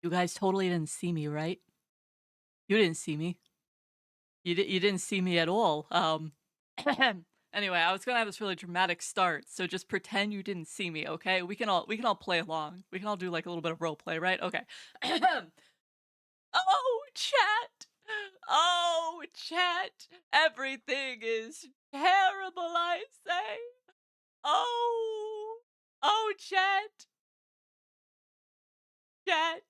You guys totally didn't see me, right? You didn't see me. You didn't see me at all. Anyway, I was gonna have this really dramatic start, so just pretend you didn't see me, okay? We can all play along. We can all do like a little bit of role play, right? Okay. Oh, chat. Oh, chat. Everything is terrible, I say. Oh. Oh, chat. Chat.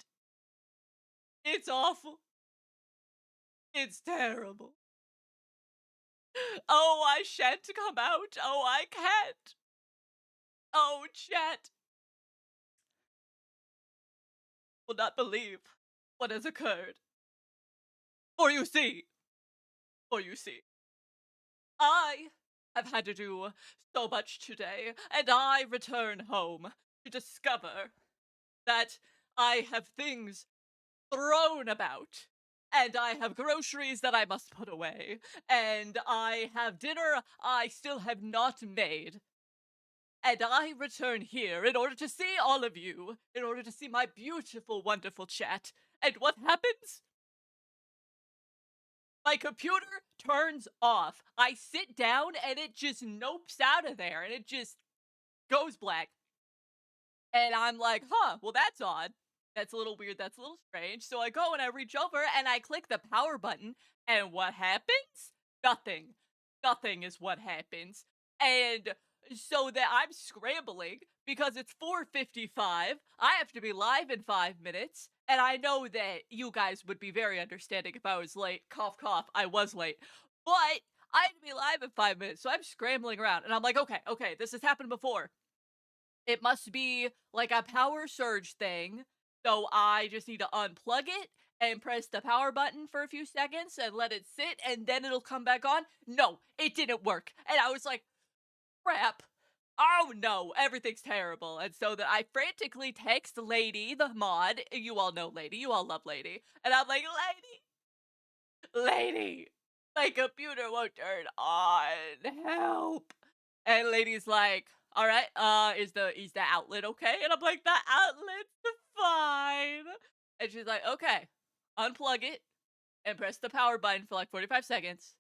It's awful. It's terrible. Oh, I shan't come out. Oh, I can't. Oh, chat will not believe what has occurred. For you see, for you see, I have had to do so much today, and I return home to discover that I have things thrown about. And I have groceries that I must put away. And I have dinner I still have not made. And I return here in order to see all of you, in order to see my beautiful, wonderful chat. And what happens? My computer turns off. I sit down and it just nopes out of there and it just goes black. And I'm like, huh, well, that's odd. That's a little weird. That's a little strange. So I go and I reach over and I click the power button. And what happens? Nothing. Nothing is what happens. And so that I'm scrambling because it's 4:55. I have to be live in 5 minutes. And I know that you guys would be very understanding if I was late. Cough, cough. I was late. But I had to be live in 5 minutes. So I'm scrambling around. And I'm like, okay, okay, this has happened before. It must be like a power surge thing, so I just need to unplug it and press the power button for a few seconds and let it sit, and then it'll come back on. No, it didn't work, and I was like, "Crap. Oh, no, everything's terrible," and so that I frantically text Lady, the mod. You all know Lady, you all love Lady, and I'm like, "Lady, Lady, my computer won't turn on. Help." And lady's like, "All right, is the outlet okay?" And I'm like, "The outlet's fine." And she's like, "Okay, unplug it and press the power button for like 45 seconds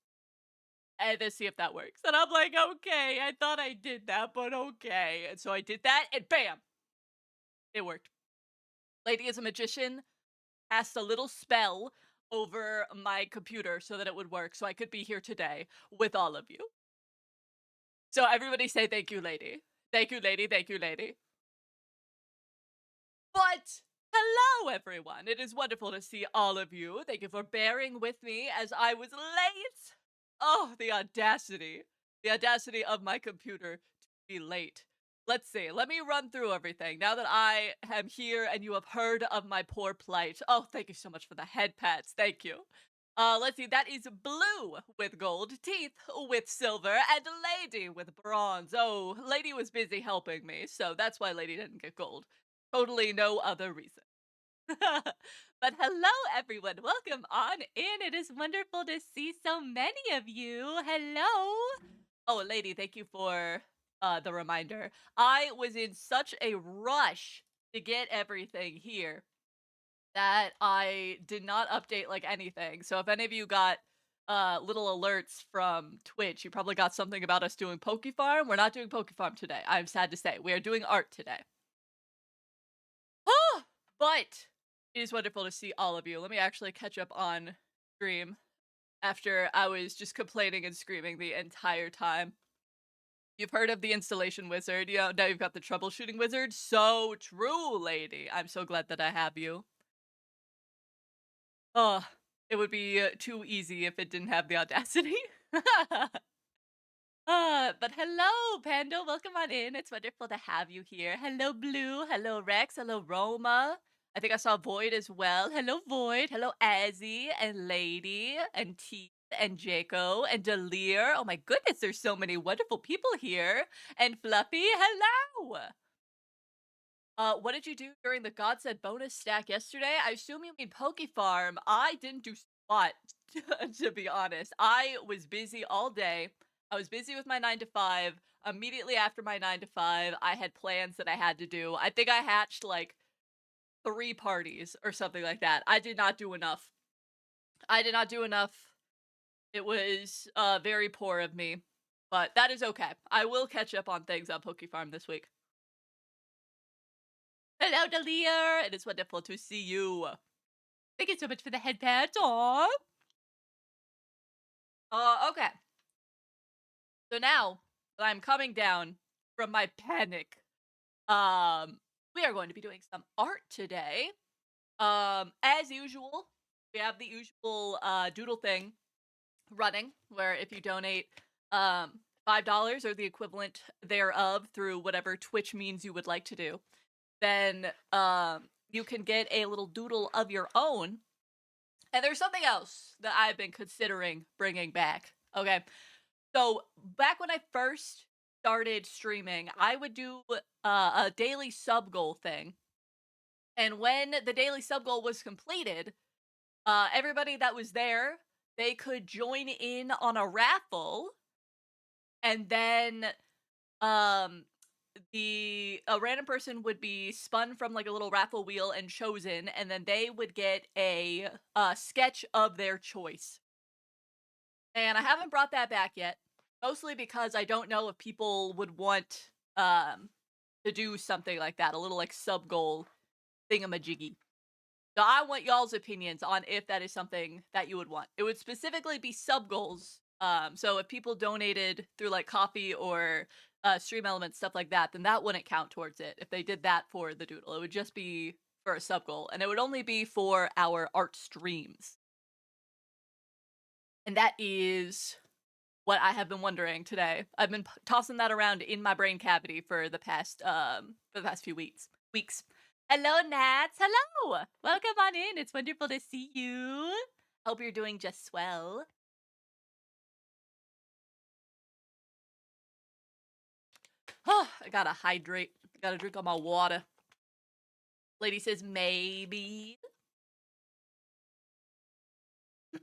and then see if that works." And I'm like, "Okay, I thought I did that, but okay." And so I did that and bam, it worked. Lady is a magician, cast a little spell over my computer so that it would work so I could be here today with all of you. So everybody say thank you, lady. Thank you, lady. Thank you, lady. But hello, everyone. It is wonderful to see all of you. Thank you for bearing with me as I was late. Oh, the audacity. The audacity of my computer to be late. Let's see. Let me run through everything now that I am here and you have heard of my poor plight. Oh, thank you so much for the head pats. Thank you. Let's see. That is blue with gold, teeth with silver, and lady with bronze. Oh, lady was busy helping me, so that's why lady didn't get gold. Totally no other reason. But hello, everyone. Welcome on in. It is wonderful to see so many of you. Hello. Oh, lady, thank you for the reminder. I was in such a rush to get everything here that I did not update like anything. So if any of you got little alerts from Twitch, you probably got something about us doing Poke Farm. We're not doing Poke Farm today. I'm sad to say. We are doing art today. But it is wonderful to see all of you. Let me actually catch up on stream after I was just complaining and screaming the entire time. You've heard of the installation wizard, now you've got the troubleshooting wizard. So true, lady. I'm so glad that I have you. Oh, it would be too easy if it didn't have the audacity. But hello, Pando. Welcome on in. It's wonderful to have you here. Hello, Blue. Hello, Rex. Hello, Roma. I think I saw Void as well. Hello, Void. Hello, Azzy and Lady and T and Jaco and Delir. Oh my goodness, there's so many wonderful people here. And Fluffy, hello. What did you do during the God Said bonus stack yesterday? I assume you mean Poke Farm. I didn't do squat, to be honest. I was busy all day. I was busy with my 9 to 5. Immediately after my 9 to 5, I had plans that I had to do. I think I hatched like 3 parties or something like that. I did not do enough. I did not do enough. It was, very poor of me, but that is okay. I will catch up on things on Poke Farm this week. Hello, Dalia! It is wonderful to see you. Thank you so much for the headband. Aww. Okay. So now that I'm coming down from my panic, we are going to be doing some art today. As usual, we have the usual doodle thing running, where if you donate $5 or the equivalent thereof through whatever Twitch means you would like to do, then you can get a little doodle of your own. And there's something else that I've been considering bringing back. Okay, so back when I first started streaming, I would do a daily sub goal thing. And when the daily sub goal was completed, everybody that was there, they could join in on a raffle, and then um a random person would be spun from like a little raffle wheel and chosen, and then they would get a sketch of their choice. And I haven't brought that back yet, mostly because I don't know if people would want to do something like that, a little like sub goal thingamajiggy. So I want y'all's opinions on if that is something that you would want. It would specifically be sub goals. So if people donated through like coffee or stream elements, stuff like that, then that wouldn't count towards it. If they did that for the doodle, it would just be for a sub goal, and it would only be for our art streams. And that is what I have been wondering today. I've been tossing that around in my brain cavity for the past few weeks. Hello, Nats. Hello. Welcome on in. It's wonderful to see you. Hope you're doing just swell. Oh, I gotta hydrate. I gotta drink all my water. Lady says maybe.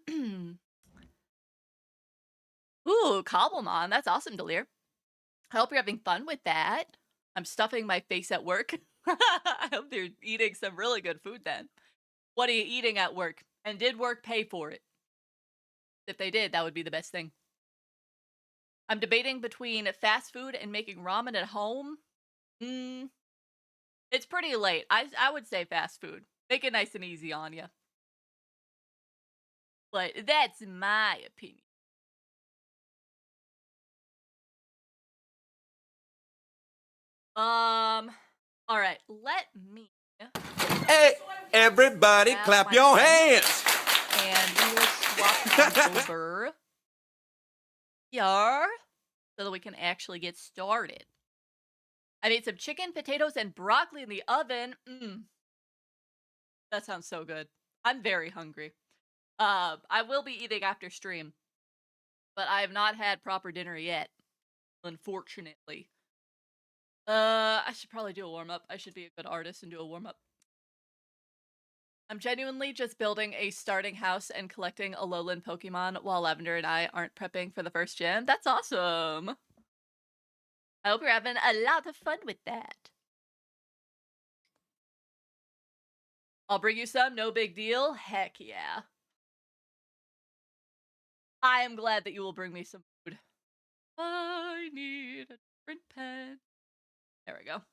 Ooh, Cobblemon. That's awesome, Delir. I hope you're having fun with that. I'm stuffing my face at work. I hope they're eating some really good food then. What are you eating at work? And did work pay for it? If they did, that would be the best thing. I'm debating between fast food and making ramen at home. It's pretty late. I would say fast food. Make it nice and easy on you. But that's my opinion. All right, let me. Hey, everybody, clap your hands. And we will swap over here so that we can actually get started. I made some chicken, potatoes, and broccoli in the oven. That sounds so good. I'm very hungry. I will be eating after stream, but I have not had proper dinner yet, unfortunately. I should probably do a warm-up. I should be a good artist and do a warm-up. I'm genuinely just building a starting house and collecting Alolan Pokemon while Lavender and I aren't prepping for the first gym. That's awesome! I hope you're having a lot of fun with that. I'll bring you some, no big deal. Heck yeah. I am glad that you will bring me some food. I need a different pen. There we go.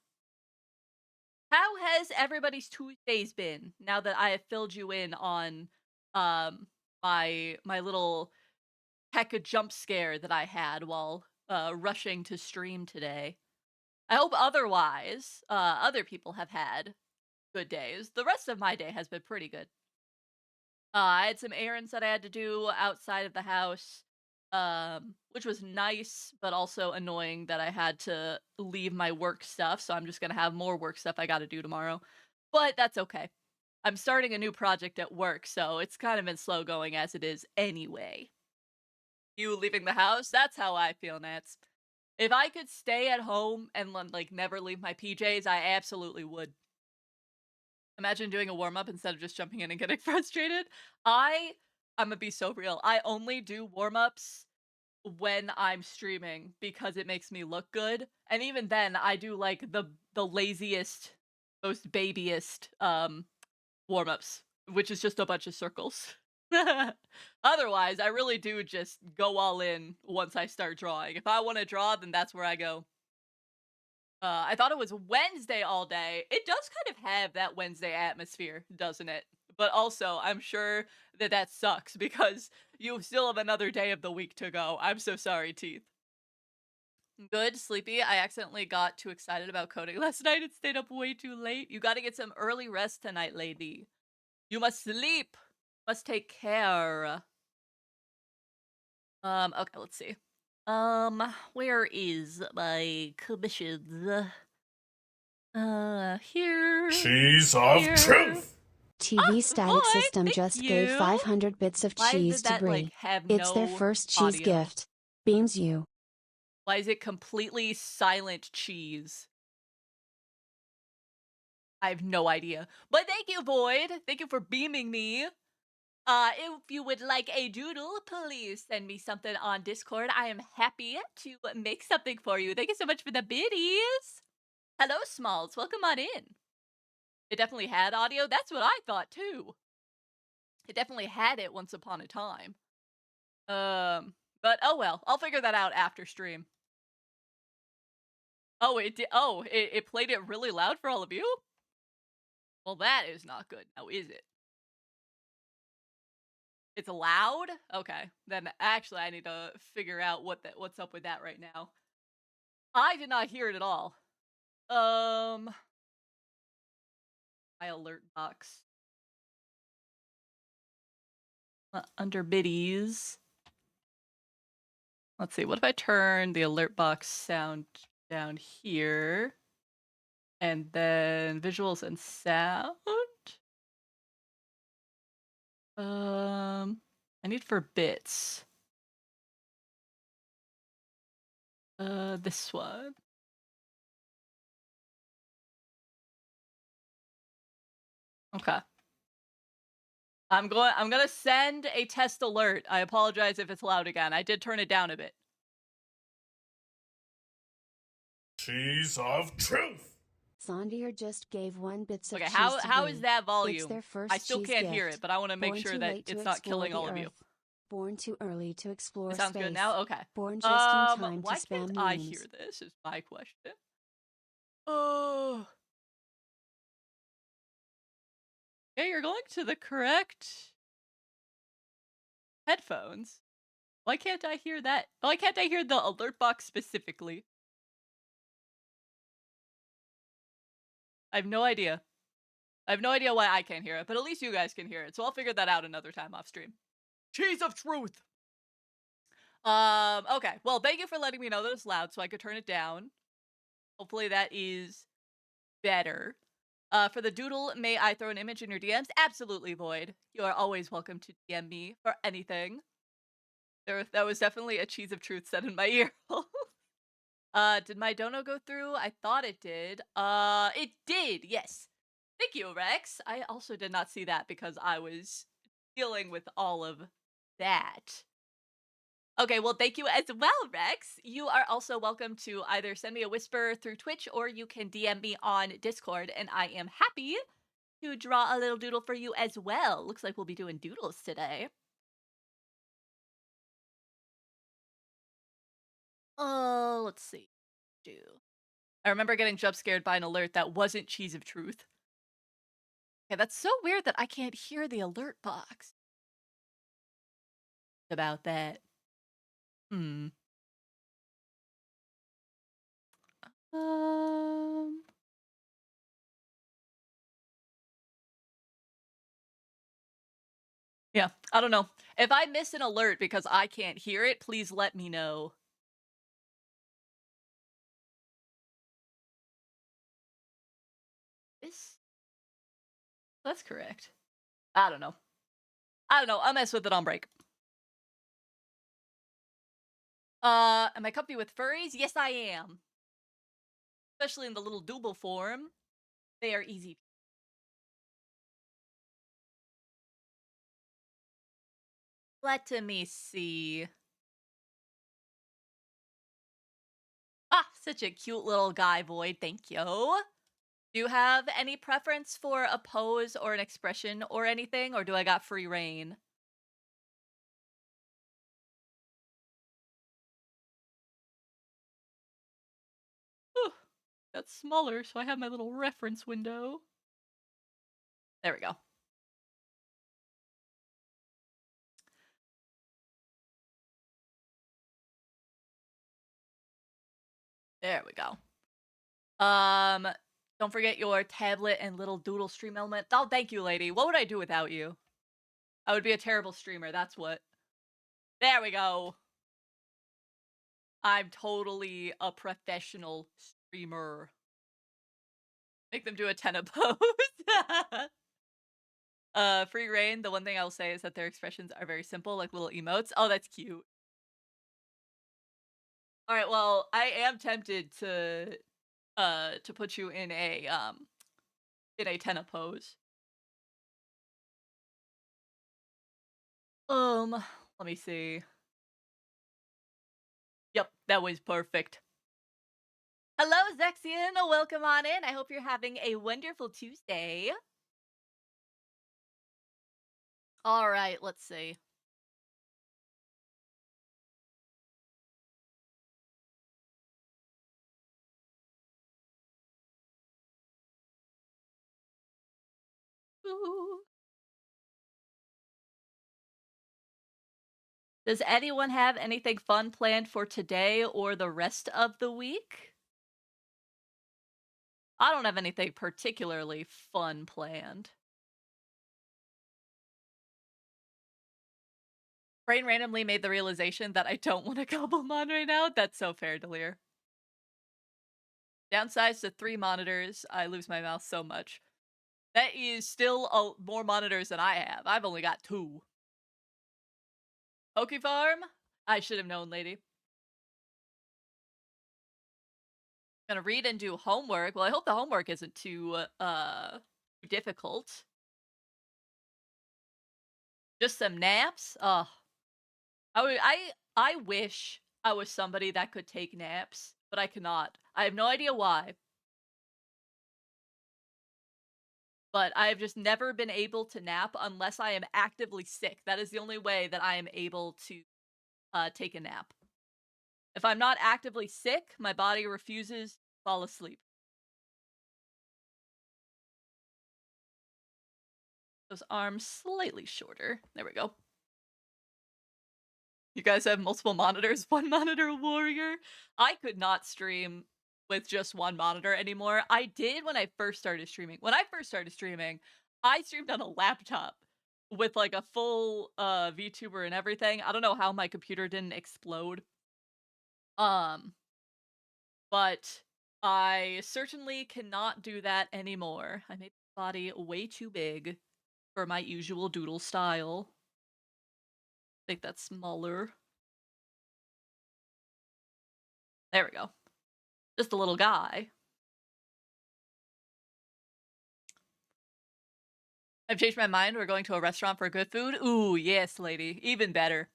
How has everybody's Tuesdays been now that I have filled you in on my little tech jump scare that I had while rushing to stream today? I hope otherwise other people have had good days. The rest of my day has been pretty good. I had some errands that I had to do outside of the house, which was nice, but also annoying that I had to leave my work stuff, so I'm just gonna have more work stuff I gotta do tomorrow. But that's okay. I'm starting a new project at work, so it's kind of been slow going as it is anyway. You leaving the house? That's how I feel, Nats. If I could stay at home and like never leave my PJs, I absolutely would. Imagine doing a warm-up instead of just jumping in and getting frustrated. I'm gonna be so real. I only do warm-ups when I'm streaming because it makes me look good. And even then, I do like the laziest most babyest warm-ups, which is just a bunch of circles. Otherwise, I really do just go all in once I start drawing. If I want to draw, then that's where I go. I thought it was Wednesday all day. It does kind of have that Wednesday atmosphere, doesn't it? But also, I'm sure that that sucks because you still have another day of the week to go. I'm so sorry, Teeth. Good, sleepy. I accidentally got too excited about coding last night and stayed up way too late. You gotta get some early rest tonight, lady. You must sleep. Must take care. Okay, let's see. Where is my commissions? Here. Cheese of Here. truth! TV static boy, system thank just gave you. 500 bits of Why cheese did to that, Brie. like, have It's their no first cheese audio? gift. Beams you. Why is it completely silent cheese? I have no idea. But thank you, Void. Thank you for beaming me. If you would like a doodle, please send me something on Discord. I am happy to make something for you. Thank you so much for the biddies. Hello, Smalls. Welcome on in. It definitely had audio. That's what I thought, too. It definitely had it once upon a time. But oh well. I'll figure that out after stream. Oh, it did. Oh, it played it really loud for all of you? Well, that is not good. Now, is it? It's loud? Okay. Then actually I need to figure out what's up with that right now. I did not hear it at all. My alert box. Under biddies. Let's see, what if I turn the alert box sound down here? And then visuals and sound? I need for bits. This one. Okay. I'm gonna send a test alert. I apologize if it's loud again. I did turn it down a bit. Cheese of truth! Xaandiir just gave 1 bits of Okay, cheese to how Brie. is that It's volume? their first I still cheese can't gift. hear it, but I want to make Born sure too that late to it's not explore killing the all of you. earth. Born too early to explore It sounds space. good now? Okay. Born just in time Why to spam can't I memes. hear this is my question. Oh. Yeah, you're going to the correct headphones. Why can't I hear that? Why can't I hear the alert box specifically? I have no idea. I have no idea why I can't hear it, but at least you guys can hear it. So I'll figure that out another time off stream. Cheese of truth. Okay. Well, thank you for letting me know that it's loud so I could turn it down. Hopefully that is better. For the doodle, may I throw an image in your DMs? Absolutely, Void. You are always welcome to DM me for anything. That was definitely a cheese of truth said in my ear. Did my dono go through? I thought it did. It did, yes. Thank you, Rex. I also did not see that because I was dealing with all of that. Okay, well, thank you as well, Rex. You are also welcome to either send me a whisper through Twitch or you can DM me on Discord, and I am happy to draw a little doodle for you as well. Looks like we'll be doing doodles today. Oh, let's see. I remember getting jump scared by an alert that wasn't cheese of truth. Okay, that's so weird that I can't hear the alert box. About that. Hmm. Um. Yeah, I don't know. If I miss an alert because I can't hear it, please let me know. This? That's correct. I don't know. I'll mess with it on break. Am I comfy with furries? Yes, I am. Especially in the little double form. They are easy. Let me see. Ah, such a cute little guy, Void. Thank you. Do you have any preference for a pose or an expression or anything, or do I got free reign? Whew, that's smaller, so I have my little reference window. There we go. There we go. Um, don't forget your tablet and little doodle stream element. Oh, thank you, lady. What would I do without you? I would be a terrible streamer, that's what. There we go. I'm totally a professional streamer. Make them do a tenna pose. Free reign, the one thing I will say is that their expressions are very simple, like little emotes. Oh, that's cute. Alright, well, I am tempted to put you in a tenna pose. Let me see. Yep, that was perfect. Hello, Zexian. Welcome on in. I hope you're having a wonderful Tuesday. All right, let's see. Ooh. Does anyone have anything fun planned for today or the rest of the week? I don't have anything particularly fun planned. Brain randomly made the realization that I don't want a gobble mon right now. That's so fair, Delir. Downsize to 3 monitors. I lose my mouse so much. That is still more monitors than I have. I've only got 2. Poke Farm? I should have known, lady. Gonna read and do homework. Well, I hope the homework isn't too difficult. Just some naps? Oh. I wish I was somebody that could take naps, but I cannot. I have no idea why. But I have just never been able to nap unless I am actively sick. That is the only way that I am able to take a nap. If I'm not actively sick, my body refuses to fall asleep. Those arms slightly shorter. There we go. You guys have multiple monitors, one monitor warrior. I could not stream with just one monitor anymore. I did when I first started streaming. When I first started streaming, I streamed on a laptop with like a full VTuber and everything. I don't know how my computer didn't explode. Um, but I certainly cannot do that anymore. I made the body way too big for my usual doodle style. I think that's smaller. There we go. Just a little guy. I've changed my mind. We're going to a restaurant for good food. Ooh, yes, lady. Even better.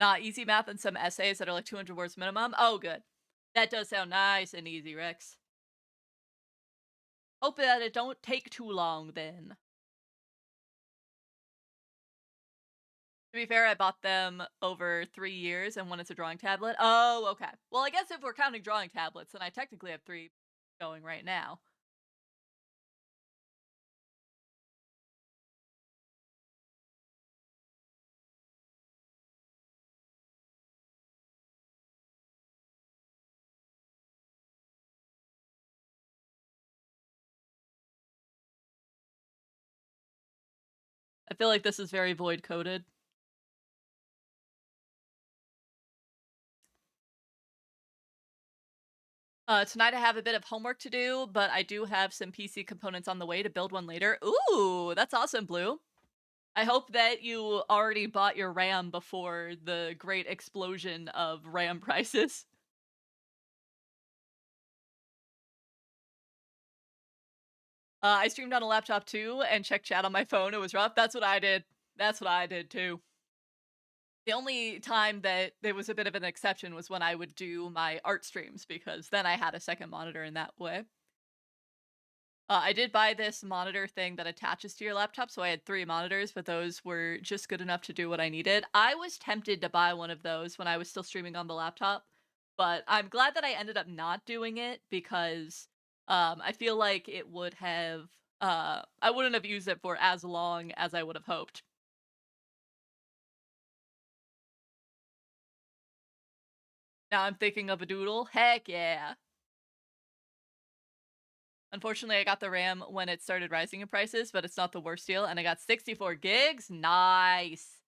Nah, easy math and some essays that are like 200 words minimum. Oh, good. That does sound nice and easy, Rex. Hope that it don't take too long, then. To be fair, I bought them over 3 years, and one is a drawing tablet. Oh, okay. Well, I guess if we're counting drawing tablets, then I technically have 3 going right now. I feel like this is very void coded. Tonight I have a bit of homework to do, but I do have some PC components on the way to build one later. Ooh, that's awesome, Blue. I hope that you already bought your RAM before the great explosion of RAM prices. I streamed on a laptop too and checked chat on my phone. It was rough. That's what I did. That's what I did too. The only time that there was a bit of an exception was when I would do my art streams because then I had a second monitor in that way. I did buy this monitor thing that attaches to your laptop, so I had 3 monitors, but those were just good enough to do what I needed. I was tempted to buy one of those when I was still streaming on the laptop, but I'm glad that I ended up not doing it because, I feel like it would have, I wouldn't have used it for as long as I would have hoped. Now I'm thinking of a doodle. Heck yeah. Unfortunately, I got the RAM when it started rising in prices, but it's not the worst deal, and I got 64 gigs. Nice.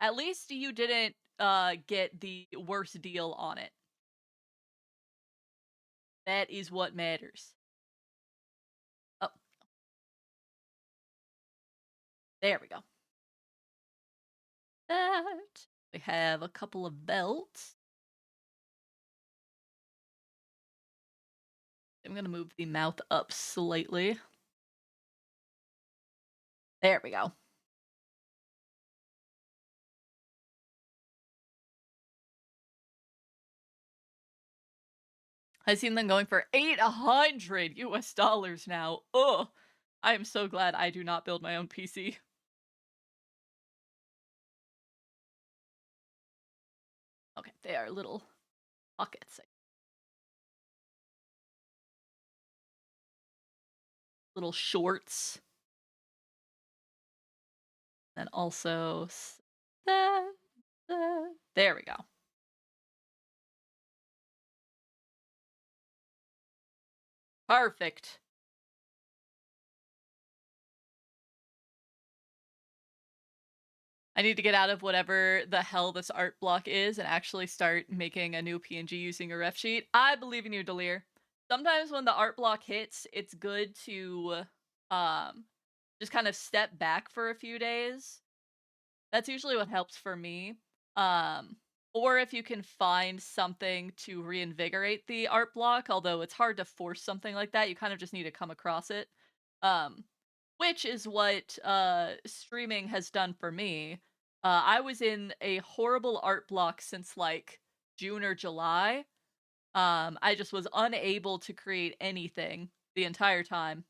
At least you didn't get the worst deal on it. That is what matters. Oh, there we go. That. We have a couple of belts. I'm gonna move the mouth up slightly. There we go. I've seen them going for 800 US dollars now. Ugh. I am so glad I do not build my own PC. Okay, they are little pockets. Little shorts. And also that, there we go. Perfect. I need to get out of whatever the hell this art block is and actually start making a new PNG using a ref sheet. I believe in you, Delir. Sometimes when the art block hits, it's good to um just kind of step back for a few days. That's usually what helps for me. Um or if you can find something to reinvigorate the art block, although it's hard to force something like that, you kind of just need to come across it. Um which is what streaming has done for me. I was in a horrible art block since like June or July. I just was unable to create anything the entire time.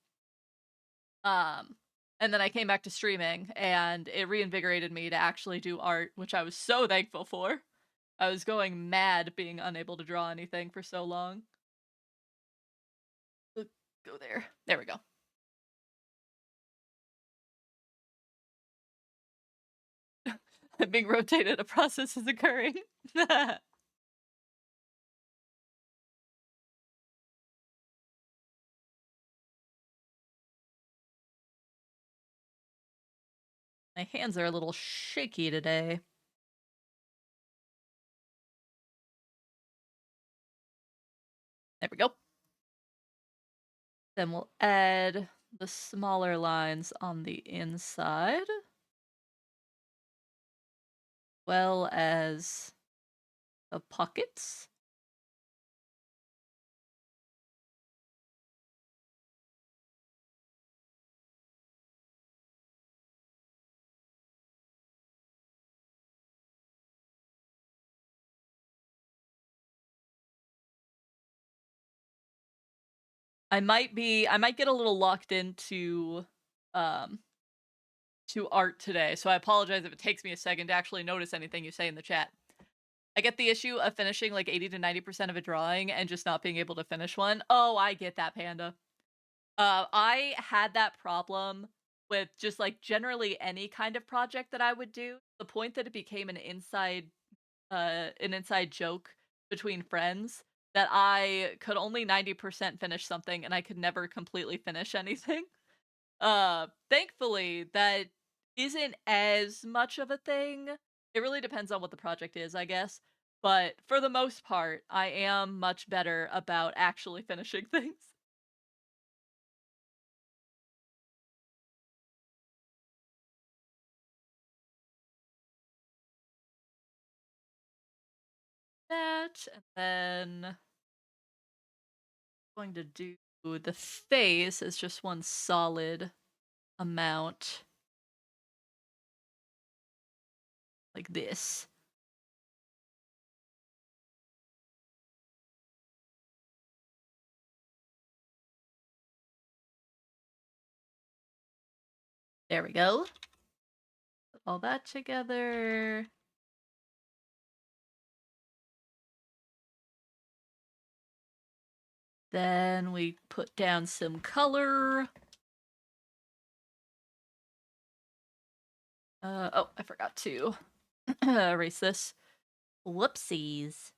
Um, and then I came back to streaming and it reinvigorated me to actually do art, which I was so thankful for. I was going mad being unable to draw anything for so long. Go there. There we go. Being rotated, a process is occurring. My hands are a little shaky today. There we go. Then we'll add the smaller lines on the inside, well as the pockets. I might get a little locked into um to art today, so I apologize if it takes me a second to actually notice anything you say in the chat. I get the issue of finishing like 80 to 90% of a drawing and just not being able to finish one. Oh, I get that, Panda. I had that problem with just like generally any kind of project that I would do. The point that it became an inside joke between friends that I could only 90% finish something and I could never completely finish anything. Thankfully that isn't as much of a thing. It really depends on what the project is, I guess. But for the most part, I am much better about actually finishing things. That, and then going to do the face as just one solid amount like this. There we go. Put all that together. Then we put down some color. Oh, I forgot to erase this. Whoopsies.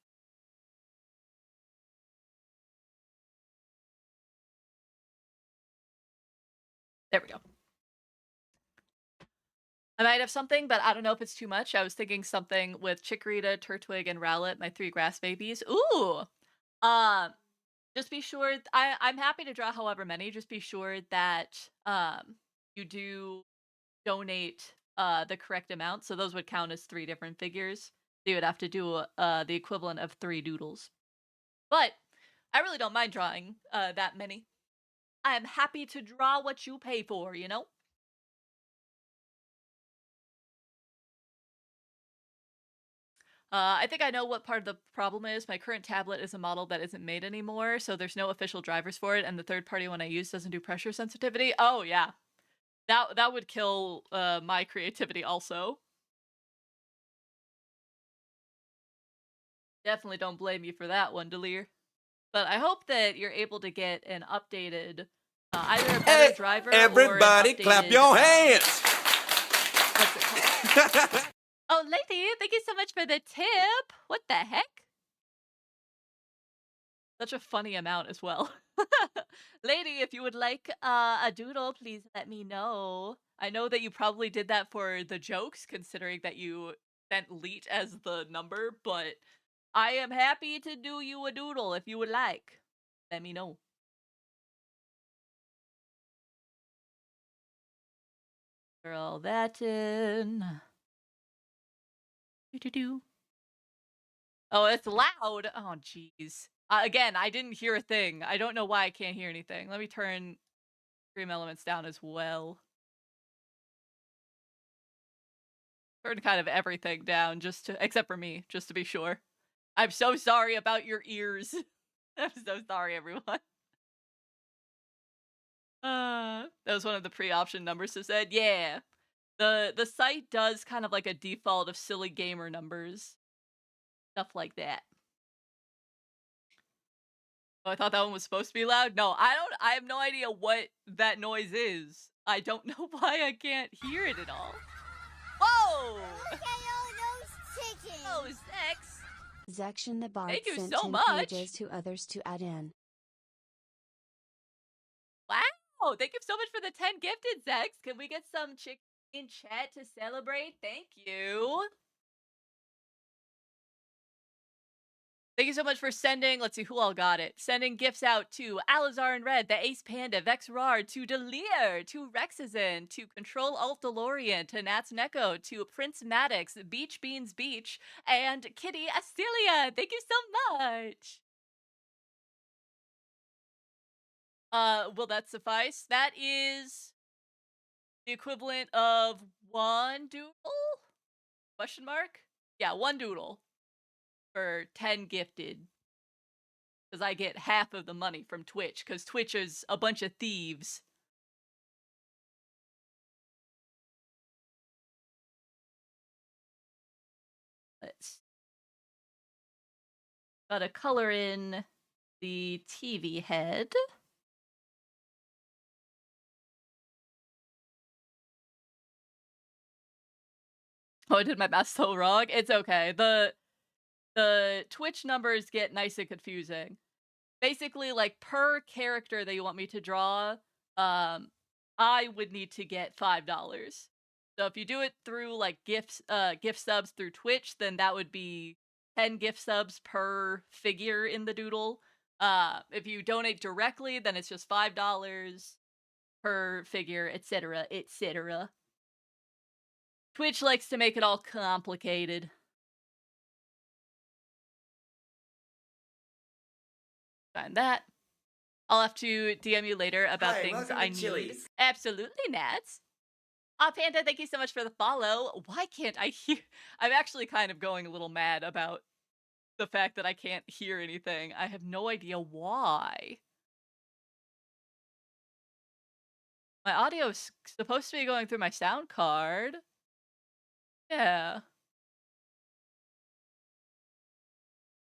There we go. I might have something, but I don't know if it's too much. I was thinking something with Chikorita, Turtwig, and Rowlet, my 3 grass babies. Ooh! Um, just be sure I'm happy to draw however many. Just be sure that you do donate the correct amount. So those would count as 3 different figures. So you would have to do the equivalent of 3 doodles. But I really don't mind drawing that many. I am happy to draw what you pay for, you know? I think I know what part of the problem is. My current tablet is a model that isn't made anymore, so there's no official drivers for it, and the third-party one I use doesn't do pressure sensitivity. Oh, yeah. That would kill my creativity also. Definitely don't blame you for that one, Delir. But I hope that you're able to get an updated, either a better Hey, driver or an everybody, clap updated, your hands. what's it called? Oh, lady, thank you so much for the tip. What the heck? Such a funny amount as well. Lady, if you would like a doodle, please let me know. I know that you probably did that for the jokes, considering that you sent leet as the number, but I am happy to do you a doodle if you would like. Let me know. Throw all that in. Do. Oh, it's loud. Oh, jeez. Again, I didn't hear a thing. I don't know why I can't hear anything. Let me turn Scream Elements down as well. Turn kind of everything down, just to, except for me, just to be sure. I'm so sorry about your ears. I'm so sorry, everyone. That was one of the pre-option numbers that said, yeah. The site does kind of like a default of silly gamer numbers. Stuff like that. Oh, I thought that one was supposed to be loud? No, I have no idea what that noise is. I don't know why I can't hear it at all. Whoa! Look at all those chickens! Oh, sex! Section the Bard Thank you sent so 10 much! pages to others to add in. Wow! Thank you so much for the 10 gifted, Zex! Can we get some chicken in chat to celebrate? Thank you! Thank you so much for sending, let's see who all got it. Sending gifts out to Alizar in Red, the Ace Panda, Vex Rar, to Delir, to Rexazin, to Control Alt DeLorean, to Nats Neko, to Prince Maddox, Beach Beans Beach, and Kitty Astelia. Thank you so much. Will that suffice? That is the equivalent of 1 doodle? Question mark? Yeah, 1 doodle for 10 gifted. Because I get half of the money from Twitch, because Twitch is a bunch of thieves. Let's... Gotta color in the TV head. Oh, I did my math so wrong. It's okay. The Twitch numbers get nice and confusing. Basically, like, per character that you want me to draw, I would need to get $5. So if you do it through, like, gift subs through Twitch, then that would be 10 gift subs per figure in the doodle. If you donate directly, then it's just $5 per figure, etc., etc. Twitch likes to make it all complicated. Find that. I'll have to DM you later about Hi, things welcome I to need. Chili's. Absolutely, Nats. Panda, thank you so much for the follow. Why can't I hear? I'm actually kind of going a little mad about the fact that I can't hear anything. I have no idea why. My audio's supposed to be going through my sound card. Yeah.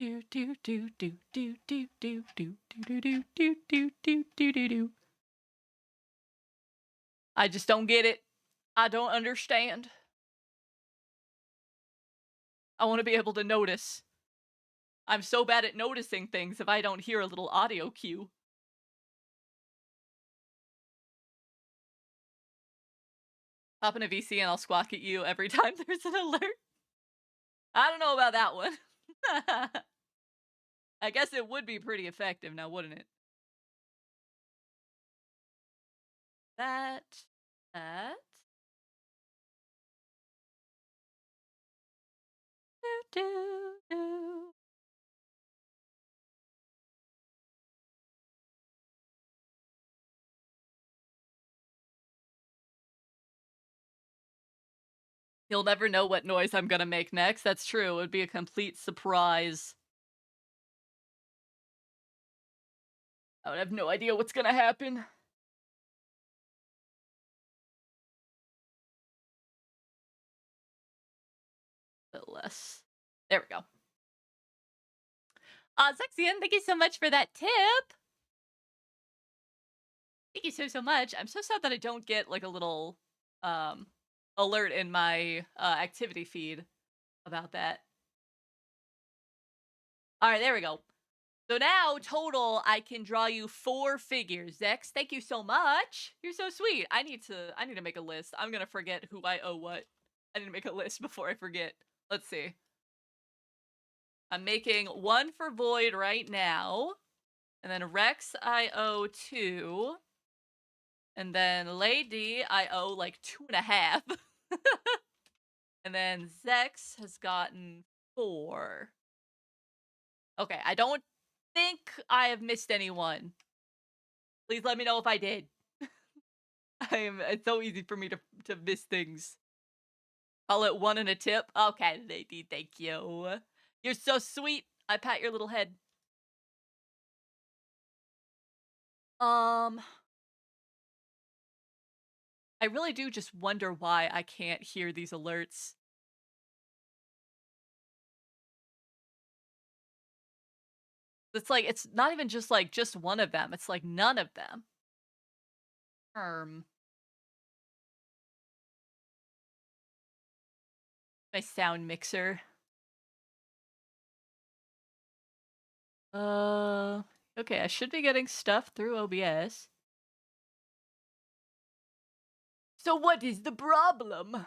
Do do do do do do do do do do do do do do do do. I just don't get it. I don't understand. I want to be able to notice. I'm so bad at noticing things if I don't hear a little audio cue. Hop in a VC and I'll squawk at you every time there's an alert. I don't know about that one. I guess it would be pretty effective now, wouldn't it? That. Do, do, do. You'll never know what noise I'm gonna make next. That's true. It would be a complete surprise. I would have no idea what's gonna happen. A bit less. There we go. Zexian, thank you so much for that tip. Thank you so much. I'm so sad that I don't get like a little alert in my activity feed about that. All right, there we go. So now total, I can draw you 4 figures. Zex, thank you so much. You're so sweet. I need to make a list. I'm gonna forget who I owe what. I need to make a list before I forget. Let's see. I'm making 1 for Void right now. And then Rex, I owe 2. And then Lady, I owe like 2.5. And then Zex has gotten 4. Okay, I don't think I have missed anyone. Please let me know if I did. It's so easy for me to miss things. Call it 1 and a tip. Okay, Lady, thank you. You're so sweet. I pat your little head. I really do just wonder why I can't hear these alerts. It's like, it's not even just like just one of them. It's like none of them. My sound mixer. Okay, I should be getting stuff through OBS. So what is the problem?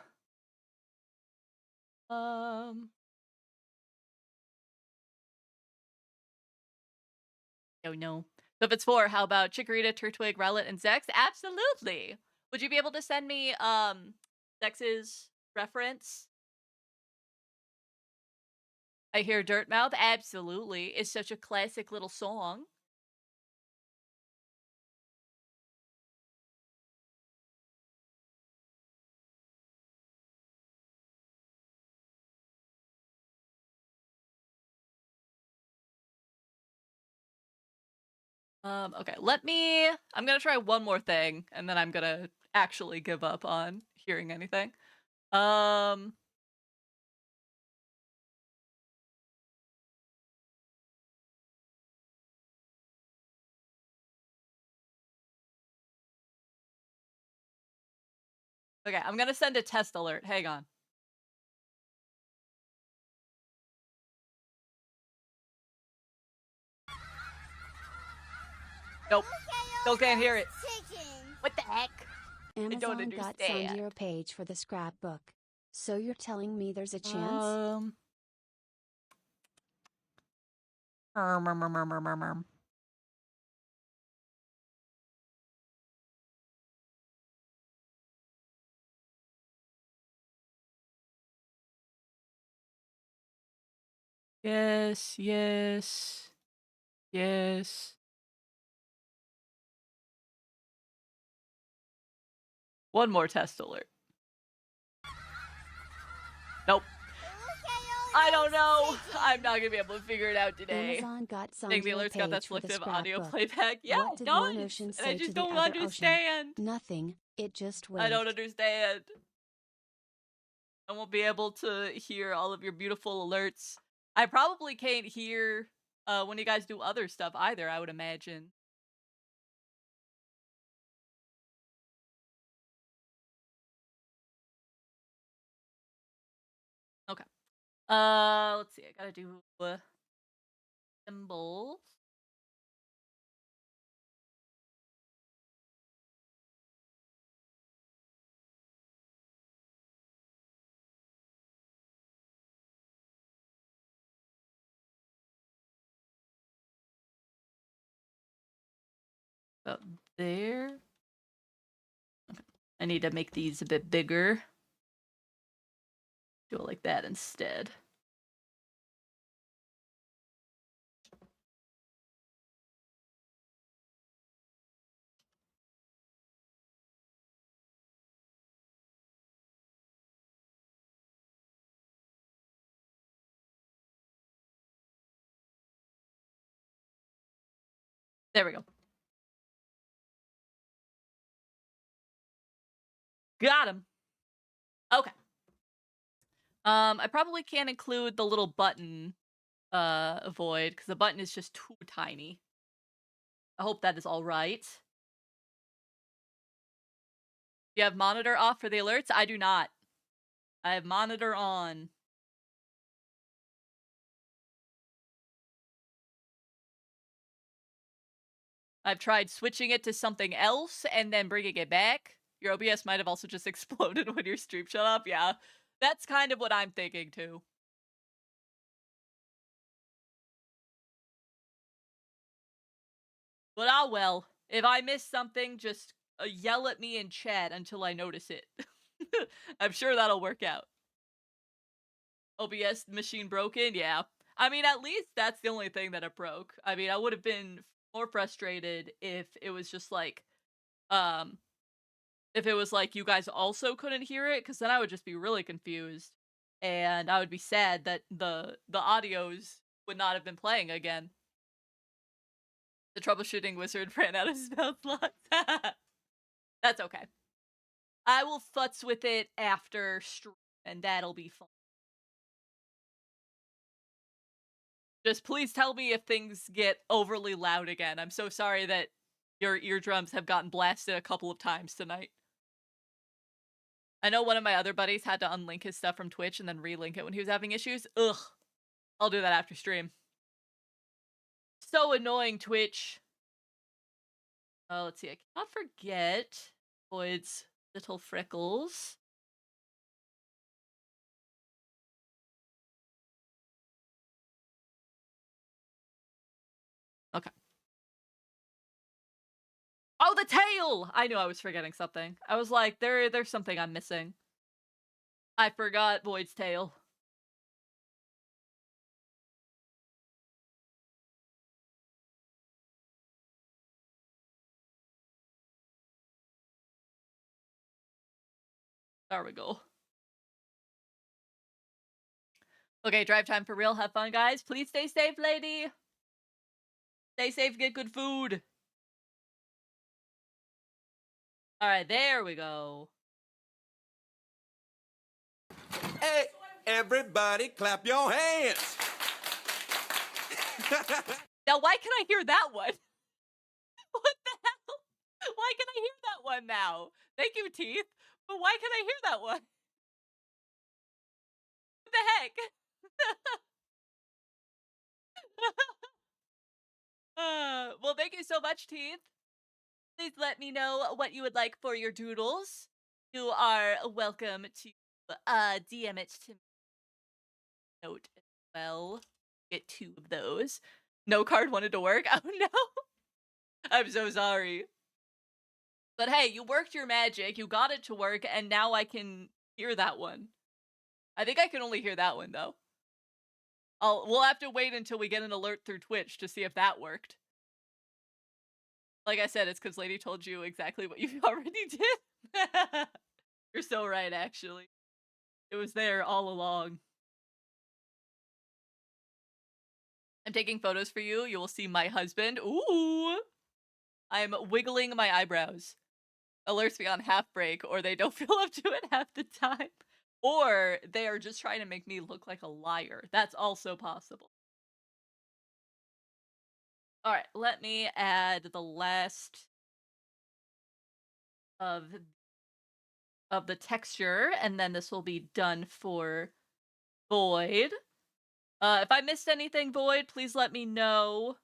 Oh no. So if it's 4, how about Chikorita, Turtwig, Rowlet, and Zex? Absolutely. Would you be able to send me Zex's reference? I hear Dirtmouth. Absolutely. It's such a classic little song. Okay, I'm gonna try one more thing, and then I'm gonna actually give up on hearing anything. Okay, I'm gonna send a test alert. Hang on. Nope. Still can't hear it. What the heck? I don't Amazon got understand. Xaandiir a page for the scrapbook. So you're telling me there's a chance? Yes, yes, yes. One more test alert. Nope. I don't know. I'm not gonna be able to figure it out today. Amazon got Dang, the Xaan alert's got that page for the selective audio scrapbook. playback. Yeah, What it did does. one ocean And say I just to the don't other ocean? understand. Nothing. It just I don't waved. understand. I won't be able to hear all of your beautiful alerts. I probably can't hear when you guys do other stuff either, I would imagine. Okay. Let's see. I gotta do symbols. About there. Okay. I need to make these a bit bigger. Do it like that instead. There we go. Got him. Okay. I probably can't include the little button void because the button is just too tiny. I hope that is all right. You have monitor off for the alerts? I do not. I have monitor on. I've tried switching it to something else and then bringing it back. Your OBS might have also just exploded when your stream shut off. Yeah, that's kind of what I'm thinking too. But ah well. If I miss something, just yell at me in chat until I notice it. I'm sure that'll work out. OBS machine broken? Yeah. I mean, at least that's the only thing that it broke. I mean, I would have been more frustrated if it was just like, um, if it was like you guys also couldn't hear it, because then I would just be really confused, and I would be sad that the audios would not have been playing again. The troubleshooting wizard ran out of spell slots. That's okay. I will futz with it after stream, and that'll be fun. Just please tell me if things get overly loud again. I'm so sorry that your eardrums have gotten blasted a couple of times tonight. I know one of my other buddies had to unlink his stuff from Twitch and then relink it when he was having issues. Ugh. I'll do that after stream. So annoying, Twitch. Oh, let's see. I cannot forget Boyd's little freckles. Okay. Oh, the tail! I knew I was forgetting something. I was like, there's something I'm missing. I forgot Void's tail. There we go. Okay, drive time for real. Have fun, guys. Please stay safe, lady. Stay safe, get good food. Alright, there we go. Hey, everybody clap your hands. Now, why can I hear that one? What the hell? Why can I hear that one now? Thank you, Teeth. But why can I hear that one? What the heck? Well, thank you so much, Teeth. Please let me know what you would like for your doodles. You are welcome to DM it to me. Note as well. Get 2 of those. No card wanted to work. Oh no. I'm so sorry. But hey, you worked your magic. You got it to work, and now I can hear that one. I think I can only hear that one though. We'll have to wait until we get an alert through Twitch to see if that worked. Like I said, it's because Lady told you exactly what you already did. You're so right, actually. It was there all along. I'm taking photos for you. You will see my husband. Ooh. I'm wiggling my eyebrows. Alerts me on half break, or they don't feel up to it half the time. Or they are just trying to make me look like a liar. That's also possible. All right, let me add the last of the texture, and then this will be done for Void. If I missed anything, Void, please let me know.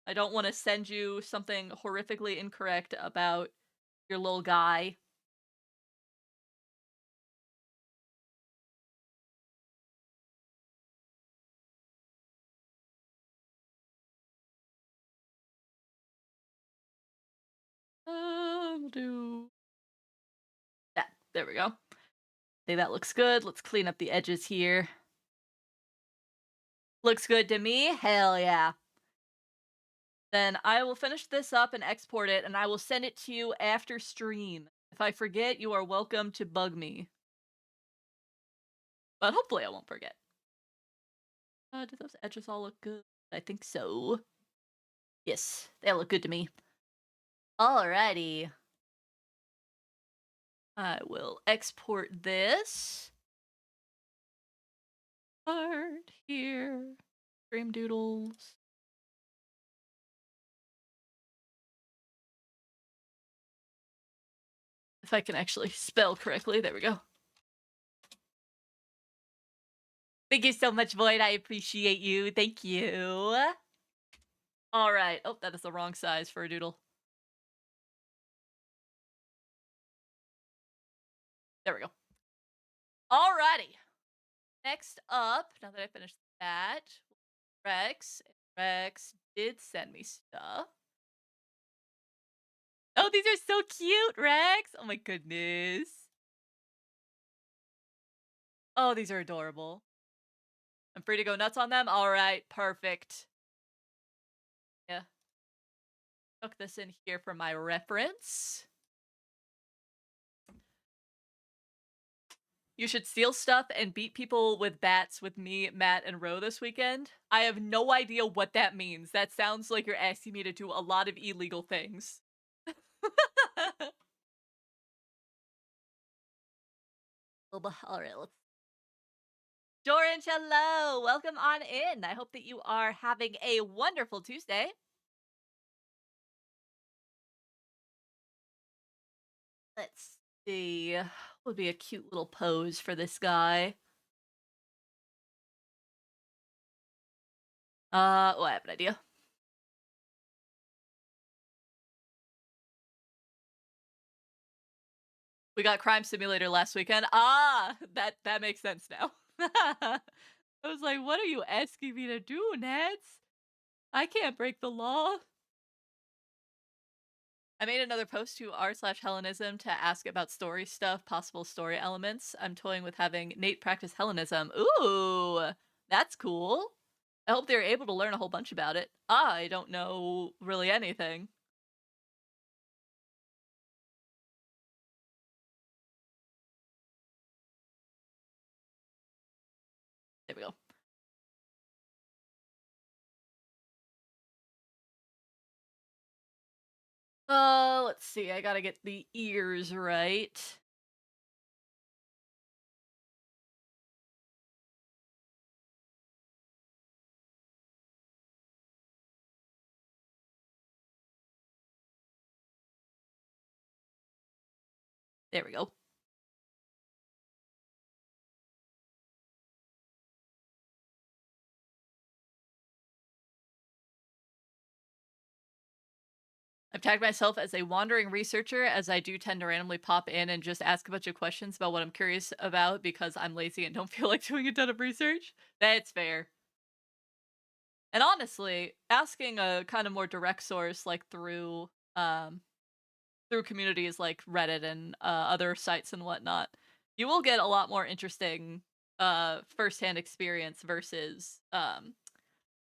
I don't want to send you something horrifically incorrect about your little guy. We'll do that. There we go. Okay, that looks good. Let's clean up the edges here. Looks good to me. Hell yeah. Then I will finish this up and export it, and I will send it to you after stream. If I forget, you are welcome to bug me. But hopefully I won't forget. Do those edges all look good? I think so. Yes, they look good to me. Alrighty. I will export this. Part here. Dream doodles. If I can actually spell correctly, there we go. Thank you so much, Void. I appreciate you. Thank you. All right. Oh, that is the wrong size for a doodle. There we go. Alrighty. Next up, now that I finished that, Rex. Rex did send me stuff. Oh, these are so cute, Rex. Oh my goodness. Oh, these are adorable. I'm free to go nuts on them? Alright, perfect. Yeah. Tuck this in here for my reference. You should steal stuff and beat people with bats with me, Matt, and Ro this weekend. I have no idea what that means. That sounds like you're asking me to do a lot of illegal things. Alright, let's... Dorange, hello! Welcome on in. I hope that you are having a wonderful Tuesday. Let's see. What would be a cute little pose for this guy? Oh, I have an idea. We got Crime Simulator last weekend. Ah, that makes sense now. I was like, what are you asking me to do, Neds? I can't break the law. I made another post to r/Hellenism to ask about story stuff, possible story elements. I'm toying with having Nate practice Hellenism. Ooh, that's cool. I hope they're able to learn a whole bunch about it. I don't know really anything. There we go. Let's see. I gotta get the ears right. There we go. I've tagged myself as a wandering researcher, as I do tend to randomly pop in and just ask a bunch of questions about what I'm curious about because I'm lazy and don't feel like doing a ton of research. That's fair. And honestly, asking a kind of more direct source, like through communities like Reddit and other sites and whatnot, you will get a lot more interesting firsthand experience versus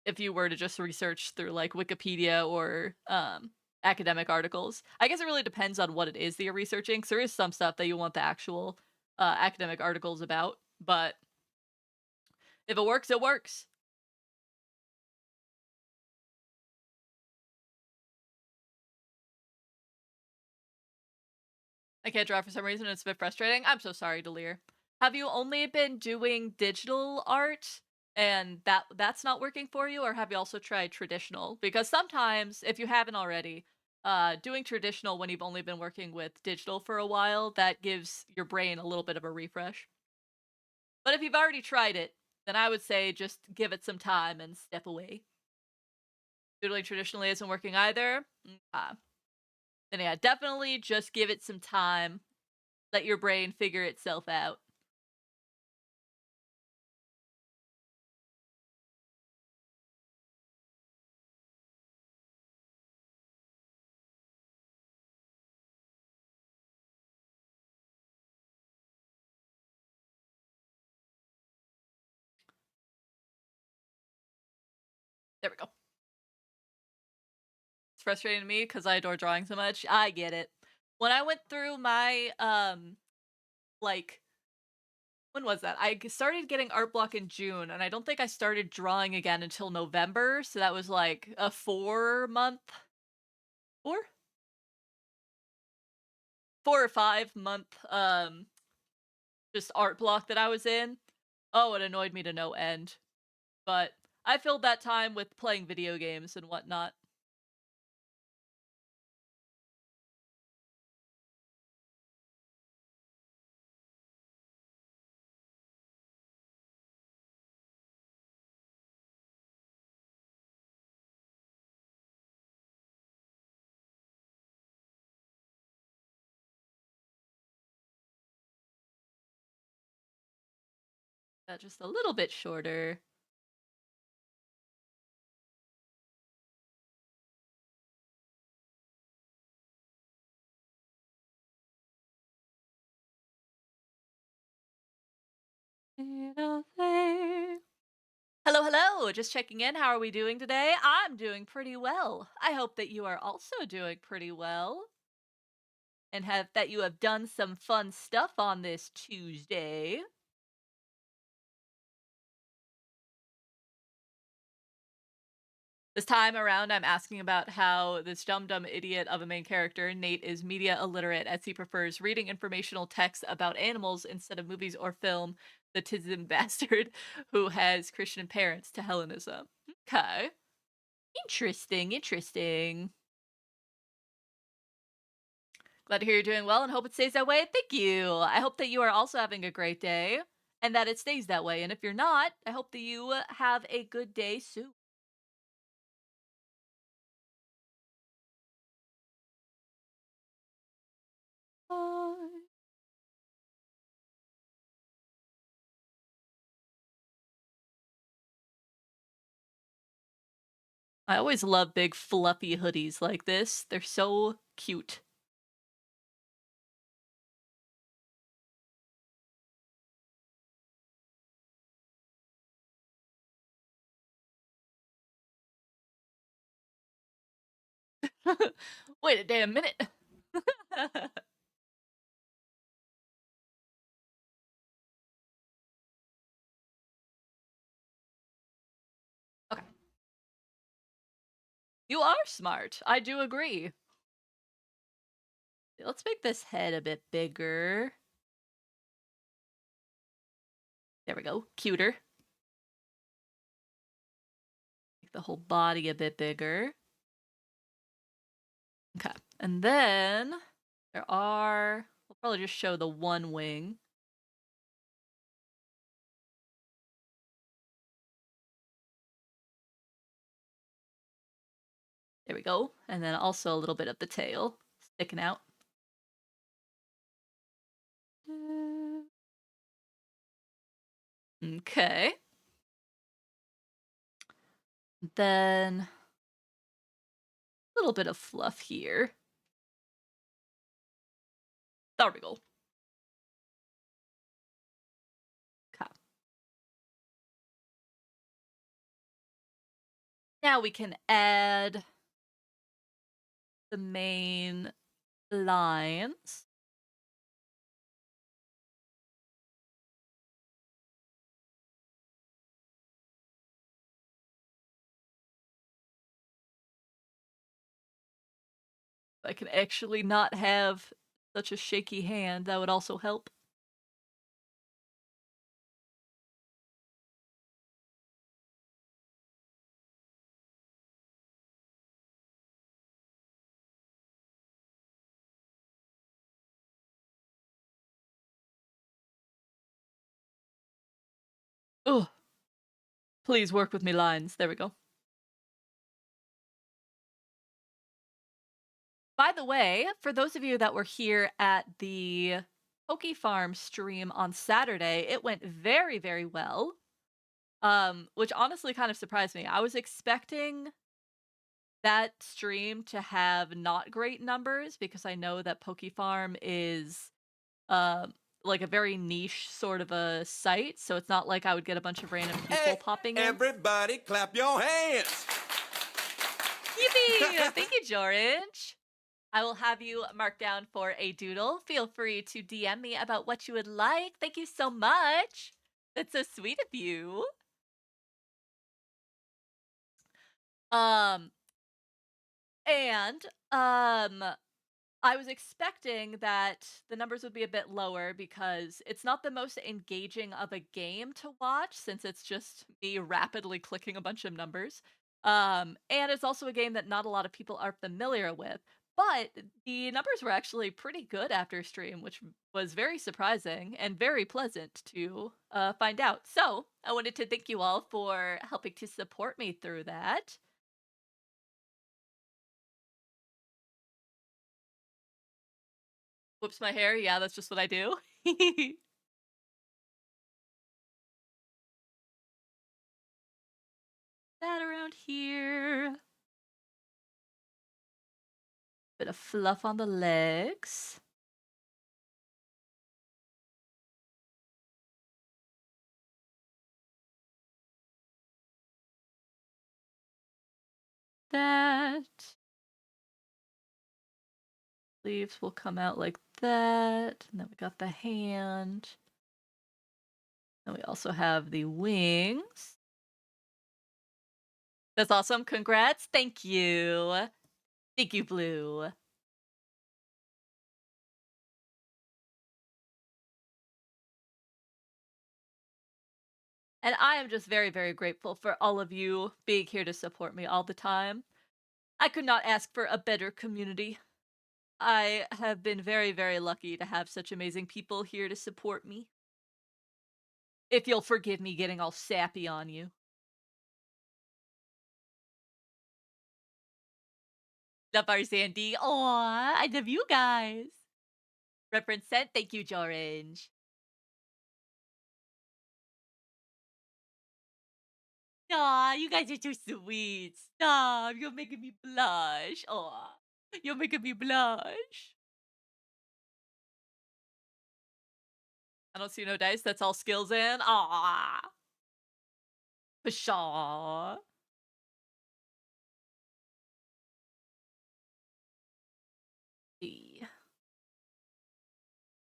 if you were to just research through like Wikipedia or academic articles. I guess it really depends on what it is that you're researching. Because there is some stuff that you want the actual academic articles about, but if it works, it works. I can't draw for some reason. It's a bit frustrating. I'm so sorry, Delir. Have you only been doing digital art and that's not working for you, or have you also tried traditional? Because sometimes, if you haven't already, doing traditional when you've only been working with digital for a while, that gives your brain a little bit of a refresh. But if you've already tried it, then I would say just give it some time and step away. Doodling traditionally isn't working either. Then yeah, definitely just give it some time. Let your brain figure itself out. There we go. It's frustrating to me because I adore drawing so much. I get it. When I went through my like when was that? Started getting art block in June, and I don't think I started drawing again until November. So that was like a 4 month, 4, 4 or 5 month just art block that I was in. Oh, it annoyed me to no end. But I filled that time with playing video games and whatnot. That just a little bit shorter. Hello, hello. Just checking in. How are we doing today? I'm doing pretty well. I hope that you are also doing pretty well and have that you have done some fun stuff on this Tuesday. This time around, I'm asking about how this dumb dumb idiot of a main character, Nate, is media illiterate as he prefers reading informational texts about animals instead of movies or film. The Tizen bastard who has Christian parents to Hellenism. Okay. Interesting, interesting. Glad to hear you're doing well and hope it stays that way. Thank you. I hope that you are also having a great day and that it stays that way. And if you're not, I hope that you have a good day soon. Bye. I always love big fluffy hoodies like this. They're so cute. Wait a damn minute. Okay. You are smart. I do agree. Let's make this head a bit bigger. There we go. Cuter. Make the whole body a bit bigger. Okay. And then we'll probably just show the one wing. There we go. And then also a little bit of the tail sticking out. Okay. Then a little bit of fluff here. There we go. Okay. Now we can add the main lines. I can actually not have such a shaky hand, that would also help. Ugh. Please work with me lines. There we go. By the way, for those of you that were here at the Poke Farm stream on Saturday, it went very, very well. Which honestly kind of surprised me. I was expecting that stream to have not great numbers because I know that Poke Farm is like a very niche sort of a site, so it's not like I would get a bunch of random people Hey, popping in. everybody clap your hands. Yippee! Thank you, George. I will have you marked down for a doodle. Feel free to DM me about what you would like. Thank you so much. That's so sweet of you. Um, and I was expecting that the numbers would be a bit lower because it's not the most engaging of a game to watch since it's just me rapidly clicking a bunch of numbers. And it's also a game that not a lot of people are familiar with. But the numbers were actually pretty good after stream, which was very surprising and very pleasant to find out. So I wanted to thank you all for helping to support me through that. Whoops my hair. Yeah, that's just what I do. That around here. Bit of fluff on the legs. That. Leaves will come out like that. And then we got the hand. And we also have the wings. That's awesome. Congrats. Thank you. Thank you, Blue. And I am just very, very grateful for all of you being here to support me all the time. I could not ask for a better community. I have been very, very lucky to have such amazing people here to support me. If you'll forgive me getting all sappy on you. Love our Sandy. Aw, I love you guys. Reference sent. Thank you, Jorange. Aw, you guys are too sweet. Stop. You're making me blush. Aw, you're making me blush. I don't see no dice. That's all skills in. Aw. Pshaw.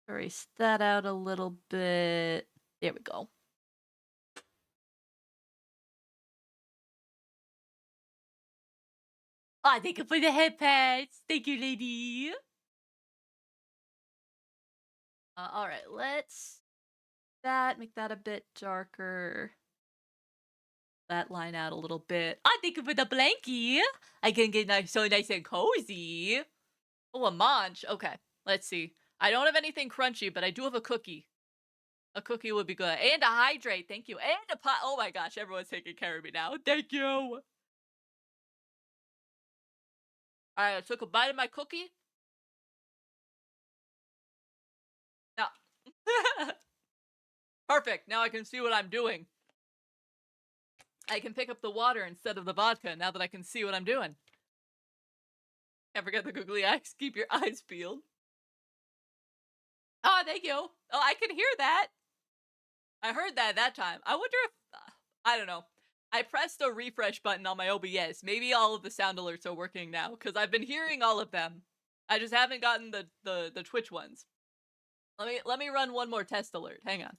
Erase that out a little bit. There we go. Ah, thank you for the head pats. Thank you, lady. All right, let's make that a bit darker. That line out a little bit. Ah, thank you for the blankie. I can get nice, so nice and cozy. Oh, a munch. Okay, let's see. I don't have anything crunchy, but I do have a cookie. A cookie would be good. And a hydrate, thank you. And a pot. Oh my gosh, everyone's taking care of me now. Thank you. All right, I took a bite of my cookie. Now, perfect. Now I can see what I'm doing. I can pick up the water instead of the vodka now that I can see what I'm doing. Can't forget the googly eyes. Keep your eyes peeled. Oh, thank you. Oh, I can hear that. I heard that time. I wonder if, I don't know. I pressed a refresh button on my OBS. Maybe all of the sound alerts are working now because I've been hearing all of them. I just haven't gotten the Twitch ones. Let me run one more test alert. Hang on.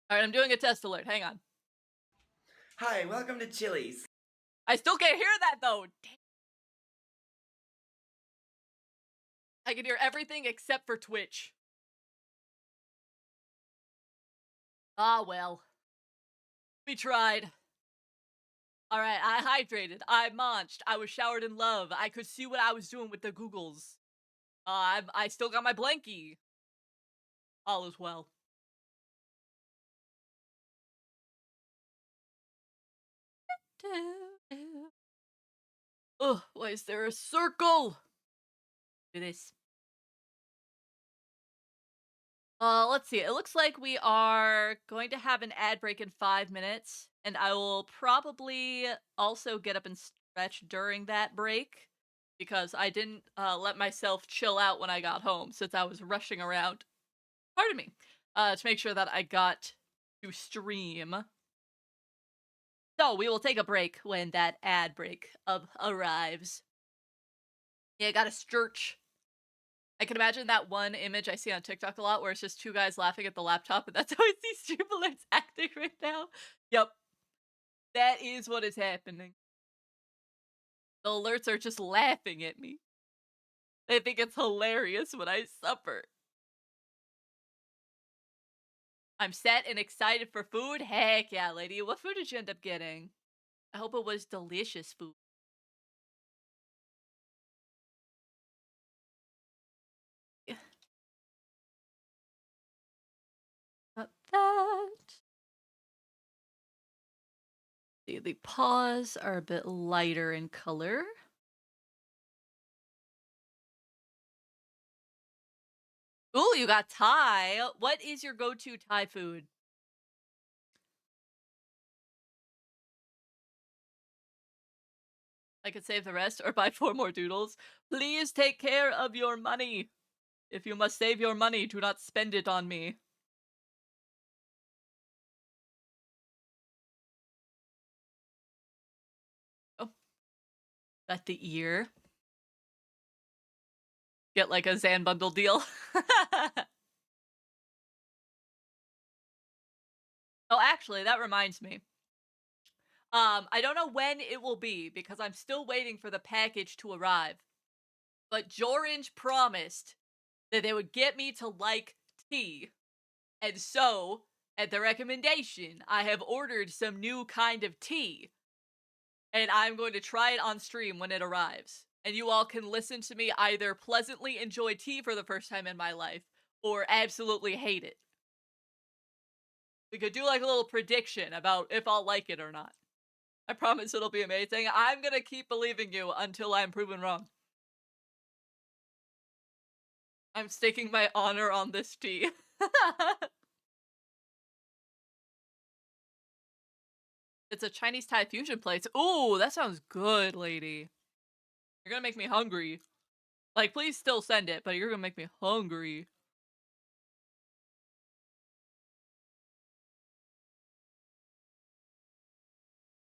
All right, I'm doing a test alert. Hang on. Hi, welcome to Chili's. I still can't hear that though. Damn. I can hear everything except for Twitch. Ah, well. We tried. Alright, I hydrated. I munched. I was showered in love. I could see what I was doing with the Googles. I still got my blankie. All is well. Ugh, why is there a circle? Do this. Let's see. It looks like we are going to have an ad break in 5 minutes, and I will probably also get up and stretch during that break because I didn't let myself chill out when I got home since I was rushing around. Pardon me. To make sure that I got to stream. So we will take a break when that ad break arrives. Yeah, gotta stretch. I can imagine that one image I see on TikTok a lot where it's just two guys laughing at the laptop, and that's how I see stream alerts acting right now. Yep. That is what is happening. The alerts are just laughing at me. They think it's hilarious when I suffer. I'm set and excited for food. Heck yeah, lady. What food did you end up getting? I hope it was delicious food. Got that. See, the paws are a bit lighter in color. Ooh, you got Thai. What is your go-to Thai food? I could save the rest or buy 4 more doodles. Please take care of your money. If you must save your money, do not spend it on me. Oh, got the ear. Get like a Xaan bundle deal. Oh, actually, that reminds me. I don't know when it will be because I'm still waiting for the package to arrive. But Jorange promised that they would get me to like tea. And so, at the recommendation, I have ordered some new kind of tea. And I'm going to try it on stream when it arrives. And you all can listen to me either pleasantly enjoy tea for the first time in my life or absolutely hate it. We could do like a little prediction about if I'll like it or not. I promise it'll be amazing. I'm gonna keep believing you until I'm proven wrong. I'm staking my honor on this tea. It's a Chinese Thai fusion place. Ooh, that sounds good, lady. You're gonna make me hungry. Like, please still send it, but you're gonna make me hungry.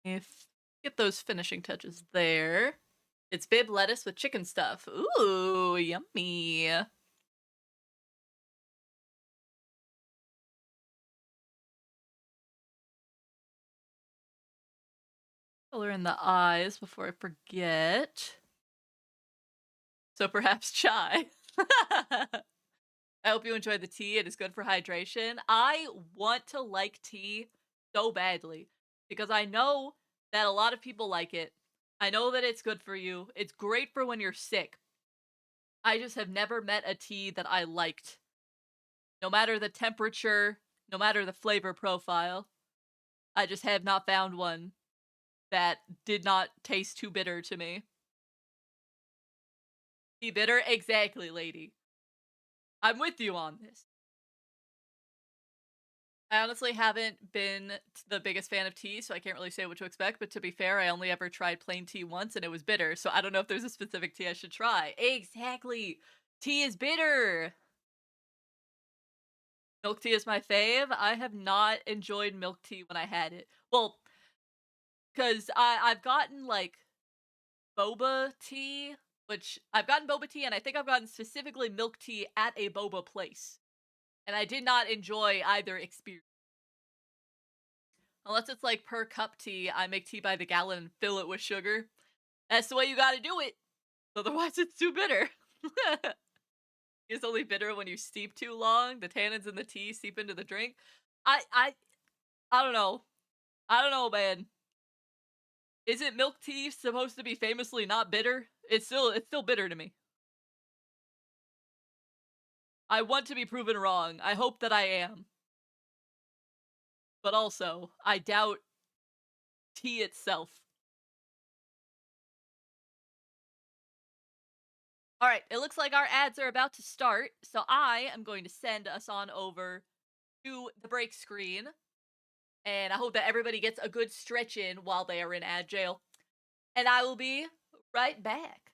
If get those finishing touches there. It's bib lettuce with chicken stuff. Ooh, yummy. Color in the eyes before I forget. So perhaps chai. I hope you enjoy the tea. It is good for hydration. I want to like tea so badly because I know that a lot of people like it. I know that it's good for you. It's great for when you're sick. I just have never met a tea that I liked. No matter the temperature, no matter the flavor profile, I just have not found one that did not taste too bitter to me. Tea bitter? Exactly, lady. I'm with you on this. I honestly haven't been the biggest fan of tea, so I can't really say what to expect, but to be fair, I only ever tried plain tea once and it was bitter, so I don't know if there's a specific tea I should try. Exactly! Tea is bitter! Milk tea is my fave. I have not enjoyed milk tea when I had it. Well, because I've gotten, like, boba tea, which I've gotten boba tea, and I think I've gotten specifically milk tea at a boba place. And I did not enjoy either experience. Unless it's like per cup tea, I make tea by the gallon and fill it with sugar. That's the way you gotta do it. Otherwise, it's too bitter. It's only bitter when you steep too long. The tannins in the tea seep into the drink. I I I don't know. I don't know, man. Isn't milk tea supposed to be famously not bitter? It's still bitter to me. I want to be proven wrong. I hope that I am. But also, I doubt tea itself. All right, it looks like our ads are about to start, so I am going to send us on over to the break screen, and I hope that everybody gets a good stretch in while they are in ad jail. And I will be right back.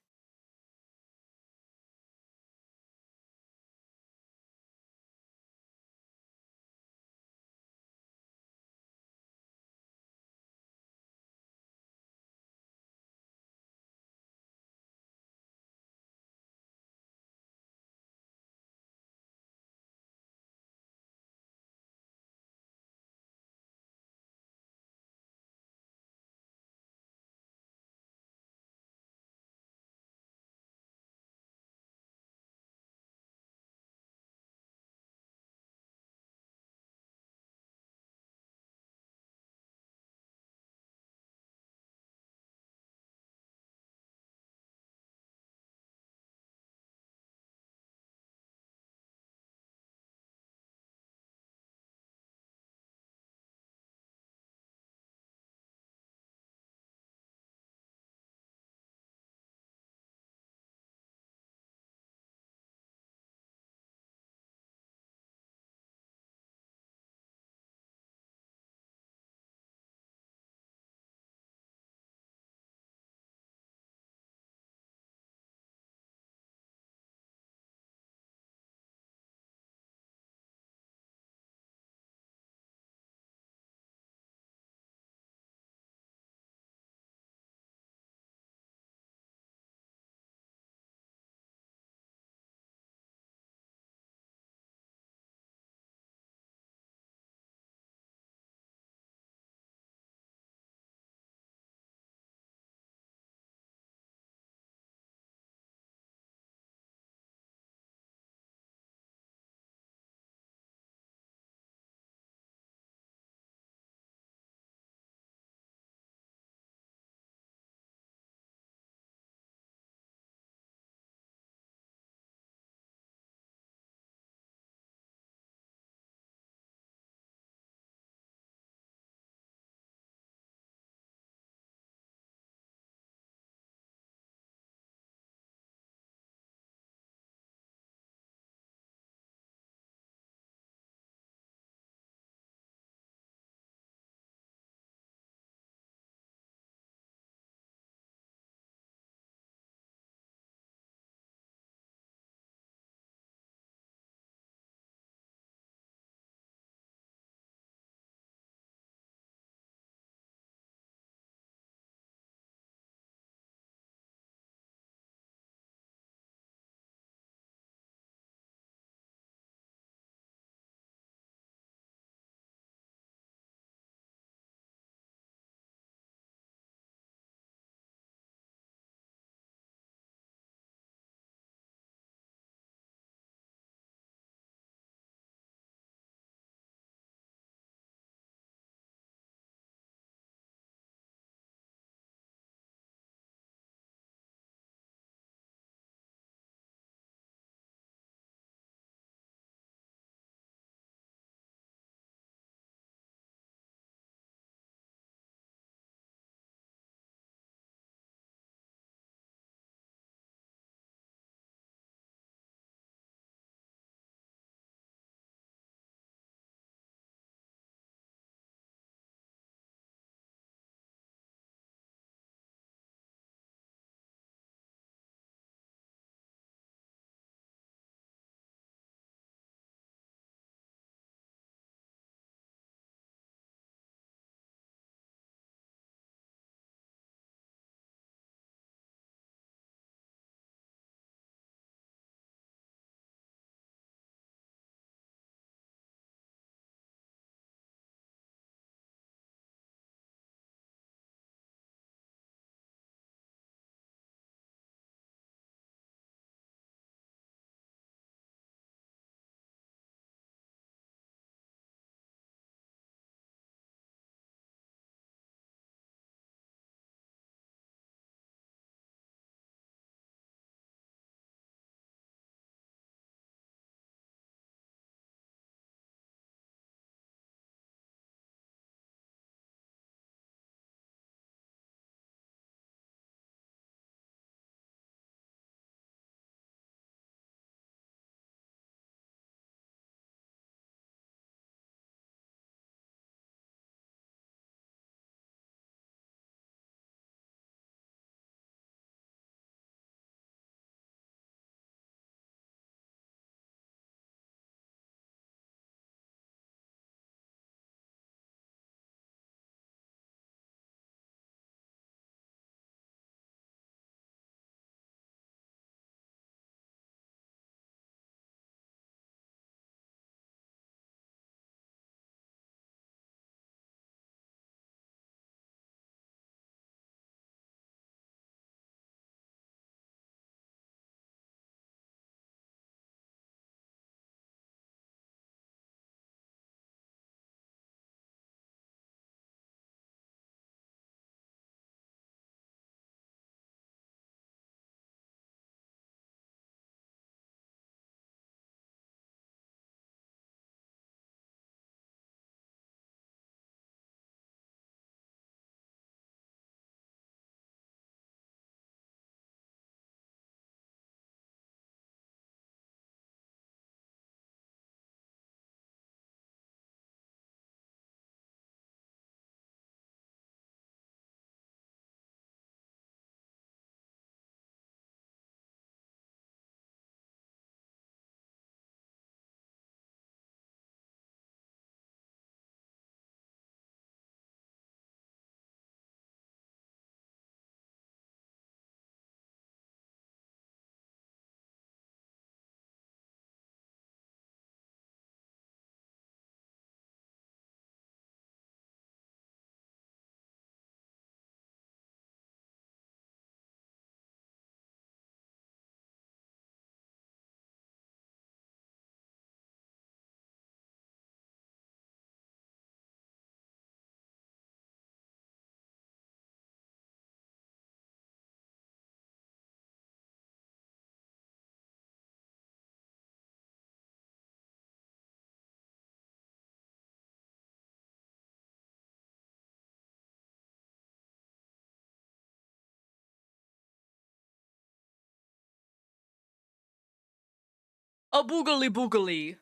Oh, boogly boogly.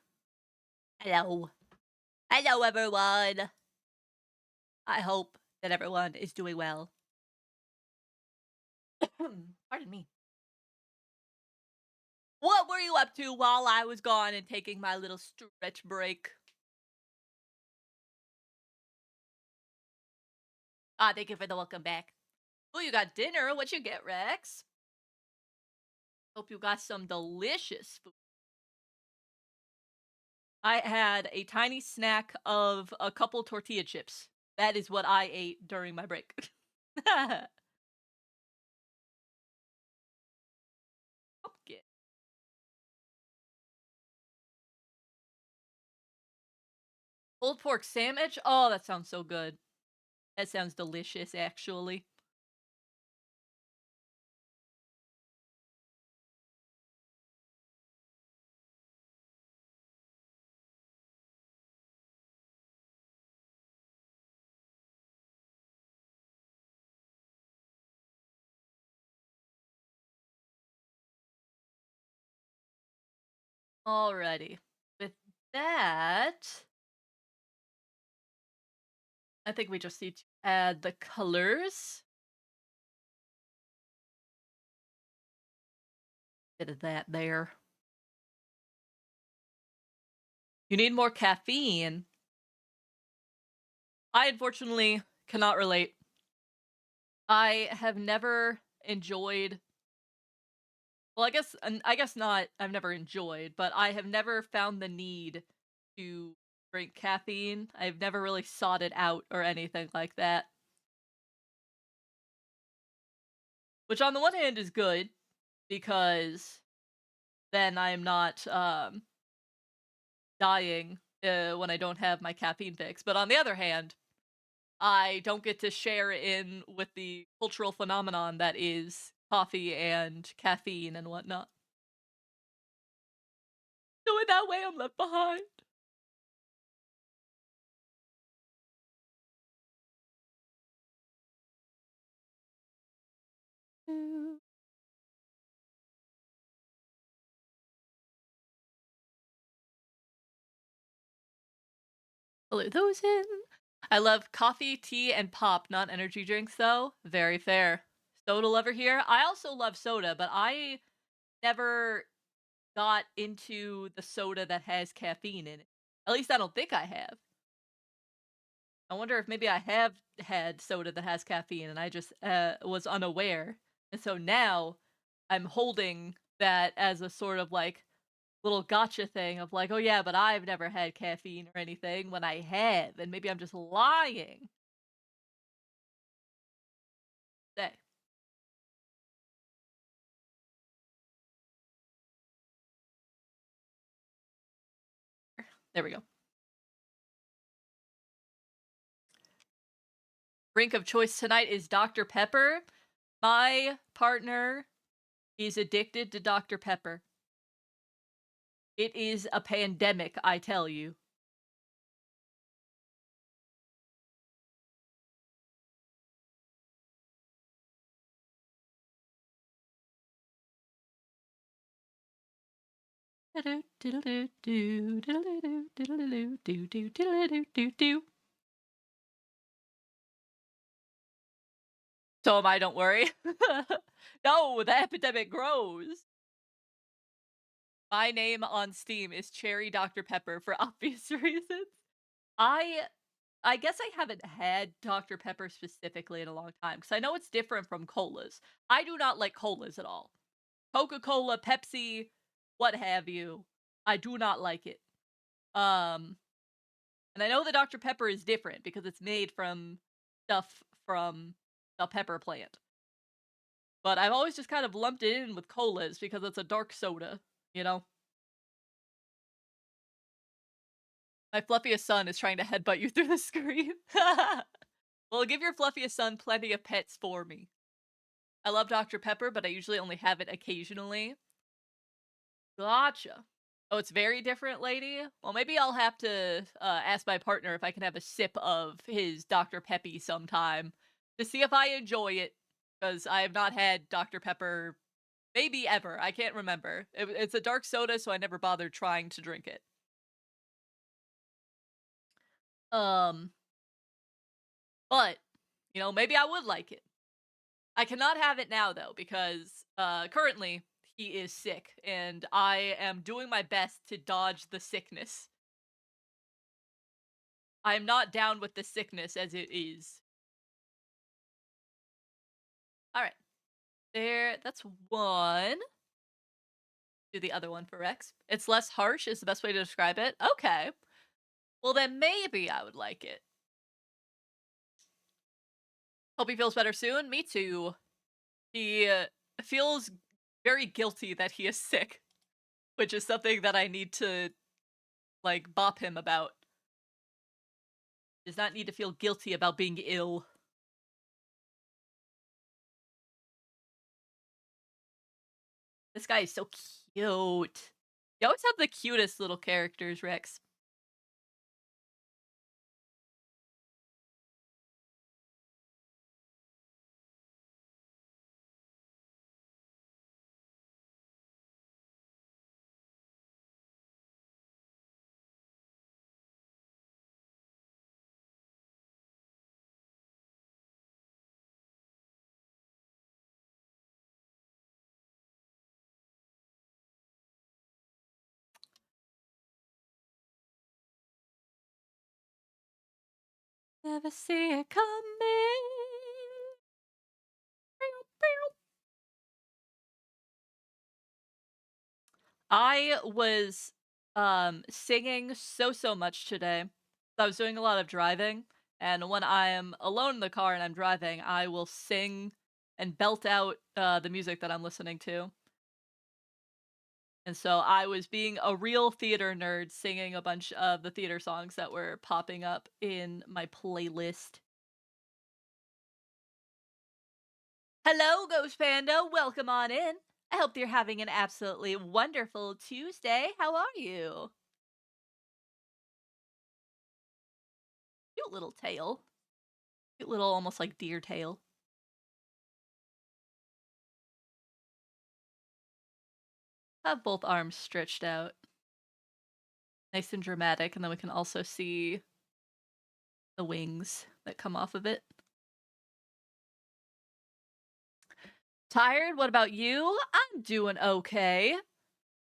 Hello. Hello, everyone. I hope that everyone is doing well. Pardon me. What were you up to while I was gone and taking my little stretch break? Ah, thank you for the welcome back. Oh, you got dinner. What you get, Rex? Hope you got some delicious food. I had a tiny snack of a couple tortilla chips. That is what I ate during my break. Pumpkin. Pulled pork sandwich? Oh, that sounds so good. That sounds delicious, actually. Alrighty. With that, I think we just need to add the colors. Bit of that there. You need more caffeine. I unfortunately cannot relate. I have never enjoyed, well, I guess not I've never enjoyed, but I have never found the need to drink caffeine. I've never really sought it out or anything like that. Which on the one hand is good because then I'm not dying when I don't have my caffeine fix. But on the other hand, I don't get to share in with the cultural phenomenon that is coffee and caffeine and whatnot. So in that way, I'm left behind. Blue those in. I love coffee, tea, and pop, not energy drinks though. Very fair. Soda lover here. I also love soda, but I never got into the soda that has caffeine in it. At least I don't think I have. I wonder if maybe I have had soda that has caffeine and I just was unaware. And so now I'm holding that as a sort of like little gotcha thing of like, oh yeah, but I've never had caffeine or anything when I have, and maybe I'm just lying. Say, there we go. Drink of choice tonight is Dr. Pepper. My partner is addicted to Dr. Pepper. It is a pandemic, I tell you. So am I, don't worry. No, the epidemic grows. My name on Steam is Cherry Dr. Pepper for obvious reasons. I I guess I haven't had Dr. Pepper specifically in a long time because I know it's different from colas. I do not like colas at all. Coca-Cola, Pepsi, what have you. I do not like it. Um, and I know the Dr. Pepper is different because it's made from stuff from the pepper plant. But I've always just kind of lumped it in with colas because it's a dark soda, you know? My fluffiest son is trying to headbutt you through the screen. Well, give your fluffiest son plenty of pets for me. I love Dr. Pepper, but I usually only have it occasionally. Gotcha. Oh, it's very different, lady? Well, maybe I'll have to ask my partner if I can have a sip of his Dr. Peppy sometime to see if I enjoy it, because I have not had Dr. Pepper Maybe ever. I can't remember. It's a dark soda, so I never bothered trying to drink it. Um, but maybe I would like it. I cannot have it now though because currently he is sick and I am doing my best to dodge the sickness. I am not down with the sickness as it is. All right. There, that's one. Do the other one for Rex. It's less harsh is the best way to describe it. Okay. Well, then maybe I would like it. Hope he feels better soon. Me too. He feels very guilty that he is sick, which is something that I need to, like, bop him about. Does not need to feel guilty about being ill. This guy is so cute. You always have the cutest little characters, Rex. Never see it coming. I was singing so much today. I was doing a lot of driving, and when I am alone in the car and I'm driving, I will sing and belt out the music that I'm listening to. And so I was being a real theater nerd singing a bunch of the theater songs that were popping up in my playlist. Hello, Ghost Panda. Welcome on in. I hope you're having an absolutely wonderful Tuesday. How are you? Cute little tail. Cute little, almost like deer tail. Have both arms stretched out. Nice and dramatic, and then we can also see the wings that come off of it. Tired? What about you? I'm doing okay.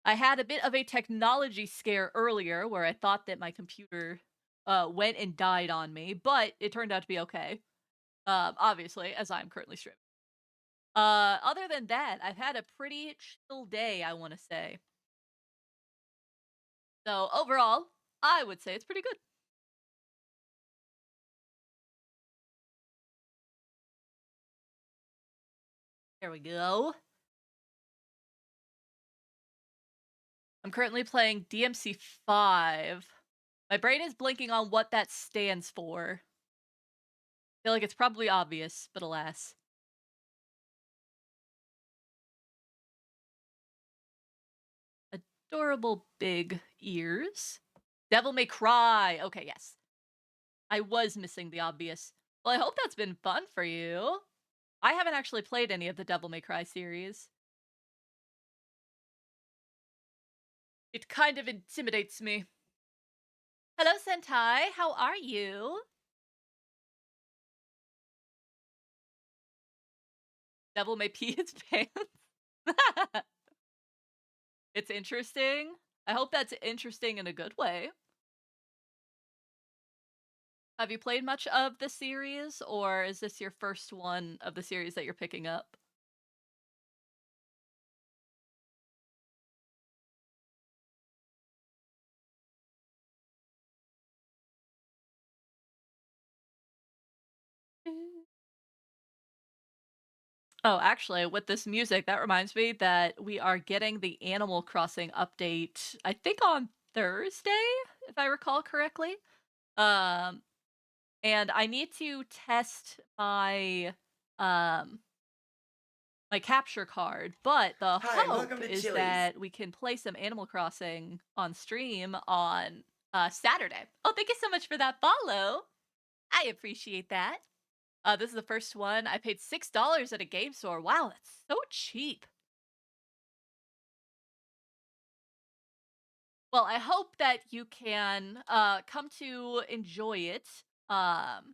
I had a bit of a technology scare earlier where I thought that my computer went and died on me, but it turned out to be okay. Obviously, as I'm currently streaming. Other than that, I've had a pretty chill day, I want to say. So overall, I would say it's pretty good. There we go. I'm currently playing DMC5. My brain is blinking on what that stands for. I feel like it's probably obvious, but alas. Adorable big ears. Devil May Cry. Okay, yes. I was missing the obvious. Well, I hope that's been fun for you. I haven't actually played any of the Devil May Cry series. It kind of intimidates me. Hello, Sentai. How are you? Devil May pee his pants. It's interesting. I hope that's interesting in a good way. Have you played much of the series, or is this your first one of the series that you're picking up? Oh, actually, with this music, that reminds me that we are getting the Animal Crossing update, I think on Thursday, if I recall correctly. Um, and I need to test um my capture card, but the Hi, hope welcome to is Chili's. that we can play some Animal Crossing on stream on Saturday. Oh, thank you so much for that follow. I appreciate that. This is the first one. I paid $6 at a game store. Wow, that's so cheap. Well, I hope that you can come to enjoy it. Um,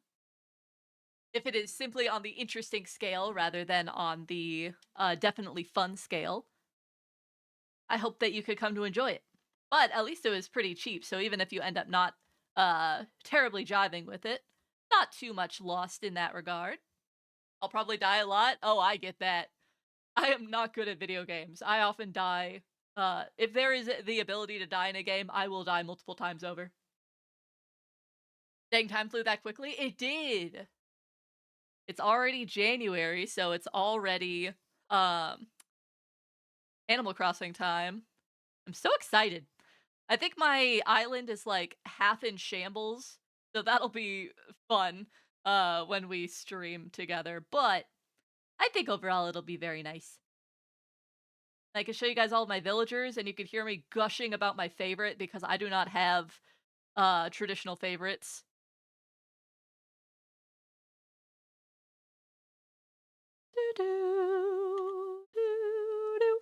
if it is simply on the interesting scale rather than on the definitely fun scale, I hope that you could come to enjoy it. But at least it was pretty cheap, so even if you end up not terribly jiving with it, not too much lost in that regard. I'll probably die a lot. Oh, I get that. I am not good at video games. I often die. If there is the ability to die in a game, I will die multiple times over. Dang, time flew that quickly. It did. It's already January, so it's already um Animal Crossing time. I'm so excited. I think my island is like half in shambles, so that'll be fun when we stream together. But I think overall it'll be very nice. I can show you guys all of my villagers, and you can hear me gushing about my favorite because I do not have traditional favorites. Doo doo, doo doo.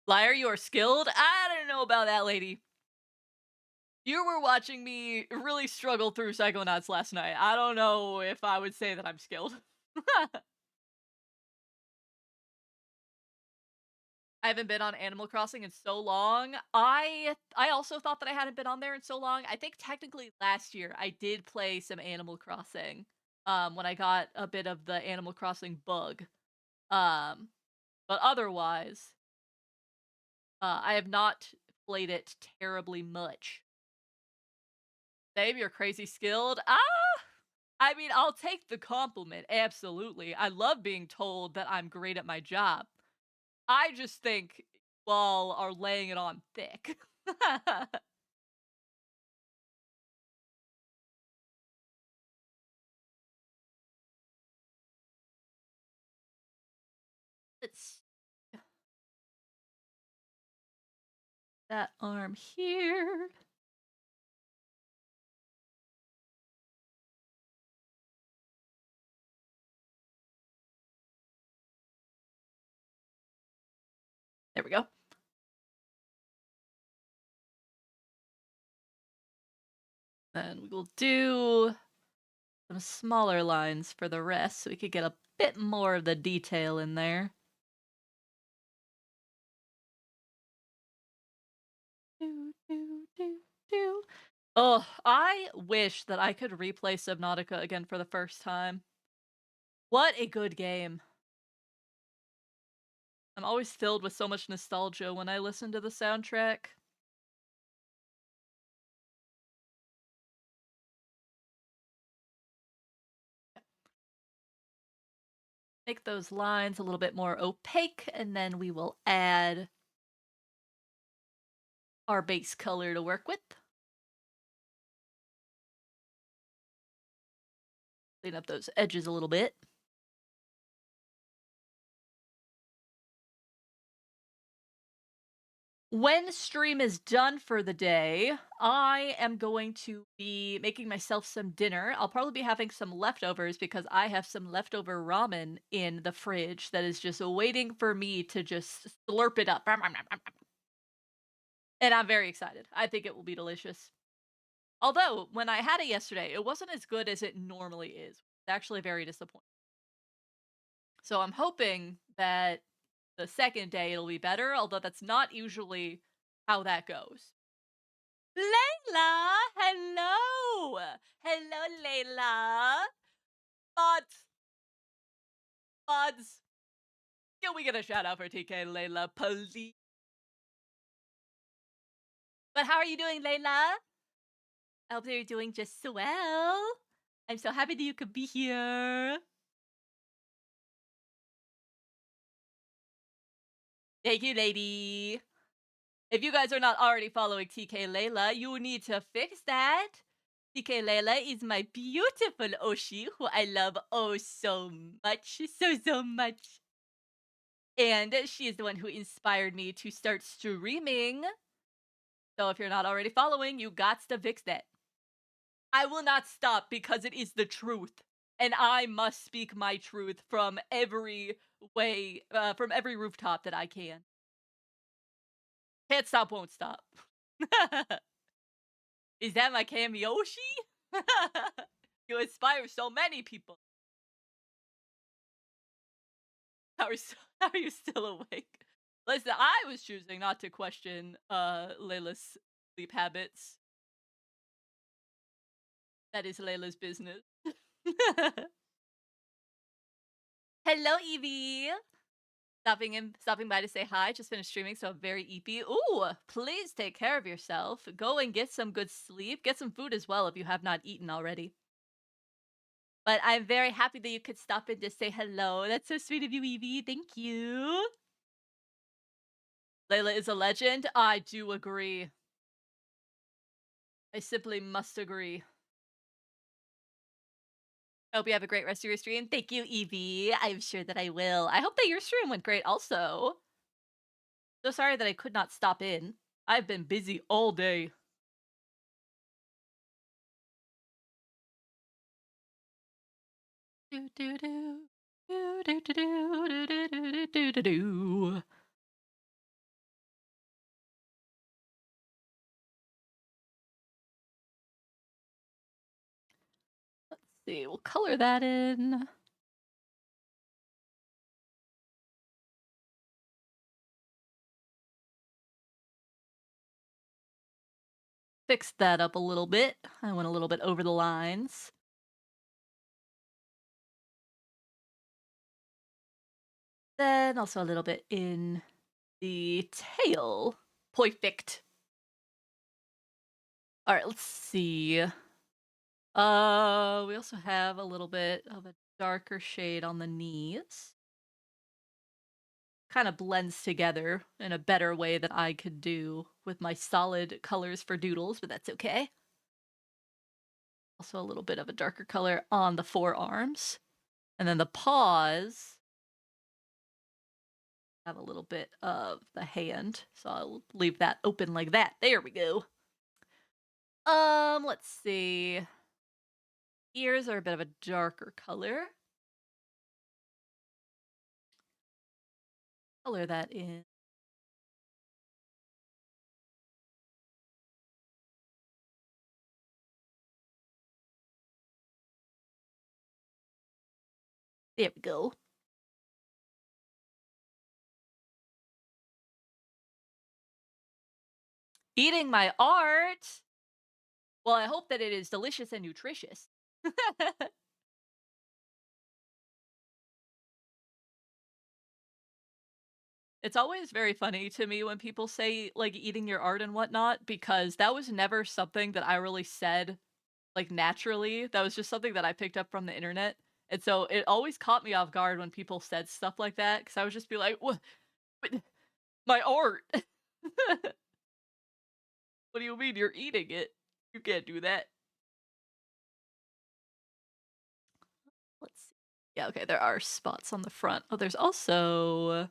Liar, you are skilled? I don't know about that, lady. You were watching me really struggle through Psychonauts last night. I don't know if I would say that I'm skilled. I haven't been on Animal Crossing in so long. I also thought that I hadn't been on there in so long. I think technically last year I did play some Animal Crossing when I got a bit of the Animal Crossing bug. Um but otherwise, I have not played it terribly much. Dave, you're crazy skilled. I mean, I'll take the compliment. Absolutely. I love being told that I'm great at my job. I just think y'all are laying it on thick. Let's that arm here. There we go. Then we will do some smaller lines for the rest so we could get a bit more of the detail in there. Do, do, do, do. Oh, I wish that I could replay Subnautica again for the first time. What a good game. I'm always filled with so much nostalgia when I listen to the soundtrack. Make those lines a little bit more opaque, and then we will add our base color to work with. Clean up those edges a little bit. When stream is done for the day, I am going to be making myself some dinner. I'll probably be having some leftovers because I have some leftover ramen in the fridge that is just waiting for me to just slurp it up. And I'm very excited. I think it will be delicious. Although, when I had it yesterday, it wasn't as good as it normally is. It's actually very disappointing. So I'm hoping that the second day it'll be better, although that's not usually how that goes. Layla! Hello! Hello, Layla! Mods! Mods! Can we get a shout out for TK Layla, please? But how are you doing, Layla? I hope you're doing just so well. I'm so happy that you could be here. Thank you, lady. If you guys are not already following TK Layla, you need to fix that. TK Layla is my beautiful Oshi, who I love oh so much. So much. And she is the one who inspired me to start streaming. So if you're not already following, you got to fix that. I will not stop because it is the truth. And I must speak my truth from every way, from every rooftop that I can. Can't stop, won't stop. Is that my Kamiyoshi? You inspire so many people. How are you still awake? Listen, I was choosing not to question Layla's sleep habits. That is Layla's business. Hello, Evie. Stopping by to say hi. Just finished streaming, so I'm very eepy. Ooh, please take care of yourself. Go and get some good sleep. Get some food as well if you have not eaten already. But I'm very happy that you could stop in to say hello. That's so sweet of you, Evie. Thank you. Layla is a legend. I do agree. I simply must agree. I hope you have a great rest of your stream. Thank you, Evie. I'm sure that I will. I hope that your stream went great also. So sorry that I could not stop in. I've been busy all day. Do do do. Do do do do do do do do do. Let's see, we'll color that in. Fix that up a little bit. I went a little bit over the lines. Then also a little bit in the tail. Perfect. All right, let's see. We also have a little bit of a darker shade on the knees. Kind of blends together in a better way than I could do with my solid colors for doodles, but that's okay. Also a little bit of a darker color on the forearms. And then the paws have a little bit of the hand, so I'll leave that open like that. There we go. Let's see. Ears are a bit of a darker color. Color that in. There we go. Eating my art. Well, I hope that it is delicious and nutritious. It's always very funny to me when people say, like, eating your art and whatnot, because that was never something that I really said, like, naturally. That was just something that I picked up from the internet. And so it always caught me off guard when people said stuff like that, because I would just be like, what? My art. What do you mean you're eating it? You can't do that. Let's see. Yeah, okay, there are spots on the front. Oh, there's also.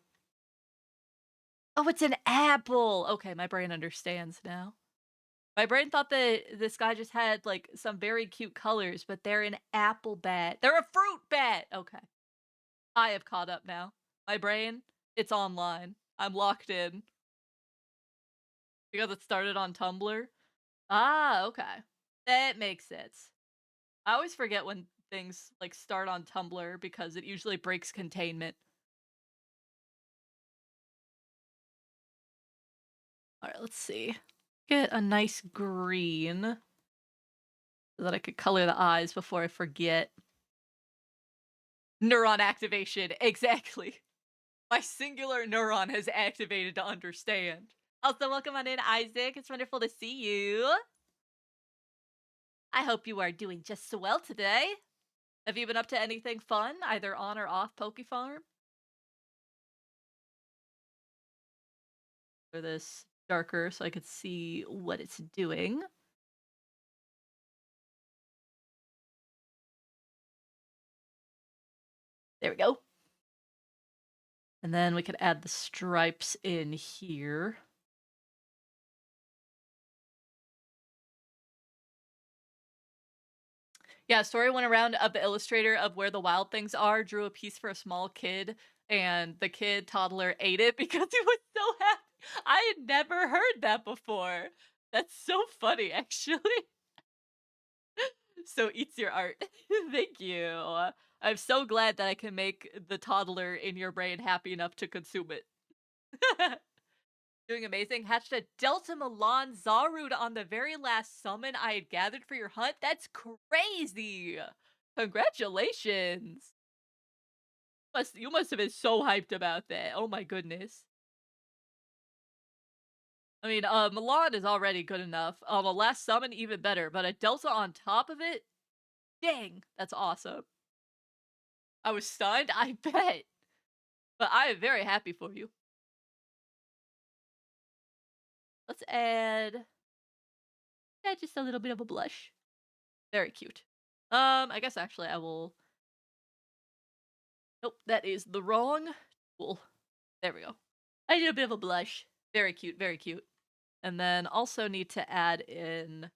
Oh, it's an apple. Okay, my brain understands now. My brain thought that this guy just had like some very cute colors, but they're an apple bat. They're a fruit bat. Okay. I have caught up now. My brain, it's online. I'm locked in. Because it started on Tumblr. Ah, okay. That makes sense. I always forget when things like start on Tumblr because it usually breaks containment. All right, let's see. Get a nice green so that I could color the eyes before I forget. Neuron activation, exactly. My singular neuron has activated to understand. Also, welcome on in, Isaac. It's wonderful to see you. I hope you are doing just so well today. Have you been up to anything fun, either on or off PokeFarm? For this darker so I could see what it's doing. There we go. And then we could add the stripes in here. Yeah, a story went around of the illustrator of where the wild things are, drew a piece for a small kid, and the kid toddler ate it because he was so happy. I had never heard that before. That's so funny, actually. So eats your art. Thank you. I'm so glad that I can make the toddler in your brain happy enough to consume it. Doing amazing. Hatched a Delta Milan Zarud on the very last summon I had gathered for your hunt. That's crazy. Congratulations. You must have been so hyped about that. Oh my goodness. I mean, Milan is already good enough. A last summon even better, but a Delta on top of it? Dang, that's awesome. I was stunned, I bet. But I am very happy for you. Let's add just a little bit of a blush. Very cute. I guess actually I will. Nope, that is the wrong tool. There we go. I need a bit of a blush. Very cute, very cute. And then also need to add in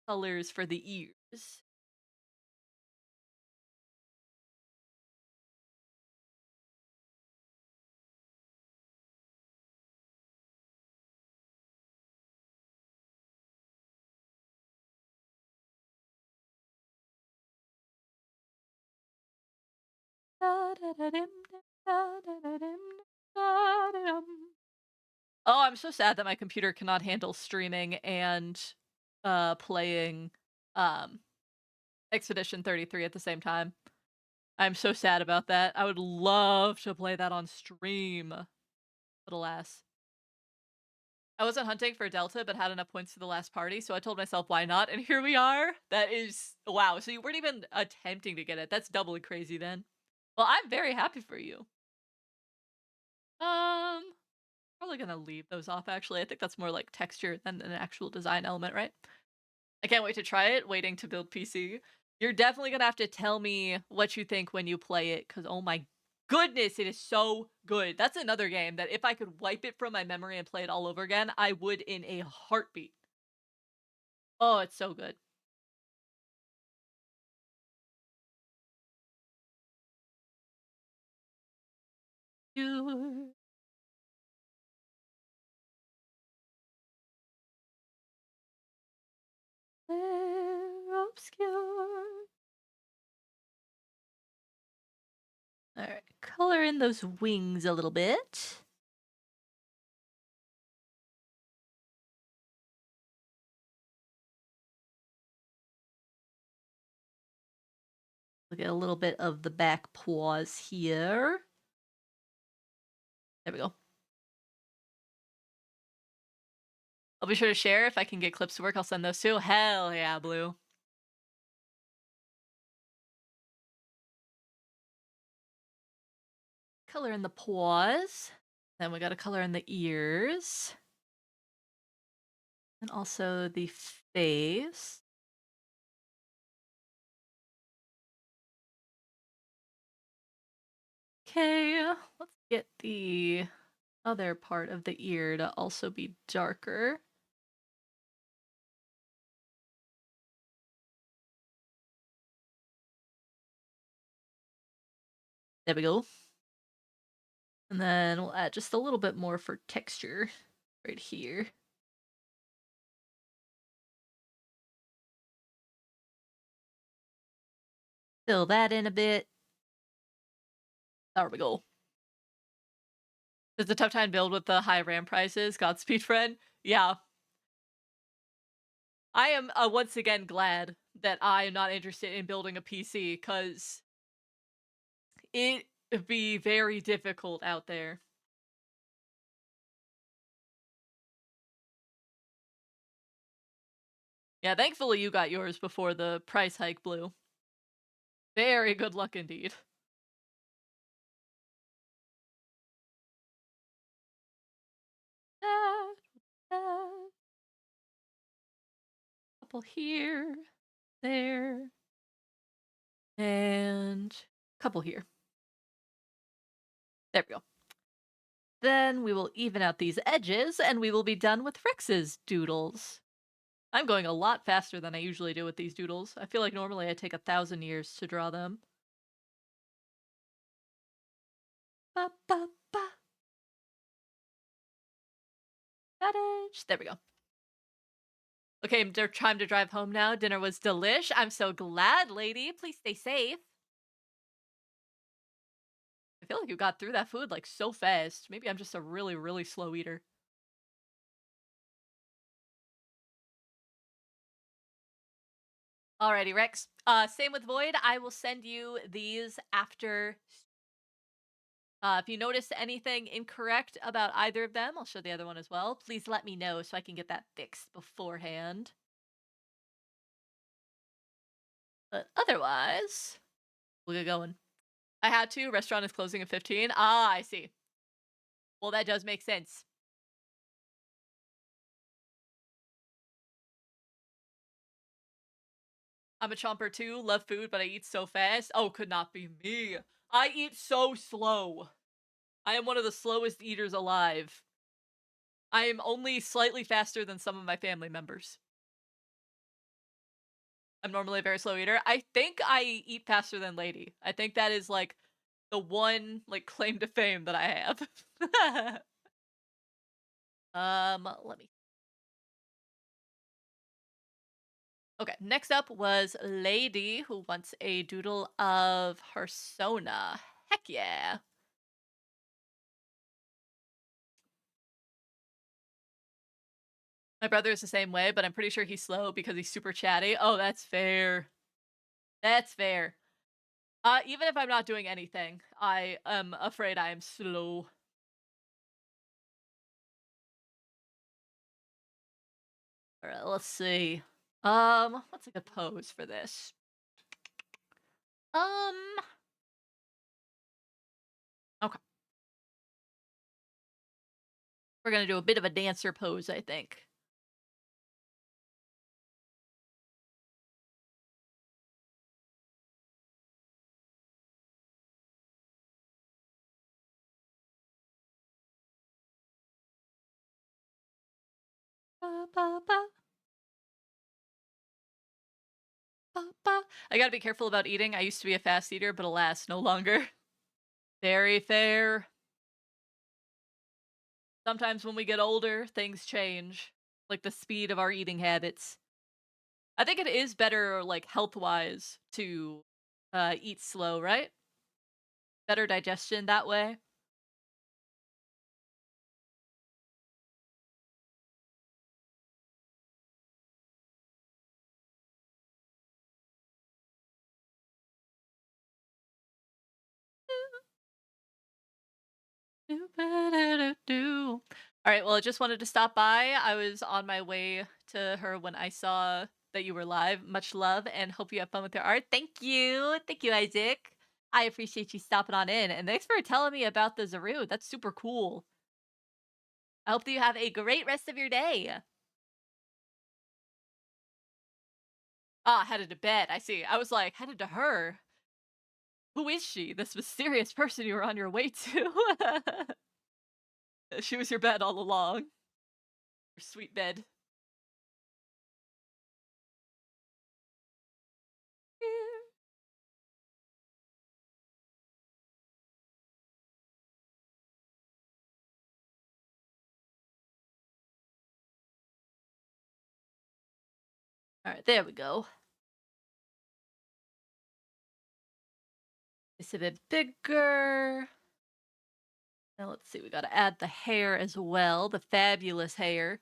colors for the ears. Oh, I'm so sad that my computer cannot handle streaming and playing um Expedition 33 at the same time. I'm so sad about that. I would love to play that on stream, but alas. I wasn't hunting for Delta, but had enough points to the last party, so I told myself, why not? And here we are. That is, wow. So you weren't even attempting to get it. That's doubly crazy then. Well, I'm very happy for you. Probably gonna leave those off, actually. I think that's more like texture than an actual design element, right? I can't wait to try it, waiting to build PC. You're definitely gonna have to tell me what you think when you play it, because oh my goodness, it is so good. That's another game that if I could wipe it from my memory and play it all over again, I would in a heartbeat. Oh, it's so good. You're obscure. Alright, color in those wings a little bit. Look at a little bit of the back paws here. There we go. I'll be sure to share if I can get clips to work. I'll send those too. Hell yeah, Blue. Color in the paws. Then we got to color in the ears. And also the face. Okay, let's get the other part of the ear to also be darker. There we go. And then we'll add just a little bit more for texture right here. Fill that in a bit. There we go. It's a tough time to build with the high RAM prices. Godspeed, friend. Yeah. I am once again glad that I am not interested in building a PC because it would be very difficult out there. Yeah, thankfully you got yours before the price hike, Blue. Very good luck indeed. Couple here, there, and couple here. There we go. Then we will even out these edges, and we will be done with Rex's doodles. I'm going a lot faster than I usually do with these doodles. I feel like normally I take 1,000 years to draw them. Ba, ba, ba. Cottage. There we go. Okay, time to drive home now. Dinner was delish. I'm so glad, lady. Please stay safe. I feel like you got through that food like so fast. Maybe I'm just a really, really slow eater. Alrighty, Rex. Same with Void. I will send you these after. If you notice anything incorrect about either of them, I'll show the other one as well. Please let me know so I can get that fixed beforehand. But otherwise, we'll get going. I had to. Restaurant is closing at 15. Ah, I see. Well, that does make sense. I'm a chomper too. Love food, but I eat so fast. Oh, could not be me. I eat so slow. I am one of the slowest eaters alive. I am only slightly faster than some of my family members. I'm normally a very slow eater. I think I eat faster than Lady. I think that is like the one like claim to fame that I have. Let me. Okay, next up was Lady, who wants a doodle of Persona. Heck yeah. My brother is the same way, but I'm pretty sure he's slow because he's super chatty. Oh, that's fair. That's fair. Even if I'm not doing anything, I am afraid I am slow. All right, let's see. What's a good pose for this? Okay. We're gonna do a bit of a dancer pose, I think. Ba, ba, ba, ba, ba. I gotta be careful about eating. I used to be a fast eater, but alas, no longer. Very fair. Sometimes when we get older, things change, like the speed of our eating habits. I think it is better, like health-wise, to eat slow, right? Better digestion that way. All right, well, I just wanted to stop by. I was on my way to her when I saw that you were live. Much love and hope you have fun with your art. Thank you. Thank you, Isaac. I appreciate you stopping on in. And thanks for telling me about the Zaru. That's super cool. I hope that you have a great rest of your day. Ah, headed to bed. I see. I was like, headed to her. Who is she? This mysterious person you were on your way to. She was your bed all along. Your sweet bed. All right, there we go. It's a bit bigger. Now let's see, we gotta add the hair as well, the fabulous hair.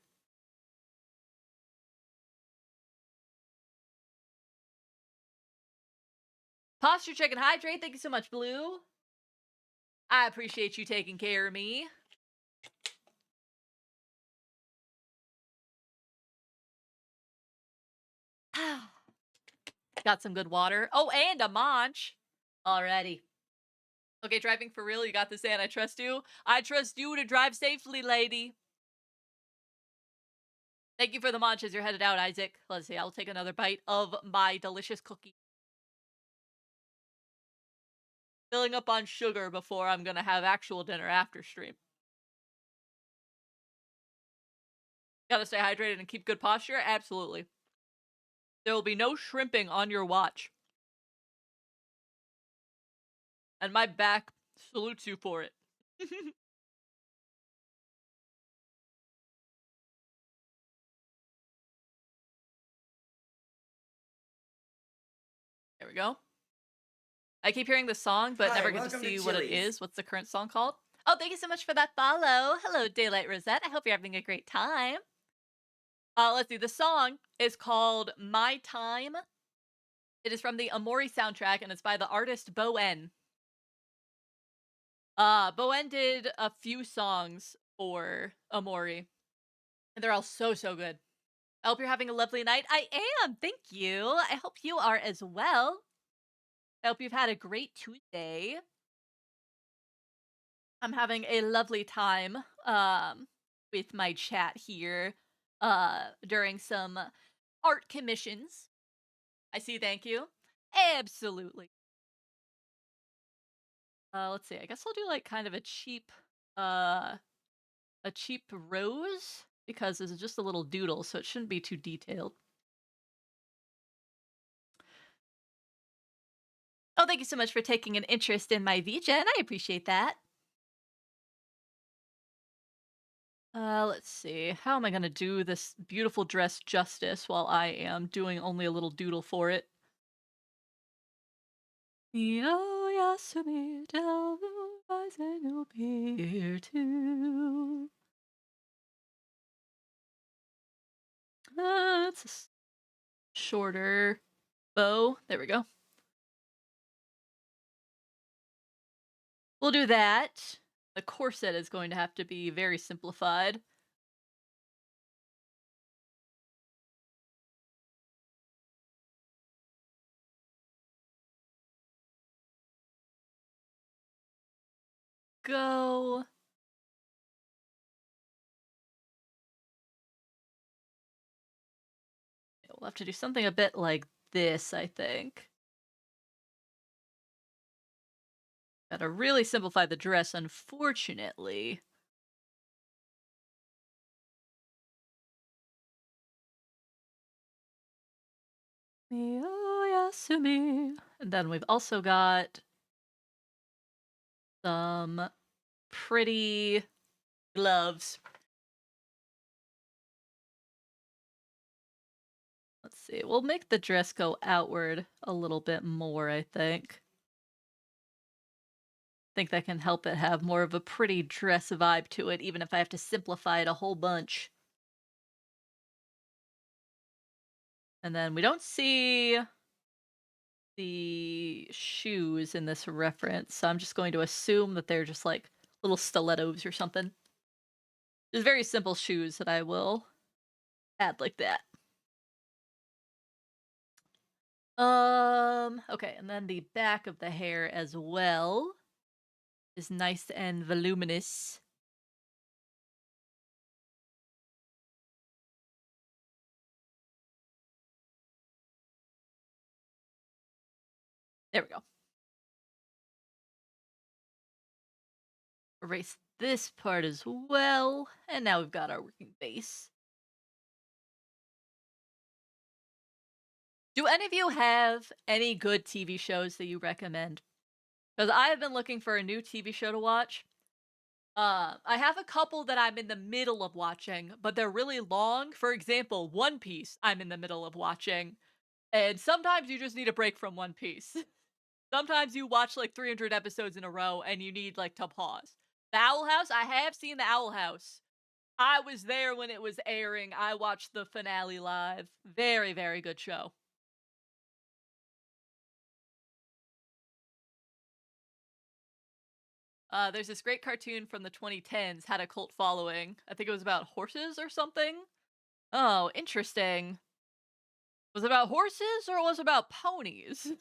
Posture check and hydrate. Thank you so much, Blue. I appreciate you taking care of me. Got some good water. Oh, and a munch. Alrighty. Okay, driving for real. You got this, and I trust you. I trust you to drive safely, lady. Thank you for the munch as you're headed out, Isaac. Let's see. I'll take another bite of my delicious cookie. Filling up on sugar before I'm gonna have actual dinner after stream. Gotta stay hydrated and keep good posture? Absolutely. There will be no shrimping on your watch. And my back salutes you for it. we go. I keep hearing the song, but Hi, never get to welcome to see what it Chili's. is. What's the current song called? Oh, thank you so much for that follow. Hello, Daylight Rosette. I hope you're having a great time. Let's see. The song is called My Time. It is from the Amori soundtrack, and it's by the artist Boen. Boen did a few songs for Amori, and they're all so, so good. I hope you're having a lovely night. I am. Thank you. I hope you are as well. I hope you've had a great Tuesday. I'm having a lovely time with my chat here during some art commissions. I see, thank you. Absolutely. Let's see. I guess I'll do like kind of uh a cheap rose because this is just a little doodle, so it shouldn't be too detailed. Oh, thank you so much for taking an interest in my VGen. I appreciate that. Let's see. How am I gonna do this beautiful dress justice while I am doing only a little doodle for it? Oh, Yasumi, tell the wise and you'll be here too. It's a shorter bow. There we go. We'll do that. The corset is going to have to be very simplified. Go. We'll have to do something a bit like this, I think. Gotta really simplify the dress, unfortunately. Oh, Yasumi. And then we've also got some pretty gloves. Let's see. We'll make the dress go outward a little bit more, I think. Think that can help it have more of a pretty dress vibe to it, even if I have to simplify it a whole bunch. And then we don't see the shoes in this reference, so I'm just going to assume that they're just like little stilettos or something. Just very simple shoes that I will add like that. Okay, and then the back of the hair as well is nice and voluminous. There we go. Erase this part as well, and now we've got our working base. Do any of you have any good TV shows that you recommend? Because I've been looking for a new TV show to watch. I have a couple that I'm in the middle of watching, but they're really long. For example, One Piece, I'm in the middle of watching. And sometimes you just need a break from One Piece. Sometimes you watch like 300 episodes in a row and you need like to pause. The Owl House, I have seen The Owl House. I was there when it was airing. I watched the finale live. Very, very good show. There's this great cartoon from the 2010s, had a cult following. I think it was about horses or something. Oh, interesting. Was it about horses or was it about ponies?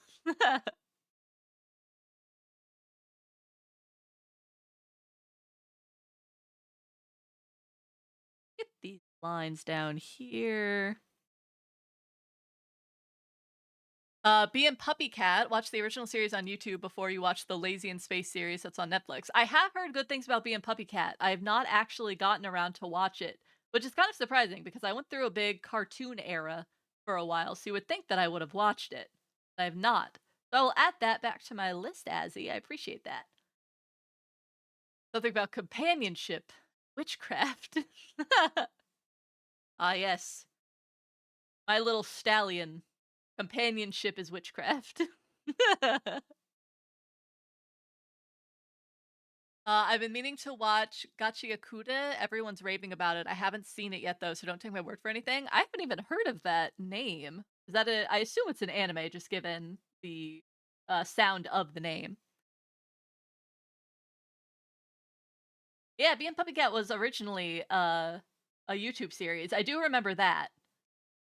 Get these lines down here. Bee and Puppy Cat, watch the original series on YouTube before you watch the Lazy in Space series that's on Netflix. I have heard good things about Bee and Puppy Cat. I have not actually gotten around to watch it, which is kind of surprising because I went through a big cartoon era for a while, so you would think that I would have watched it. But I have not. So I will add that back to my list, Azzy. I appreciate that. Something about companionship. Witchcraft. Ah, yes. My little stallion. Companionship is witchcraft. I've been meaning to watch Gachi Akuda. Everyone's raving about it. I haven't seen it yet though, so don't take my word for anything. I haven't even heard of that name. Is that a I assume it's an anime just given the sound of the name. Yeah, Being Puppy Cat was originally a YouTube series. I do remember that.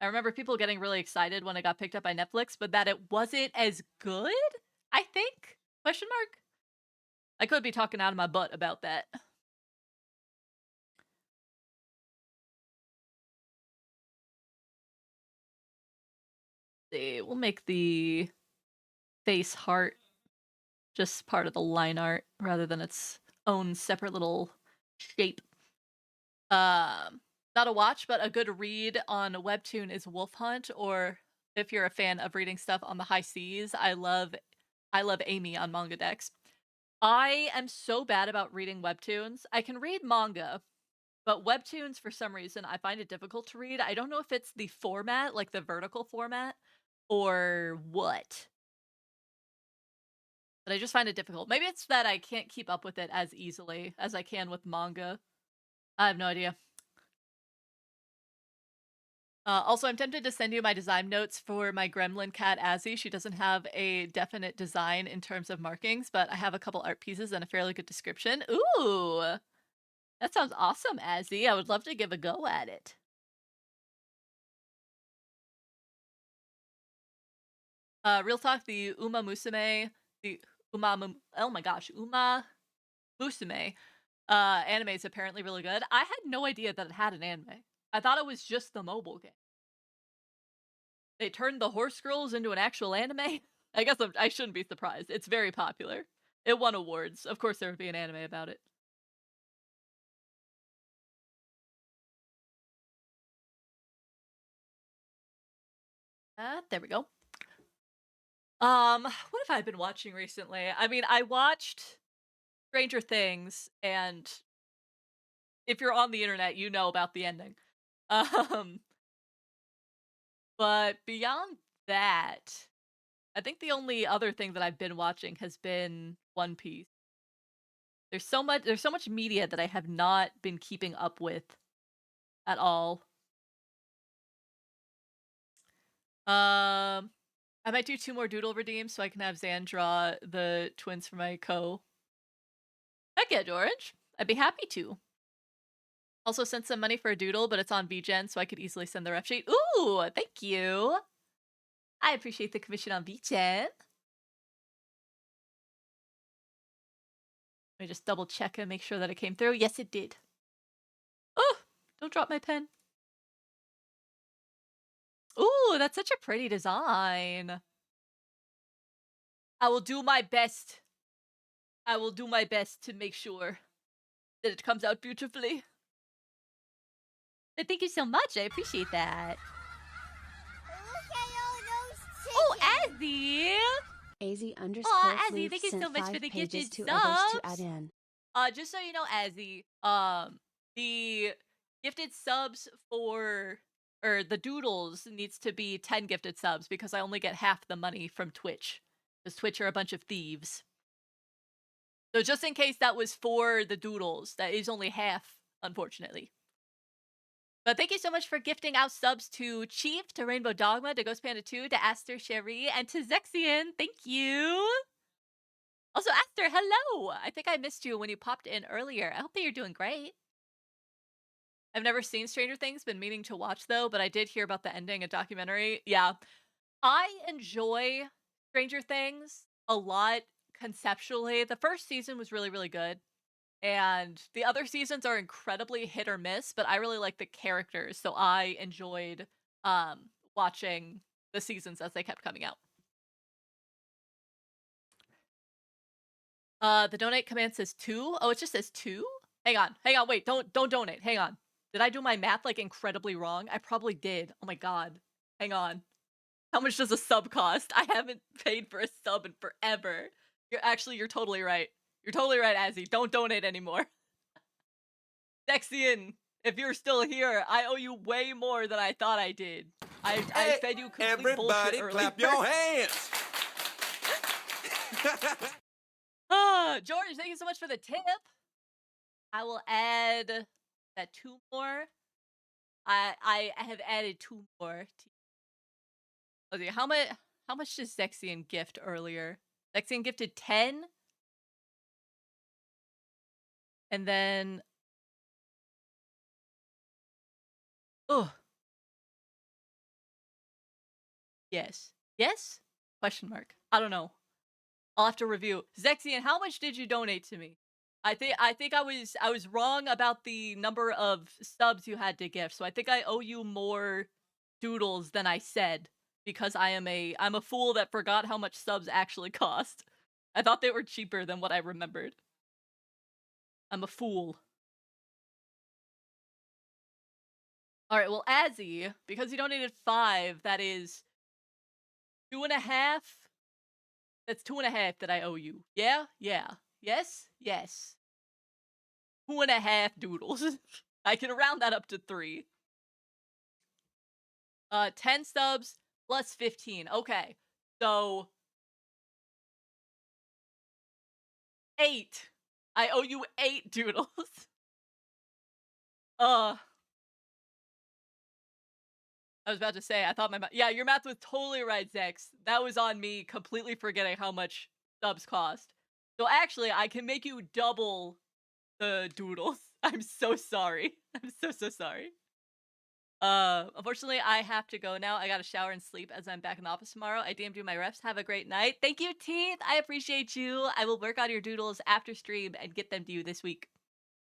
I remember people getting really excited when it got picked up by Netflix, but that it wasn't as good, I think? Question mark? I could be talking out of my butt about that. See, we'll make the face heart just part of the line art rather than its own separate little shape. Not a watch, but a good read on Webtoon is Wolf Hunt, or if you're a fan of reading stuff on the high seas, I love Amy on Manga Dex. I am so bad about reading webtoons. I can read manga, but webtoons for some reason I find it difficult to read. I don't know if it's the format, like the vertical format, or what. But I just find it difficult. Maybe it's that I can't keep up with it as easily as I can with manga. I have no idea. Also, I'm tempted to send you my design notes for my gremlin cat, Azzy. She doesn't have a definite design in terms of markings, but I have a couple art pieces and a fairly good description. Ooh! That sounds awesome, Azzy. I would love to give a go at it. Real talk, the Uma Musume, oh my gosh, Uma Musume anime is apparently really good. I had no idea that it had an anime. I thought it was just the mobile game. They turned the horse girls into an actual anime? I guess I shouldn't be surprised. It's very popular. It won awards. Of course there would be an anime about it. There we go. What have I been watching recently? I mean, I watched Stranger Things, and if you're on the internet, you know about the ending. Um, but beyond that, I think the only other thing that I've been watching has been One Piece. There's so much media that I have not been keeping up with at all. I might do 2 more doodle redeems so I can have Xan draw the twins for my Heck yeah, George. I'd be happy to. Also sent some money for a doodle, but it's on VGen, so I could easily send the ref sheet. Ooh, thank you. I appreciate the commission on VGen. Let me just double check and make sure that it came through. Yes, it did. Oh, don't drop my pen. Ooh, that's such a pretty design. I will do my best. I will do my best to make sure that it comes out beautifully. Thank you so much. I appreciate that. Look at all those Oh, chickens. Azzy! AZ underscore Aw, Azzy, Floof thank you so sent much for 5 the pages gifted to others to subs. add in. Just so you know, Azzy, the gifted subs for or the doodles needs to be 10 gifted subs because I only get half the money from Twitch. Because Twitch are a bunch of thieves. So just in case that was for the doodles, that is only half, unfortunately. But thank you so much for gifting out subs to Chief, to Rainbow Dogma, to Ghost Panda 2, to Aster Cherie, and to Zexian. Thank you! Also, Aster, hello! I think I missed you when you popped in earlier. I hope that you're doing great. I've never seen Stranger Things, been meaning to watch though, but I did hear about the ending, a documentary. Yeah. I enjoy Stranger Things a lot conceptually. The first season was really, really good. And the other seasons are incredibly hit or miss, but I really like the characters, so I enjoyed watching the seasons as they kept coming out. The donate command says 2. Oh, it just says 2? Hang on, wait, don't donate. Hang on. Did I do my math like incredibly wrong? I probably did. Oh my god. Hang on. How much does a sub cost? I haven't paid for a sub in forever. You're totally right. You're totally right, Azzy. Don't donate anymore. Dexian, if you're still here, I owe you way more than I thought I did. I fed you complete bullshit Everybody earlier. clap your hands. George, thank you so much for the tip. I will add that 2 more. I have added 2 more. Okay, how much does Zexian gift earlier? Zexian gifted 10, and then oh, yes. Yes? Question mark. I don't know. I'll have to review. Zexian, how much did you donate to me? I think I was wrong about the number of subs you had to gift. So I think I owe you more doodles than I said because I'm a fool that forgot how much subs actually cost. I thought they were cheaper than what I remembered. I'm a fool. All right, well, Azzy, because you donated 5, that is 2.5. That's 2.5 that I owe you. Yeah? Yeah. Yes? Yes. 2.5 doodles. I can round that up to 3. 10 subs plus 15. Okay. So 8. I owe you 8 doodles. uh I was about to say, I thought my yeah, your math was totally right, Zex. That was on me completely forgetting how much subs cost. So actually, I can make you double the doodles. I'm so sorry. I'm so sorry. Unfortunately, I have to go now. I gotta shower and sleep as I'm back in the office tomorrow. I DM'd you my refs. Have a great night. Thank you, Teeth. I appreciate you. I will work on your doodles after stream and get them to you this week.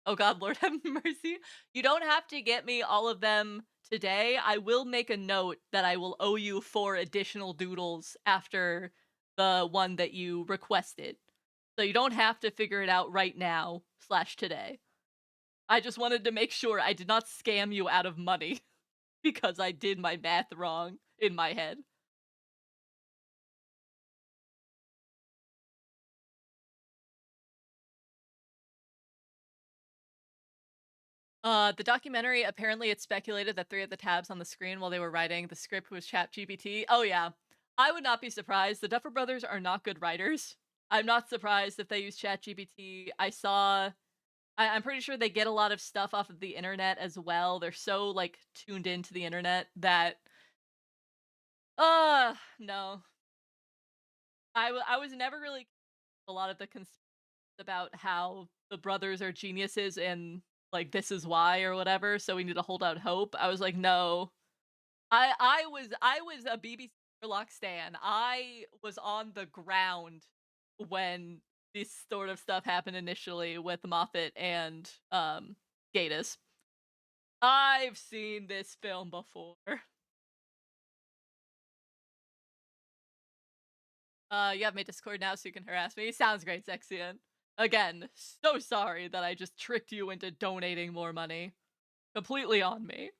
Oh God, Lord have mercy. You don't have to get me all of them today. I will make a note that I will owe you 4 additional doodles after the one that you requested. So you don't have to figure it out right now / today. I just wanted to make sure I did not scam you out of money because I did my math wrong in my head. The documentary, apparently it's speculated that 3 of the tabs on the screen while they were writing the script was ChatGPT. Oh yeah. I would not be surprised. The Duffer Brothers are not good writers. I'm not surprised if they use ChatGPT. I'm pretty sure they get a lot of stuff off of the internet as well. They're so, like, tuned into the internet that no. I was never really a lot of the about how the brothers are geniuses and, like, this is why or whatever, so we need to hold out hope. I was like, "No." I was a BBC Sherlock stan. I was on the ground when this sort of stuff happened initially with Moffat and, Gatiss. I've seen this film before. You have my Discord now so you can harass me. Sounds great, Zexian. Again, so sorry that I just tricked you into donating more money. Completely on me.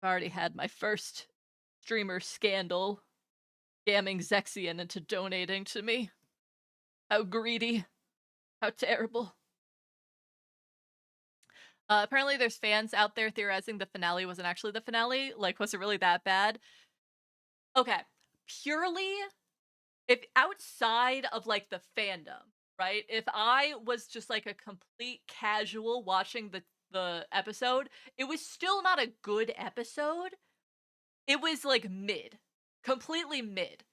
I've already had my first streamer scandal, scamming Zexian into donating to me. How greedy. How terrible. Apparently there's fans out there theorizing the finale wasn't actually the finale. Like, was it really that bad? Okay. Purely, if outside of, like, the fandom, right? If I was just, like, a complete casual watching the episode, it was still not a good episode. It was, like, mid. Completely mid.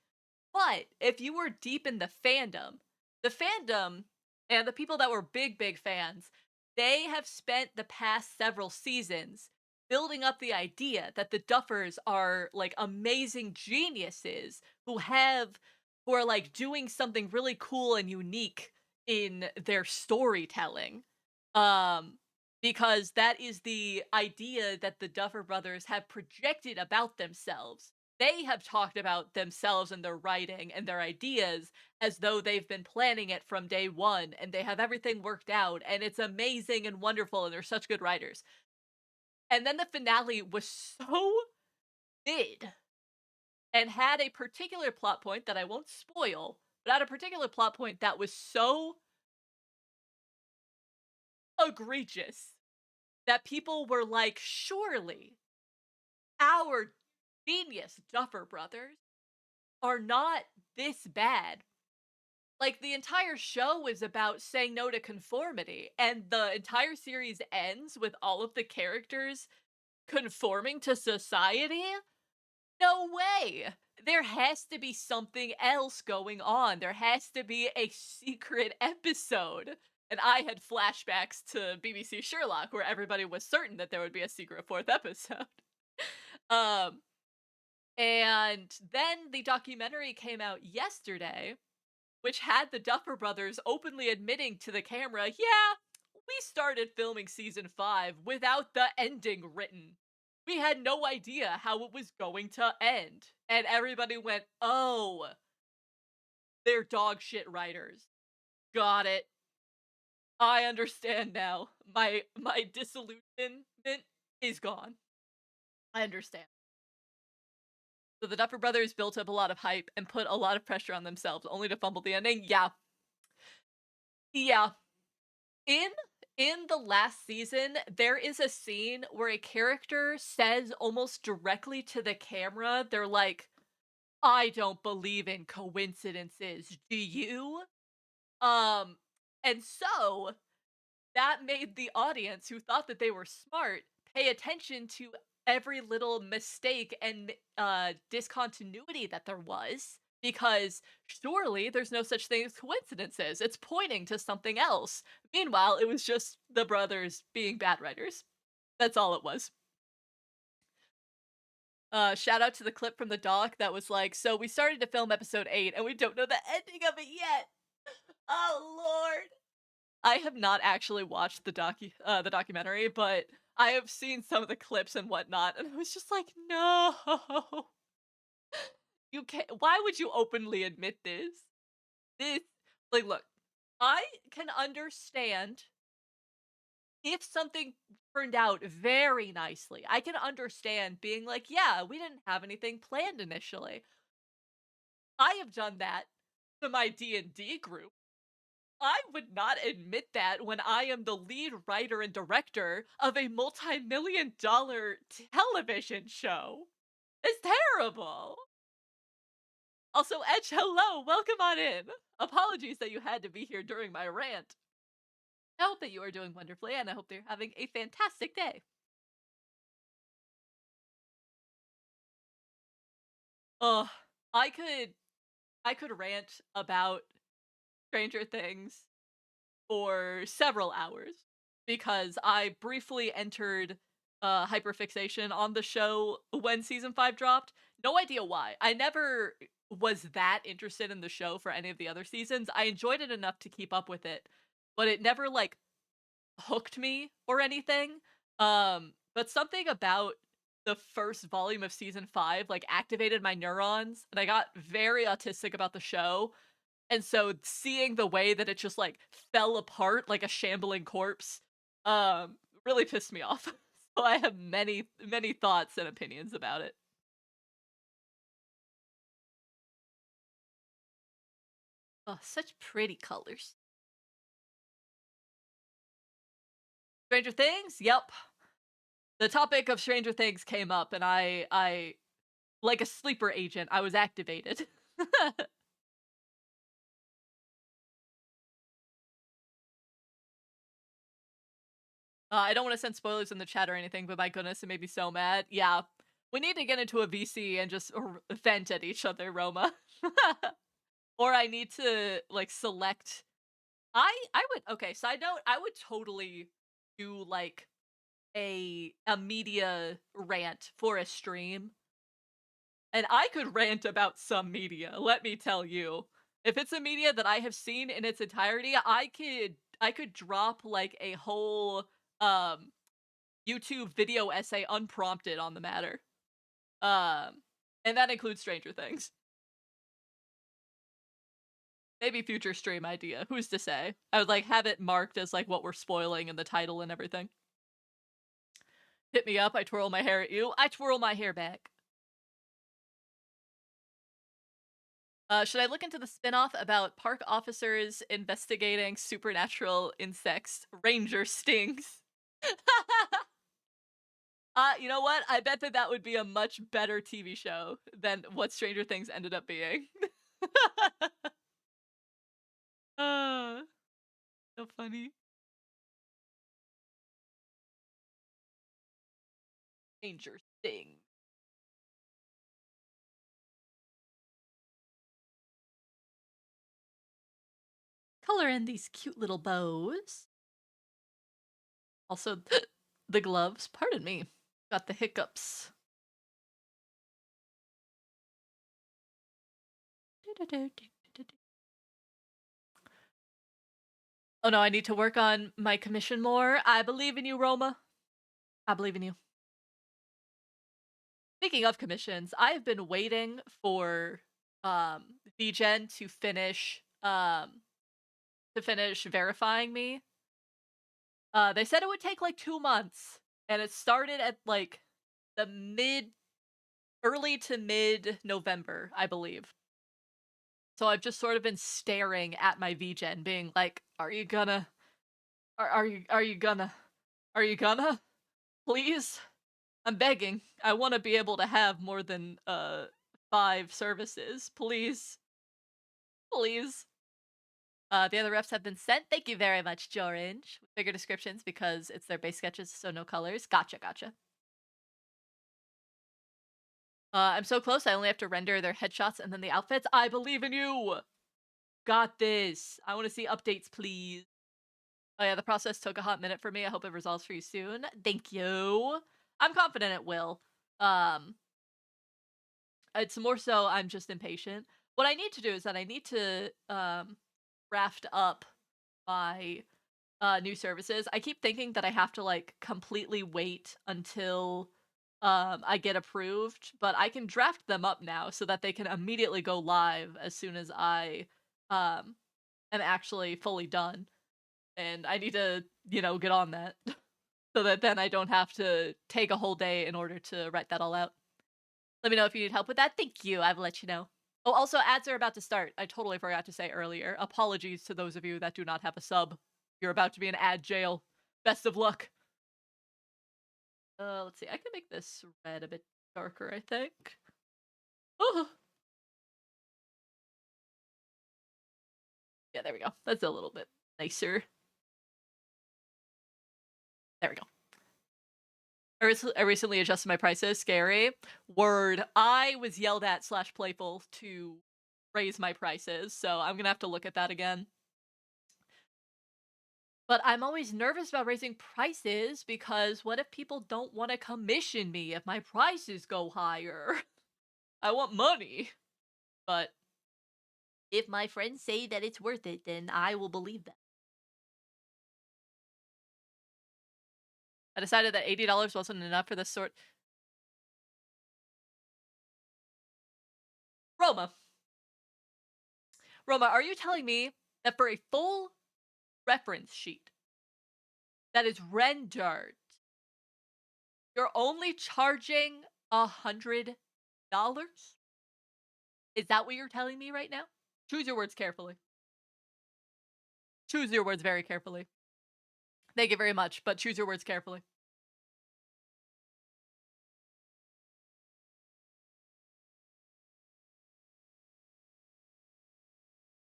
But if you were deep in the fandom and the people that were big fans, they have spent the past several seasons building up the idea that the Duffers are, like, amazing geniuses who are, like, doing something really cool and unique in their storytelling. Um because that is the idea that the Duffer brothers have projected about themselves. They have talked about themselves and their writing and their ideas as though they've been planning it from day one and they have everything worked out and it's amazing and wonderful and they're such good writers. And then the finale was so mid and had a particular plot point that I won't spoil, but had a particular plot point that was so egregious that people were like, surely our genius Duffer Brothers are not this bad. Like, the entire show is about saying no to conformity, and the entire series ends with all of the characters conforming to society? No way! There has to be something else going on. There has to be a secret episode. And I had flashbacks to BBC Sherlock, where everybody was certain that there would be a secret fourth episode. um, and then the documentary came out yesterday, which had the Duffer Brothers openly admitting to the camera, yeah, we started filming season 5 without the ending written. We had no idea how it was going to end. And everybody went, oh, they're dog shit writers. Got it. I understand now. My disillusionment is gone. I understand. So the Duffer Brothers built up a lot of hype and put a lot of pressure on themselves, only to fumble the ending. Yeah. Yeah. In the last season, there is a scene where a character says almost directly to the camera, they're like, "I don't believe in coincidences. Do you?" Um, and so that made the audience who thought that they were smart pay attention to every little mistake and discontinuity that there was, because surely there's no such thing as coincidences. It's pointing to something else. Meanwhile, it was just the brothers being bad writers. That's all it was. Shout out to the clip from the doc that was like, so we started to film episode 8 and we don't know the ending of it yet. Oh lord. I have not actually watched the documentary, but I have seen some of the clips and whatnot, and I was just like, no. You can't, why would you openly admit this? This, like, look, I can understand if something turned out very nicely. I can understand being like, yeah, we didn't have anything planned initially. I have done that to my D&D group. I would not admit that when I am the lead writer and director of a multi-million-dollar television show. It's terrible. Also, Edge, hello, welcome on in. Apologies that you had to be here during my rant. I hope that you are doing wonderfully, and I hope that you're having a fantastic day. Ugh, I could rant about Stranger Things for several hours because I briefly entered hyperfixation on the show when season 5 dropped. No idea why. I never was that interested in the show for any of the other seasons. I enjoyed it enough to keep up with it, but it never like hooked me or anything. But something about the first volume of season 5 like activated my neurons and I got very autistic about the show, and so seeing the way that it just like fell apart like a shambling corpse, really pissed me off. So I have many thoughts and opinions about it. Oh, such pretty colors. Stranger Things? Yep. The topic of Stranger Things came up and I like a sleeper agent, I was activated. I don't want to send spoilers in the chat or anything, but my goodness, it made me so mad. Yeah, we need to get into a VC and just vent at each other, Roma. Or I need to like select. I would, okay. Side note, I would totally do like a media rant for a stream, and I could rant about some media. Let me tell you, if it's a media that I have seen in its entirety, I could drop like a whole um YouTube video essay unprompted on the matter. Um, and that includes Stranger Things. Maybe future stream idea. Who's to say? I would like have it marked as like what we're spoiling in the title and everything. Hit me up. I twirl my hair at you. I twirl my hair back. Should I look into the spin-off about park officers investigating supernatural insects, ranger stings? You know what? I bet that that would be a much better TV show than what Stranger Things ended up being. uh, so funny. Ranger sting. Color in these cute little bows. Also, the gloves. Pardon me. Got the hiccups. Oh no, I need to work on my commission more. I believe in you, Roma. I believe in you. Speaking of commissions, I've been waiting for VGen to finish verifying me. They said it would take like 2 months, and it started at like the early to mid November, I believe. So I've just sort of been staring at my VGen, being like, "Are you gonna? Are you gonna? Are you gonna? Please, I'm begging. I want to be able to have more than 5 services, please, please." The other reps have been sent. Thank you very much, Jorange. Bigger descriptions because it's their base sketches, so no colors. Gotcha, gotcha. I'm so close. I only have to render their headshots and then the outfits. I believe in you. Got this. I want to see updates, please. Oh yeah, the process took a hot minute for me. I hope it resolves for you soon. Thank you. I'm confident it will. It's more so I'm just impatient. What I need to do is that I need to raft up my new services. I keep thinking that I have to like completely wait until I get approved, but I can draft them up now so that they can immediately go live as soon as I am actually fully done. And I need to, get on that so that then I don't have to take a whole day in order to write that all out. Let me know if you need help with that. Thank you. I will let you know. Oh, also, ads are about to start. I totally forgot to say earlier. Apologies to those of you that do not have a sub. You're about to be in ad jail. Best of luck. Let's see. I can make this red a bit darker, I think. Oh. Yeah, there we go. That's a little bit nicer. There we go. I recently adjusted my prices. Scary. Word. I was yelled at / playful to raise my prices, so I'm gonna have to look at that again. But I'm always nervous about raising prices because what if people don't want to commission me if my prices go higher? I want money. But if my friends say that it's worth it, then I will believe them. I decided that $80 wasn't enough for this sort. Roma. Roma, are you telling me that for a full reference sheet that is rendered, you're only charging $100? Is that what you're telling me right now? Choose your words carefully. Choose your words very carefully. Thank you very much, but choose your words carefully.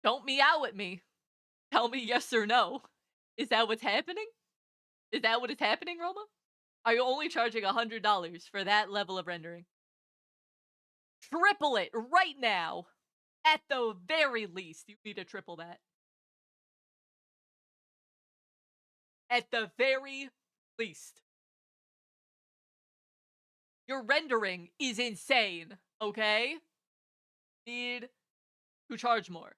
Don't meow at me. Tell me yes or no. Is that what's happening? Is that what is happening, Roma? Are you only charging $100 for that level of rendering? Triple it right now. At the very least, you need to triple that. At the very least. Your rendering is insane, okay? Need to charge more.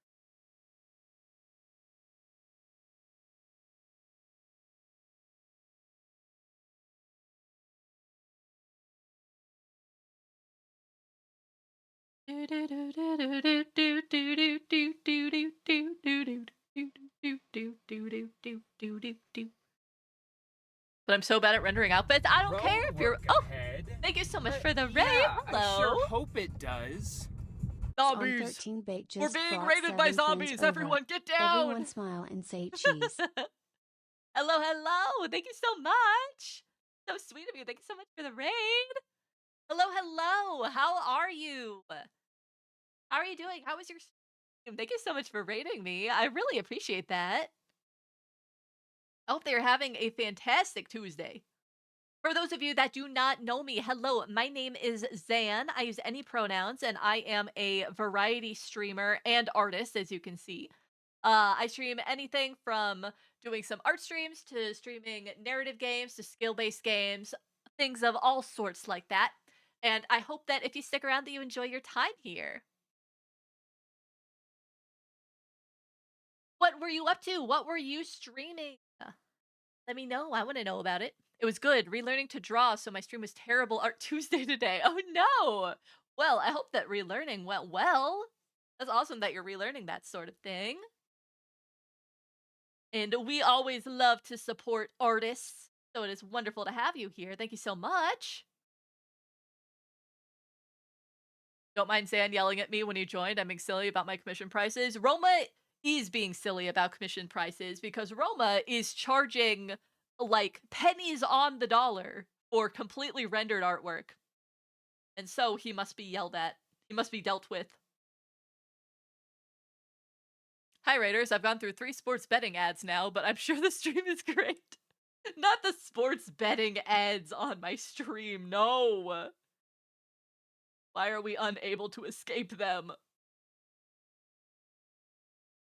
But I'm so bad at rendering outfits. I don't care if you're. Oh, thank you so much for the raid. Yeah, Hello. I sure hope it does. On Zombies. 13 bait We're just being brought raided by 7 friends zombies. over. Everyone, get down. Everyone smile and say cheese. Hello, hello. Thank you so much. So sweet of you. Thank you so much for the raid. Hello, hello. How are you? How are you doing? How was your stream? Thank you so much for raiding me. I really appreciate that. I hope they're having a fantastic Tuesday. For those of you that do not know me, hello, my name is Xaan. I use any pronouns, and I am a variety streamer and artist, as you can see. I stream anything from doing some art streams to streaming narrative games to skill-based games, things of all sorts like that. And I hope that if you stick around that you enjoy your time here. What were you up to? What were you streaming? Let me know. I want to know about it. It was good. Relearning to draw, so my stream was terrible. Art Tuesday today. Oh no. Well, I hope that relearning went well. That's awesome that you're relearning that sort of thing. And we always love to support artists, so it is wonderful to have you here. Thank you so much. Don't mind Zan yelling at me when you joined. I'm being silly about my commission prices. Roma is being silly about commission prices because Roma is charging like pennies on the dollar for completely rendered artwork. And so he must be yelled at. He must be dealt with. Hi, Raiders. I've gone through 3 sports betting ads now, but I'm sure the stream is great. Not the sports betting ads on my stream. No. Why are we unable to escape them?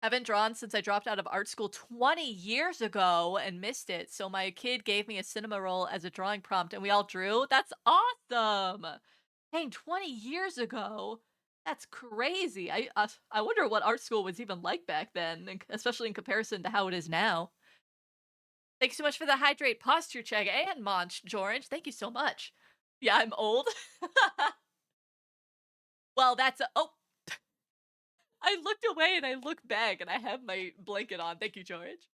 Haven't drawn since I dropped out of art school 20 years ago and missed it. So my kid gave me a cinema roll as a drawing prompt and we all drew. That's awesome. Dang, 20 years ago. That's crazy. I wonder what art school was even like back then, especially in comparison to how it is now. Thanks so much for the hydrate posture check and Monch, George. Thank you so much. Yeah, I'm old. Well, that's oh, I looked away and I looked back and I have my blanket on. Thank you, George.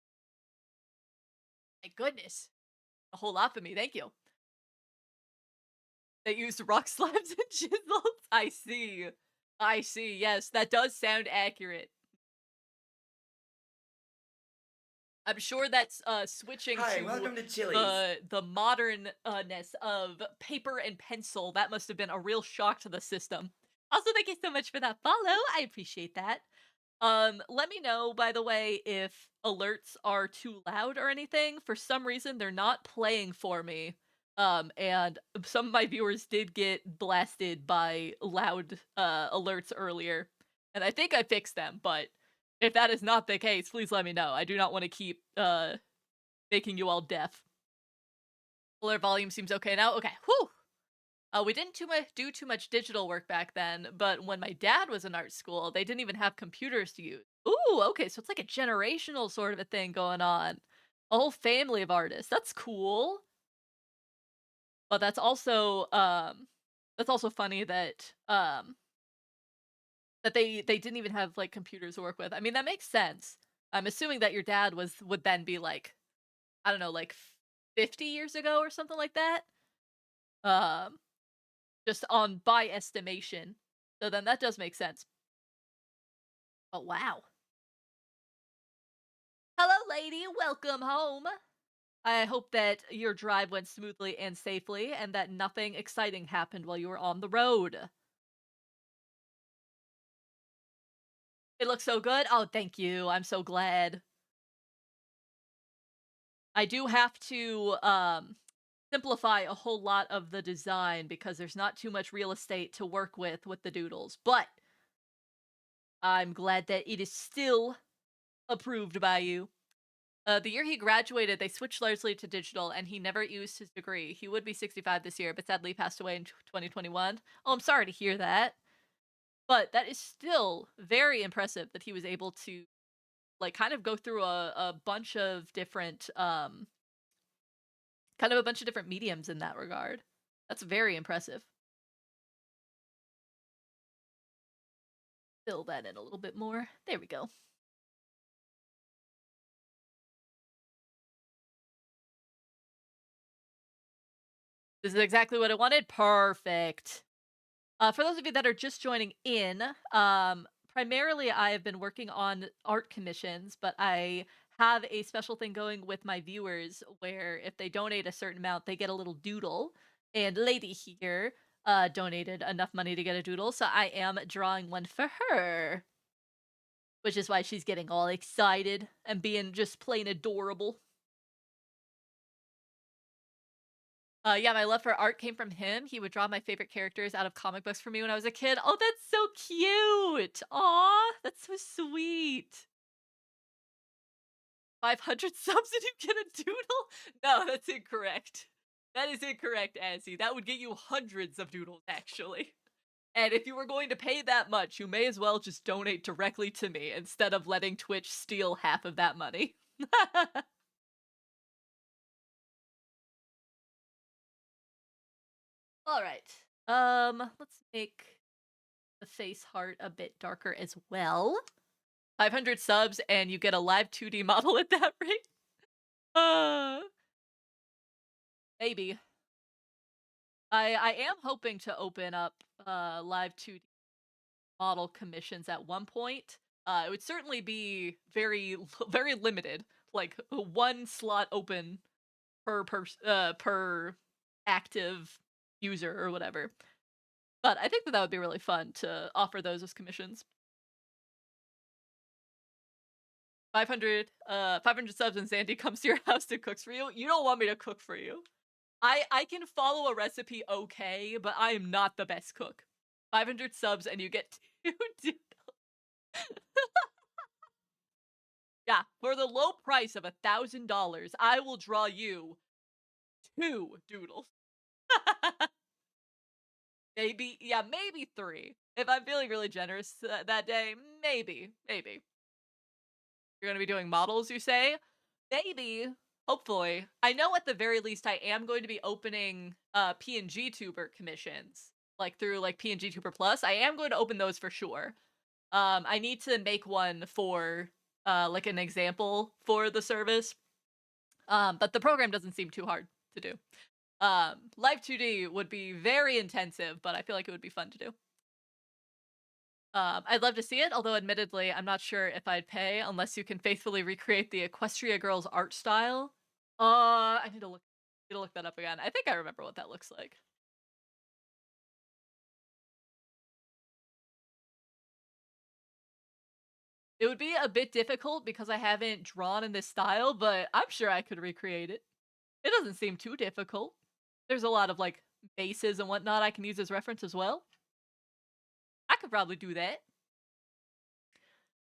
My goodness. A whole lot for me. Thank you. They used rock slabs and chisels. I see. I see. Yes, that does sound accurate. I'm sure that's switching Hi, to welcome to Chili's. the modernness of paper and pencil. That must have been a real shock to the system. Also, thank you so much for that follow. I appreciate that. Let me know, by the way, if alerts are too loud or anything. For some reason, they're not playing for me. And some of my viewers did get blasted by loud alerts earlier. And I think I fixed them, but if that is not the case, please let me know. I do not want to keep making you all deaf. Alert volume seems okay now. Okay, whew. We didn't do too much digital work back then, but when my dad was in art school, they didn't even have computers to use. Ooh, okay, so it's like a generational sort of a thing going on. A whole family of artists. That's cool. But that's also funny that that they didn't even have like computers to work with. I mean, that makes sense. I'm assuming that your dad would then be like, I don't know, like 50 years ago or something like that. Um just on by estimation. So then that does make sense. Oh, wow. Hello, lady. Welcome home. I hope that your drive went smoothly and safely and that nothing exciting happened while you were on the road. It looks so good. Oh, thank you. I'm so glad. I do have to simplify a whole lot of the design because there's not too much real estate to work with the doodles, but I'm glad that it is still approved by you. The year he graduated, they switched largely to digital, and he never used his degree. He would be 65 this year, but sadly passed away in 2021. Oh, I'm sorry to hear that. But that is still very impressive that he was able to, like, kind of go through a bunch of different, kind of a bunch of different mediums in that regard. That's very impressive. Fill that in a little bit more. There we go. This is exactly what I wanted. Perfect. For those of you that are just joining in, primarily I have been working on art commissions, but I have a special thing going with my viewers where if they donate a certain amount, they get a little doodle. And Lady here donated enough money to get a doodle, so I am drawing one for her, which is why she's getting all excited and being just plain adorable. Yeah, my love for art came from him. He would draw my favorite characters out of comic books for me when I was a kid. Oh, that's so cute. Aw, that's so sweet. 500 subs and you get a doodle? No, that's incorrect. That is incorrect, Azzy. That would get you hundreds of doodles, actually. And if you were going to pay that much, you may as well just donate directly to me instead of letting Twitch steal half of that money. All right. Let's make the face heart a bit darker as well. 500 subs and you get a live 2D model at that rate. Uh, maybe. I am hoping to open up live 2D model commissions at one point. It would certainly be very very limited, like one slot open per active user or whatever. But I think that that would be really fun to offer those as commissions. 500 subs and Sandy comes to your house and cooks for you. You don't want me to cook for you. I can follow a recipe okay, but I am not the best cook. 500 subs and you get 2 doodles. Yeah, for the low price of $1,000, I will draw you 2 doodles. Maybe, yeah, maybe 3. If I'm feeling really generous that day, maybe. You're gonna be doing models, you say? Maybe. Hopefully. I know at the very least I am going to be opening PNG Tuber commissions. Like through like PNG Tuber Plus. I am going to open those for sure. I need to make one for like an example for the service. But the program doesn't seem too hard to do. Live 2D would be very intensive, but I feel like it would be fun to do. I'd love to see it, although admittedly, I'm not sure if I'd pay unless you can faithfully recreate the Equestria Girls art style. I need to look that up again. I think I remember what that looks like. It would be a bit difficult because I haven't drawn in this style, but I'm sure I could recreate it. It doesn't seem too difficult. There's a lot of like bases and whatnot I can use as reference as well. I could probably do that.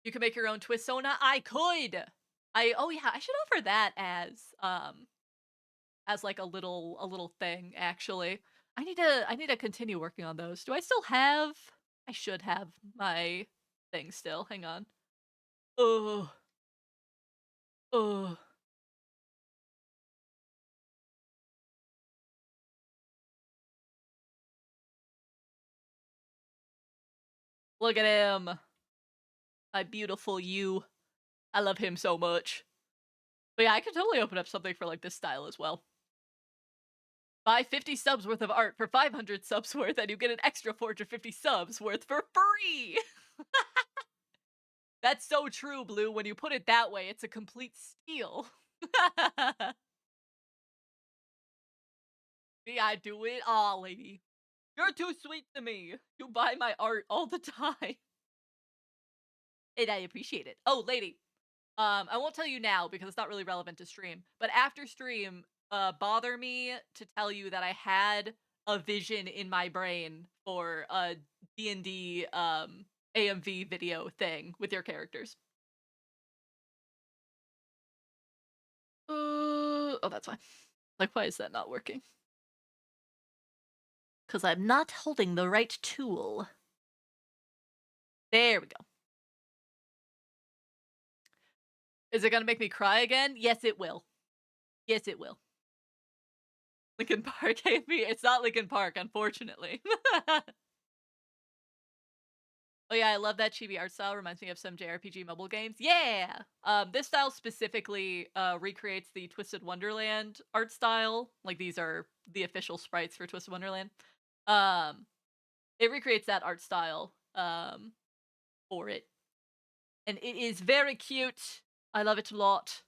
You can make your own twist Sona. I could. Oh yeah, I should offer that as like a little thing actually. I need to continue working on those. Do I still have I should have my thing still. Hang on. Oh. Oh. Look at him. My beautiful you. I love him so much. But yeah, I could totally open up something for like this style as well. Buy 50 subs worth of art for 500 subs worth, and you get an extra 450 subs worth for free! That's so true, Blue. When you put it that way, it's a complete steal. See, I do it all, lady. You're too sweet to me. You buy my art all the time. And I appreciate it. Oh, lady. I won't tell you now because it's not really relevant to stream. But after stream, bother me to tell you that I had a vision in my brain for a D&D AMV video thing with your characters. Oh, that's fine. Like, why is that not working? Because I'm not holding the right tool. There we go. Is it gonna make me cry again? Yes, it will. Yes, it will. Linkin Park AMV? It's not Linkin Park, unfortunately. Oh yeah, I love that chibi art style. Reminds me of some JRPG mobile games. Yeah! This style specifically recreates the Twisted Wonderland art style. Like, these are the official sprites for Twisted Wonderland. Um, It recreates that art style for it. And it is very cute. I love it a lot.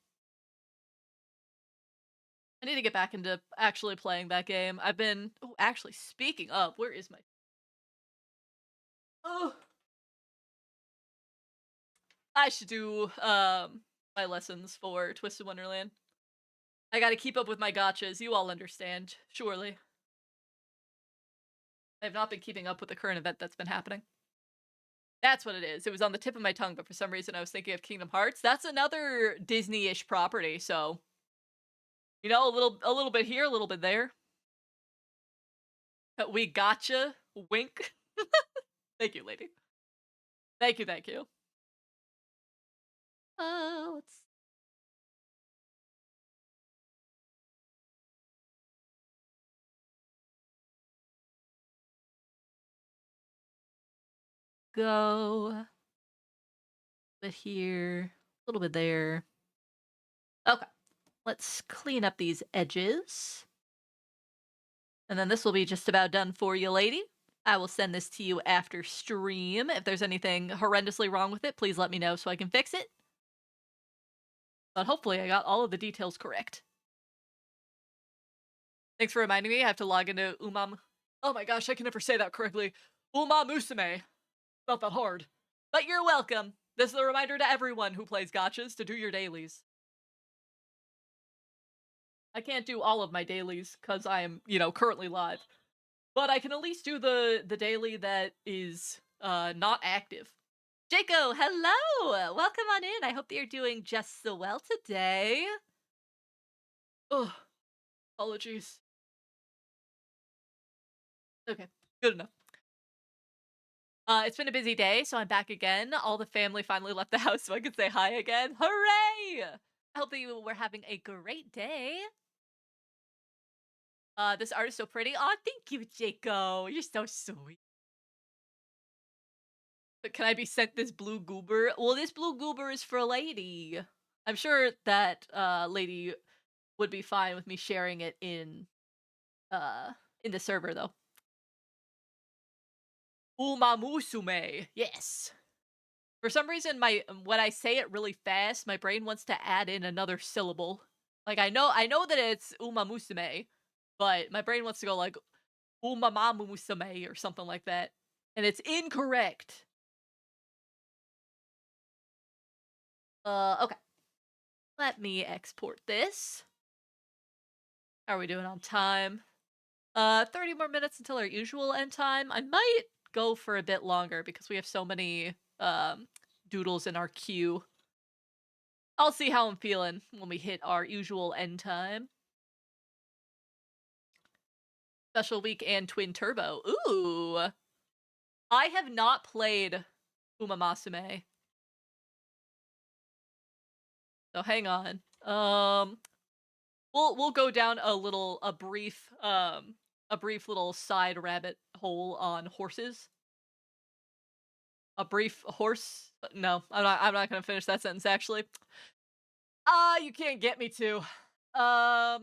I need to get back into actually playing that game. I've been oh, actually speaking of, where is my oh I should do my lessons for Twisted Wonderland. I gotta keep up with my gotchas. You all understand, surely. I've not been keeping up with the current event that's been happening. That's what it is. It was on the tip of my tongue, but for some reason I was thinking of Kingdom Hearts. That's another Disney-ish property, so you know, a little bit here, a little bit there. We gotcha. Wink. Thank you, lady. Thank you, thank you. Let's go. A bit here, a little bit there. Okay, let's clean up these edges. And then this will be just about done for you, lady. I will send this to you after stream. If there's anything horrendously wrong with it, please let me know so I can fix it. But hopefully I got all of the details correct. Thanks for reminding me. I have to log into Umam. Oh my gosh, I can never say that correctly. Uma Musume. Not that hard. But you're welcome. This is a reminder to everyone who plays gotchas to do your dailies. I can't do all of my dailies because I am, you know, currently live. But I can at least do the daily that is not active. Jaco, hello! Welcome on in. I hope that you're doing just so well today. Oh, apologies. Okay, good enough. It's been a busy day, so I'm back again. All the family finally left the house so I could say hi again. Hooray! I hope that you were having a great day. This art is so pretty. Aw, thank you, Jaco. You're so sweet. But can I be sent this blue goober? Well, this blue goober is for a lady. I'm sure that lady would be fine with me sharing it in the server though. Umamusume. Yes. For some reason my when I say it really fast, my brain wants to add in another syllable. Like I know that it's umamusume, but my brain wants to go like umamamusume or something like that. And it's incorrect. Okay. Let me export this. How are we doing on time? 30 more minutes until our usual end time. I might go for a bit longer because we have so many doodles in our queue. I'll see how I'm feeling when we hit our usual end time. Special week and twin turbo. Ooh. I have not played Umamasume. So hang on. We'll go down a brief little side rabbit hole on horses. A brief horse? No, I'm not gonna finish that sentence actually. You can't get me to. But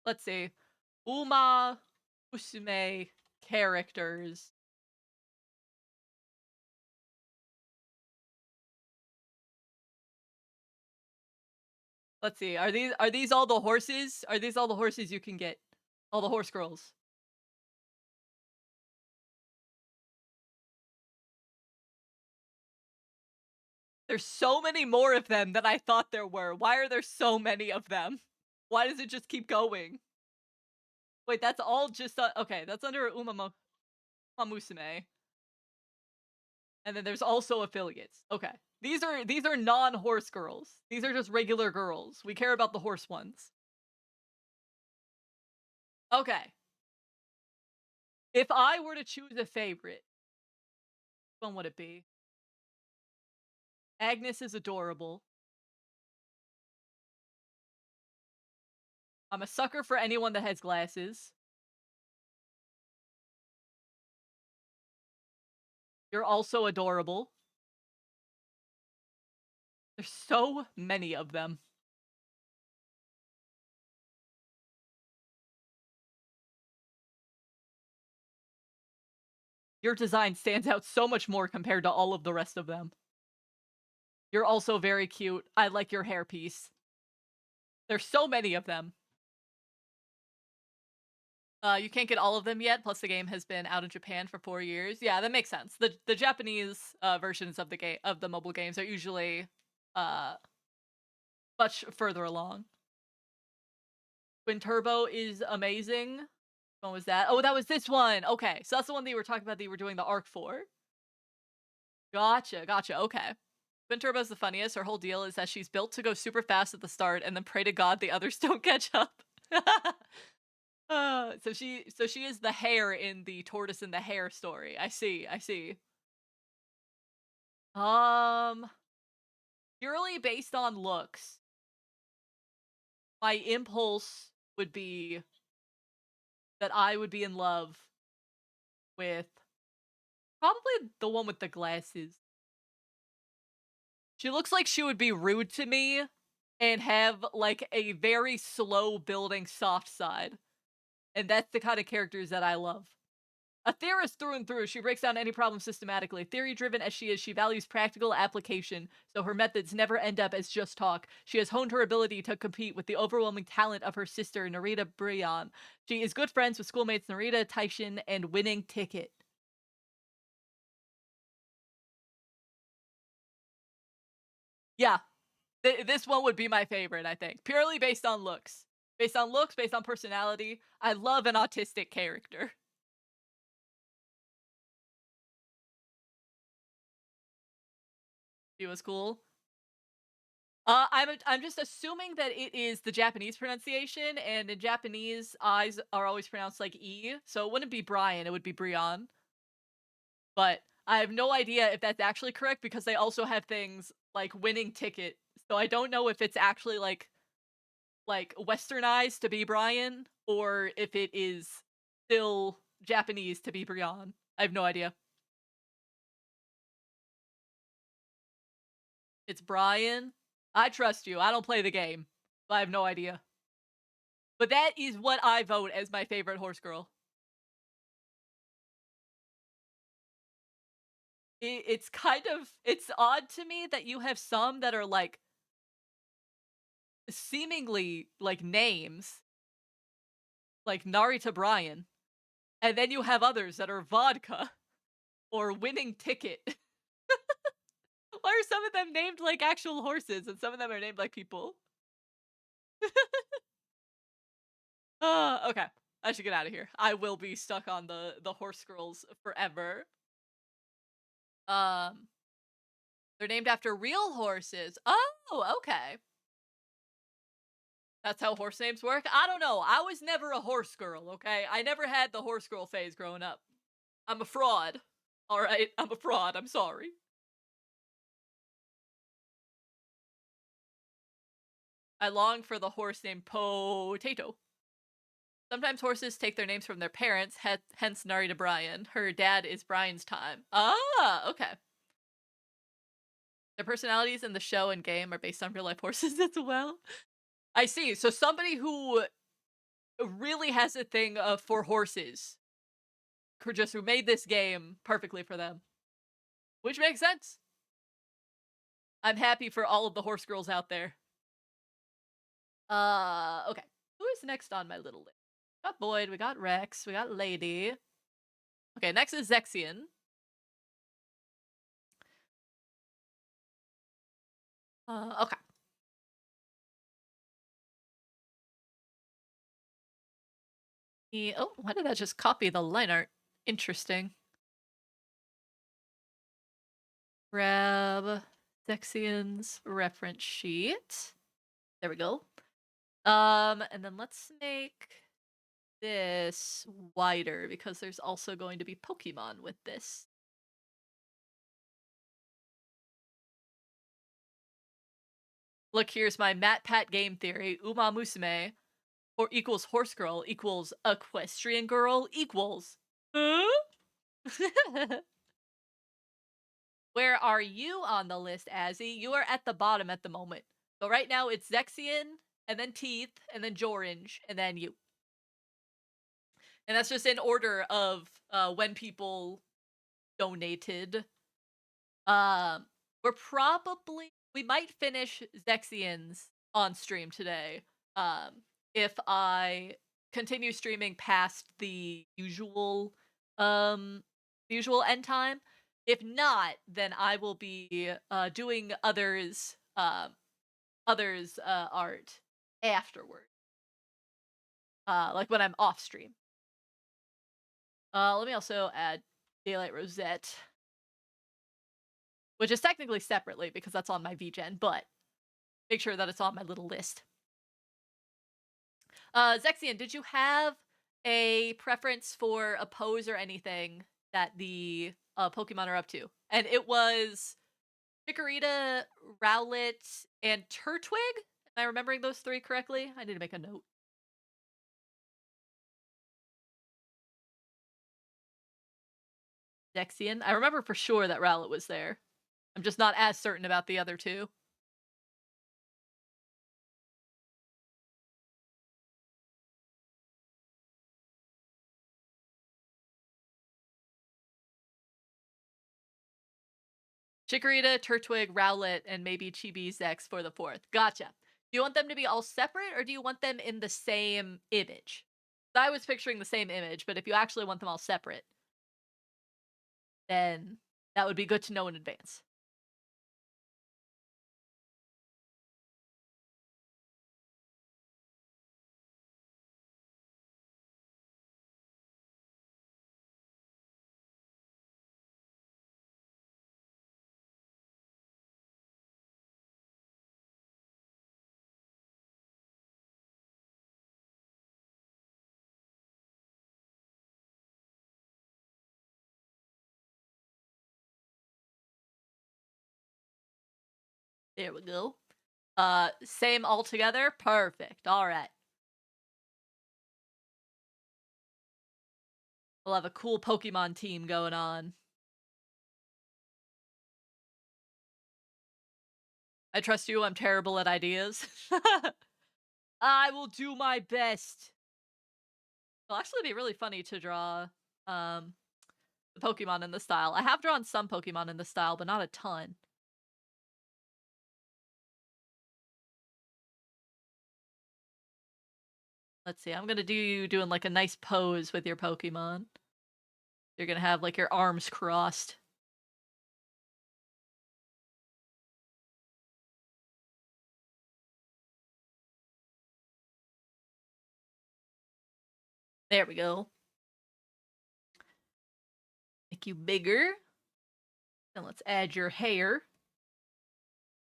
let's see. Uma Usume characters. Let's see. Are these all the horses? Are these all the horses you can get? All the horse girls. There's so many more of them than I thought there were. Why are there so many of them? Why does it just keep going? Wait, that's all just okay, that's under Umamusume. And then there's also affiliates. Okay. These are non-horse girls. These are just regular girls. We care about the horse ones. Okay. If I were to choose a favorite, which one would it be? Agnes is adorable. I'm a sucker for anyone that has glasses. You're also adorable. There's so many of them. Your design stands out so much more compared to all of the rest of them. You're also very cute. I like your hairpiece. There's so many of them. You can't get all of them yet, plus the game has been out of Japan for 4 years. Yeah, that makes sense. The Japanese, versions of the game of the mobile games are usually, uh, much further along. Twin Turbo is amazing. When was that? Oh, that was this one! Okay, so that's the one that you were talking about that you were doing the arc for. Gotcha, gotcha, okay. Twin Turbo's the funniest. Her whole deal is that she's built to go super fast at the start and then pray to God the others don't catch up. So she is the hare in the tortoise and the hare story. I see, I see. Um, Purely based on looks, my impulse would be that I would be in love with probably the one with the glasses. She looks like she would be rude to me and have like a very slow building soft side. And that's the kind of characters that I love. A theorist through and through, she breaks down any problem systematically. Theory driven as she is, she values practical application, so her methods never end up as just talk. She has honed her ability to compete with the overwhelming talent of her sister, Narita Brion. She is good friends with schoolmates Narita, Taishin, and Winning Ticket. Yeah, this one would be my favorite, I think. Purely based on looks. Based on looks, based on personality. I love an autistic character. She was cool. I'm just assuming that it is the Japanese pronunciation, and in Japanese, I's are always pronounced like E, so it wouldn't be Brian, it would be Brian. But I have no idea if that's actually correct because they also have things like winning ticket, so I don't know if it's actually like westernized to be Brian or if it is still Japanese to be Brian. I have no idea. It's Brian. I trust you. I don't play the game. I have no idea. But that is what I vote as my favorite horse girl. It's kind of it's odd to me that you have some that are like seemingly like names, like Narita Bryan, and then you have others that are vodka or winning ticket. Why are some of them named like actual horses and some of them are named like people? Okay. I should get out of here. I will be stuck on the horse girls forever. Um, they're named after real horses. Oh, okay. That's how horse names work? I don't know. I was never a horse girl, okay? I never had the horse girl phase growing up. I'm a fraud. All right, I'm a fraud. I'm sorry. I long for the horse named Potato. Sometimes horses take their names from their parents, hence Narita Bryan. Her dad is Brian's time. Ah, okay. Their personalities in the show and game are based on real life horses as well. I see. So somebody who really has a thing for horses just who made this game perfectly for them. Which makes sense. I'm happy for all of the horse girls out there. Okay. Who is next on my little list? We got Boyd, we got Rex, we got Lady. Okay, next is Xaan. Okay. Oh, why did that just copy the line art? Interesting. Grab Xaan's reference sheet. There we go. And then let's make this wider because there's also going to be Pokemon with this. Look, here's my MatPat game theory. Uma Musume or equals horse girl equals equestrian girl equals. Huh? Where are you on the list, Azzy? You are at the bottom at the moment. So right now it's Zexian, and then Teeth, and then Jorange, and then you. And that's just in order of when people donated. Um, we might finish Zexians on stream today. If I continue streaming past um the usual end time. If not, then I will be doing others art afterward. Like when I'm off stream. Let me also add Daylight Rosette, which is technically separately because that's on my VGen, but make sure that it's on my little list. Zexian, did you have a preference for a pose or anything that the Pokemon are up to? And it was Chikorita, Rowlet, and Turtwig? Am I remembering those three correctly? I need to make a note. Zexian. I remember for sure that Rowlet was there. I'm just not as certain about the other two. Chikorita, Turtwig, Rowlet, and maybe Chibi Zex for the fourth. Gotcha. Do you want them to be all separate, or do you want them in the same image? I was picturing the same image, but if you actually want them all separate, then that would be good to know in advance. There we go. Same altogether? Perfect. Alright. We'll have a cool Pokemon team going on. I trust you, I'm terrible at ideas. I will do my best. It'll actually be really funny to draw, the Pokemon in the style. I have drawn some Pokemon in the style, but not a ton. Let's see, I'm gonna do you doing, like, a nice pose with your Pokemon. You're gonna have, like, your arms crossed. There we go. Make you bigger. And let's add your hair.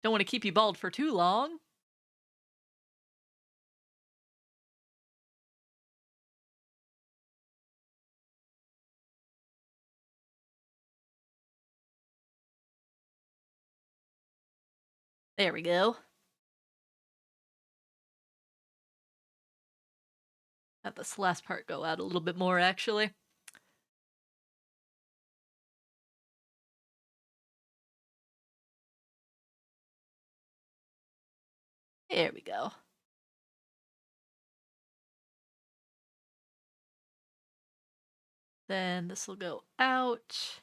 Don't wanna keep you bald for too long. There we go. Have this last part go out a little bit more, actually. There we go. Then this will go out.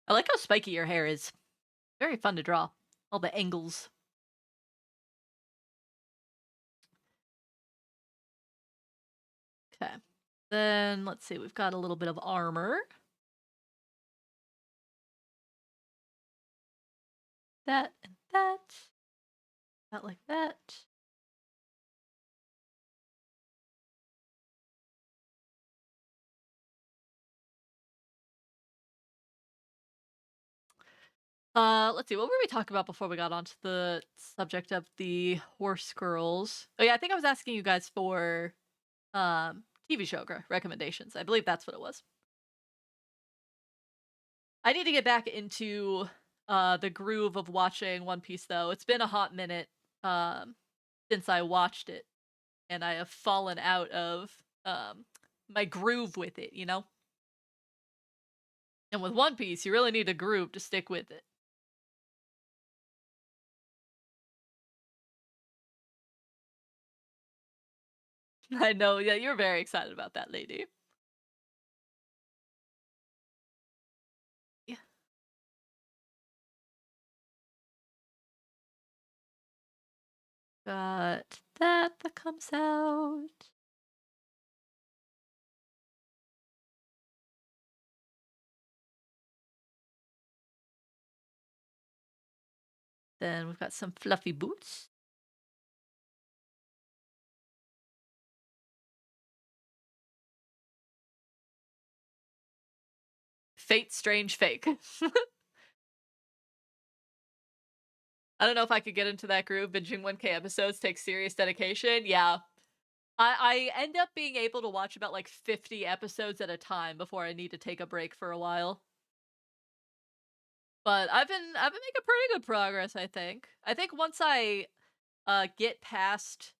I like how spiky your hair is. Very fun to draw. All the angles. Okay. Then let's see, we've got a little bit of armor. That and that. Not like that. Let's see, what were we talking about before we got onto the subject of the horse girls? Oh yeah, I think I was asking you guys for TV show recommendations. I believe that's what it was. I need to get back into the groove of watching One Piece though. It's been a hot minute since I watched it, and I have fallen out of my groove with it, you know? And with One Piece, you really need a groove to stick with it. I know, yeah, you're very excited about that, lady. Yeah. Got that comes out. Then we've got some fluffy boots. Fate Strange Fake. I don't know if I could get into that groove. Binging 1K episodes takes serious dedication. Yeah. I end up being able to watch about like 50 episodes at a time before I need to take a break for a while. But I've been making pretty good progress, I think. I think once I get past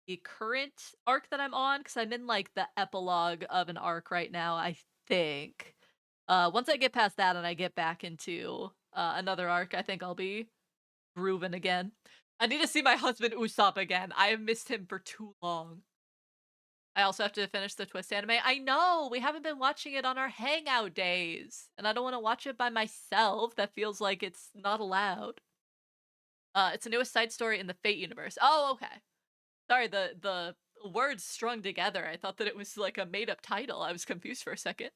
the current arc that I'm on, because I'm in like the epilogue of an arc right now, I think. Once I get past that and I get back into another arc, I think I'll be grooving again. I need to see my husband Usopp again. I have missed him for too long. I also have to finish the Twist anime. I know we haven't been watching it on our hangout days, and I don't want to watch it by myself. That feels like it's not allowed. It's the newest side story in the Fate universe. Oh, okay. Sorry, the words strung together. I thought that it was like a made up title. I was confused for a second.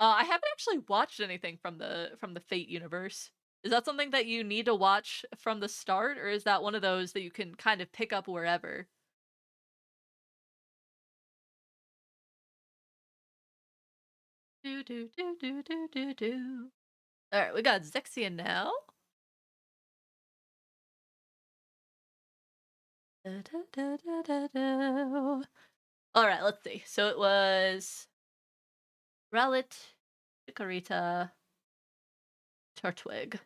I haven't actually watched anything from the Fate universe. Is that something that you need to watch from the start, or is that one of those that you can kind of pick up wherever? Do do do do do do do. All right, we got Zexian now. Da, da, da, da, da, da. All right, let's see. So it was Rowlet, Chikorita, Turtwig.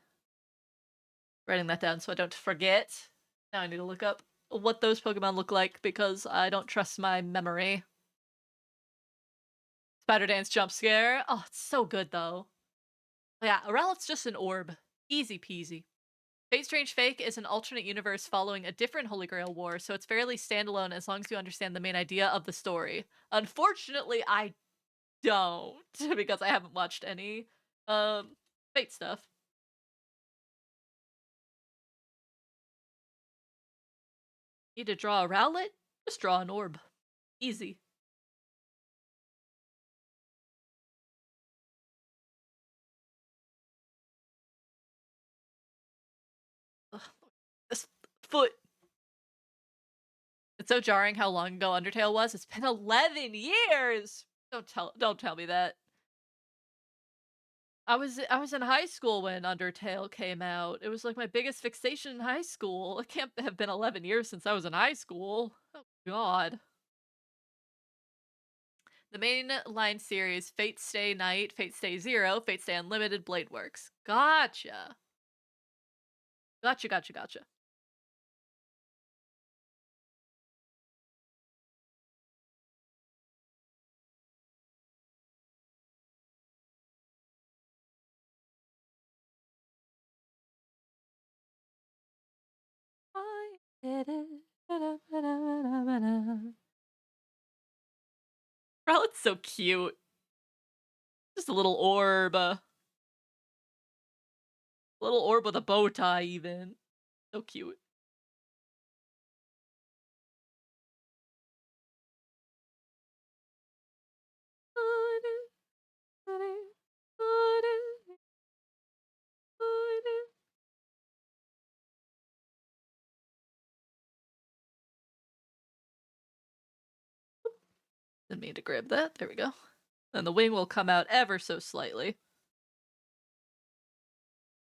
Writing that down so I don't forget. Now I need to look up what those Pokemon look like because I don't trust my memory. Spider Dance jump scare. Oh, it's so good though. Yeah, Rowlet's just an orb. Easy peasy. Fate Strange Fake is an alternate universe following a different Holy Grail war, so it's fairly standalone as long as you understand the main idea of the story. Unfortunately, I don't because I haven't watched any Fate stuff. Need to draw a Rowlet? Just draw an orb. Easy. Ugh, this foot. It's so jarring how long ago Undertale was. It's been 11 years. Don't tell me that. I was in high school when Undertale came out. It was like my biggest fixation in high school. It can't have been 11 years since I was in high school. Oh god. The main line series Fate Stay Night, Fate Stay Zero, Fate Stay Unlimited, Blade Works. Gotcha. Gotcha, gotcha, gotcha. I did it. Bro, it's so cute. Just a little orb. Little orb with a bow tie, even. So cute. Didn't mean to grab that. There we go. And the wing will come out ever so slightly.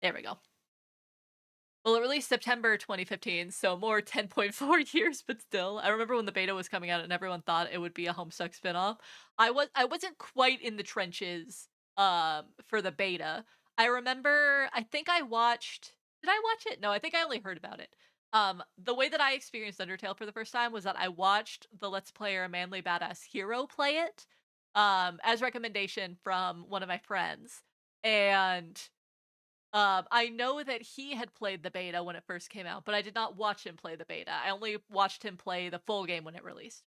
There we go. Well, it released September 2015, so more 10.4 years, but still. I remember when the beta was coming out and everyone thought it would be a Homestuck spinoff. I wasn't quite in the trenches for the beta. I remember I think I watched did I watch it? No, I think I only heard about it. The way that I experienced Undertale for the first time was that I watched the Let's Player Manly Badass Hero play it, as recommendation from one of my friends. And I know that he had played the beta when it first came out, but I did not watch him play the beta. I only watched him play the full game when it released.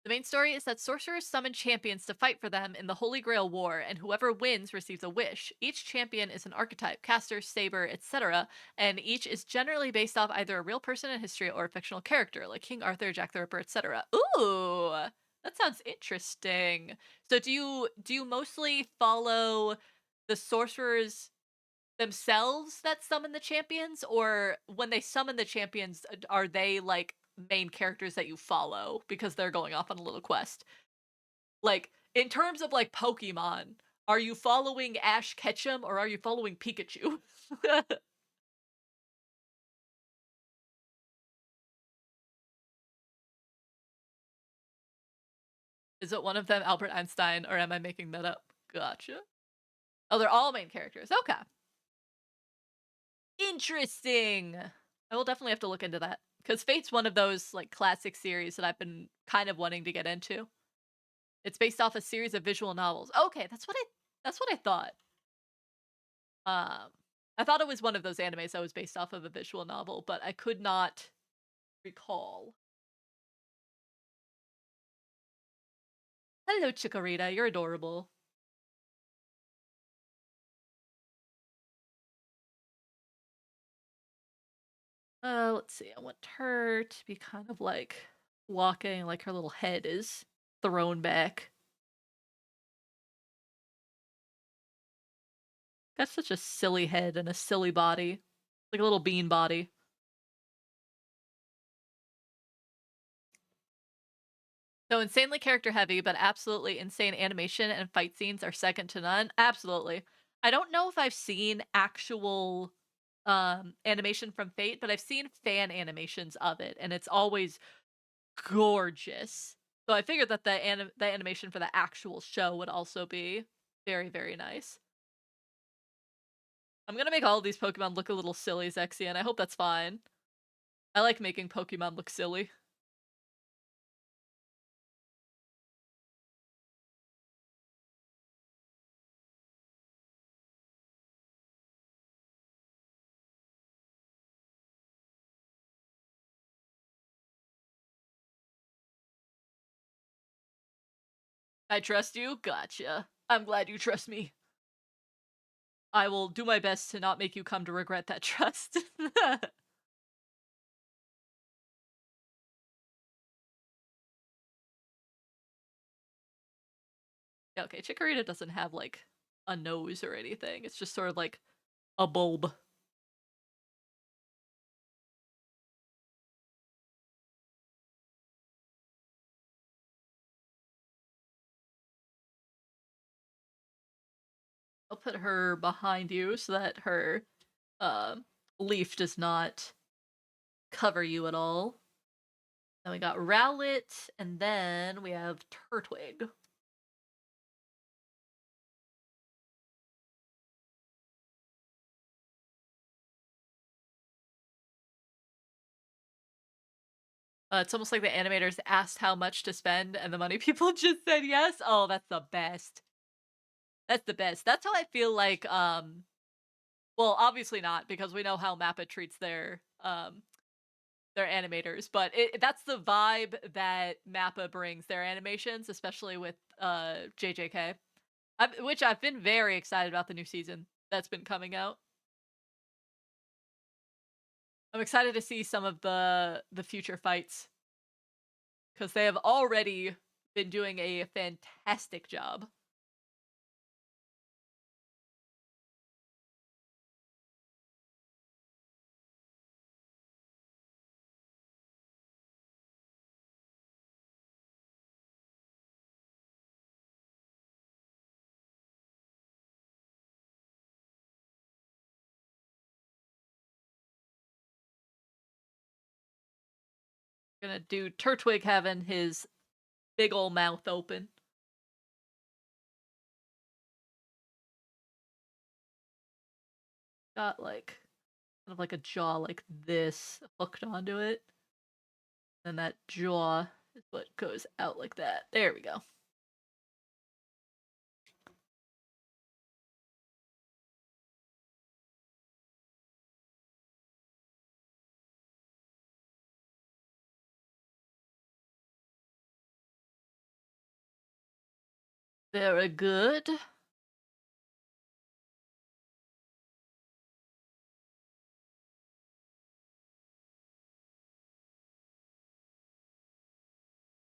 The main story is that sorcerers summon champions to fight for them in the Holy Grail War, and whoever wins receives a wish. Each champion is an archetype, caster, saber, etc., and each is generally based off either a real person in history or a fictional character, like King Arthur, Jack the Ripper, etc. Ooh, that sounds interesting. So do you mostly follow the sorcerers themselves that summon the champions, or when they summon the champions, are they like main characters that you follow because they're going off on a little quest? Like in terms of like Pokemon, are you following Ash Ketchum or are you following Pikachu? Is it one of them Albert Einstein or am I making that up? Gotcha. Oh, they're all main characters. Okay. Interesting. I will definitely have to look into that because Fate's one of those like classic series that I've been kind of wanting to get into. It's based off a series of visual novels. Okay, that's what I thought. Um, I thought it was one of those animes that was based off of a visual novel, but I could not recall. Hello, Chikorita. You're adorable. Let's see. I want her to be kind of like walking, like her little head is thrown back. Got such a silly head and a silly body, like a little bean body. So insanely character heavy, but absolutely insane animation and fight scenes are second to none. Absolutely. I don't know if I've seen actual animation from Fate, but I've seen fan animations of it, and it's always gorgeous. So I figured that the animation for the actual show would also be very, very nice. I'm gonna make all of these Pokemon look a little silly, Zexy, and I hope that's fine. I like making Pokemon look silly. I trust you? Gotcha. I'm glad you trust me. I will do my best to not make you come to regret that trust. Okay, Chikorita doesn't have like a nose or anything. It's just sort of like a bulb. I'll put her behind you so that her um leaf does not cover you at all. Then we got Rowlet, and then we have Turtwig. It's almost like the animators asked how much to spend, and the money people just said yes. Oh, that's the best. That's the best. That's how I feel like. Well, obviously not because we know how Mappa treats their animators, but that's the vibe that Mappa brings their animations, especially with JJK. Which I've been very excited about the new season that's been coming out. I'm excited to see some of the future fights because they have already been doing a fantastic job. Gonna do Turtwig having his big ol' mouth open. got like kind of like a jaw like this hooked onto it. And that jaw is what goes out like that. There we go. Very good.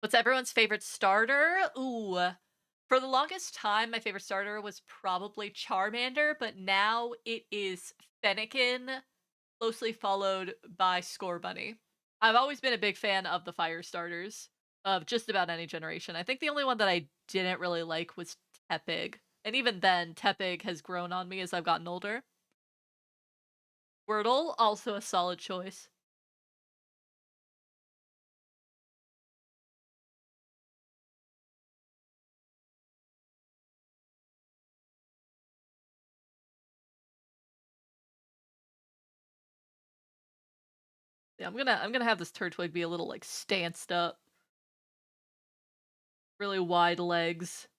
What's everyone's favorite starter? Ooh. For the longest time, my favorite starter was probably Charmander, but now it is Fennekin, closely followed by Scorbunny. I've always been a big fan of the fire starters of just about any generation. I think the only one that I didn't really like was Tepig. And even then, Tepig has grown on me as I've gotten older. Wordle, also a solid choice. Yeah, I'm gonna have this Turtwig be a little like stanced up. Really wide legs.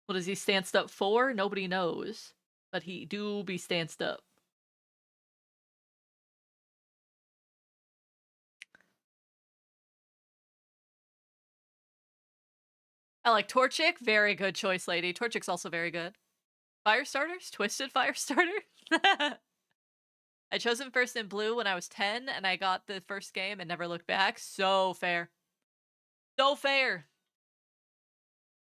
What is he stanced up for? Nobody knows. But he do be stanced up. I like Torchic. Very good choice, lady. Torchic's also very good. Fire starters? Twisted fire starter? I chose him first in blue when I was 10, and I got the first game and never looked back. So fair. So fair.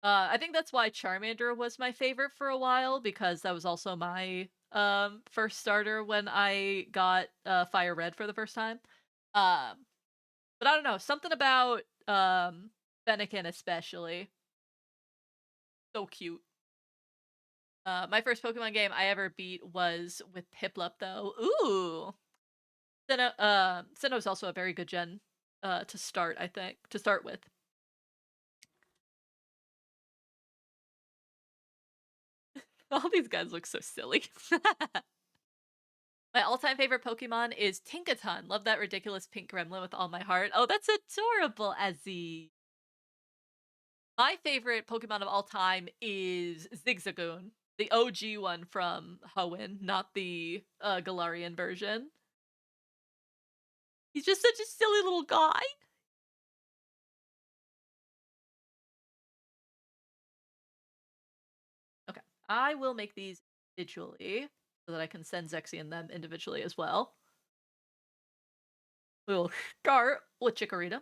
I think that's why Charmander was my favorite for a while, because that was also my first starter when I got Fire Red for the first time. Um, but I don't know, something about Fennekin especially. So cute. My first Pokemon game I ever beat was with Piplup, though. Ooh! Sinnoh's also a very good gen to start, I think. To start with. All these guys look so silly. My all-time favorite Pokemon is Tinkaton. Love that ridiculous pink gremlin with all my heart. Oh, that's adorable, Azzy. My favorite Pokemon of all time is Zigzagoon. The OG one from Hoenn, not the Galarian version. He's just such a silly little guy. Okay, I will make these individually so that I can send Zexion them individually as well. We'll start with Chikorita.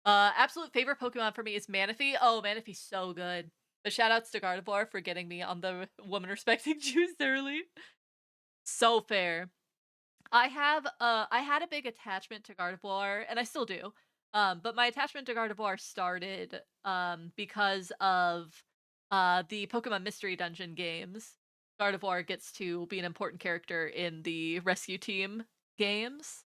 Absolute favorite Pokemon for me is Manaphy. Oh, Manaphy's so good. But shout outs to Gardevoir for getting me on the woman respecting juice early. So fair. I had a big attachment to Gardevoir, and I still do. But my attachment to Gardevoir started because of the Pokemon Mystery Dungeon games. Gardevoir gets to be an important character in the rescue team games.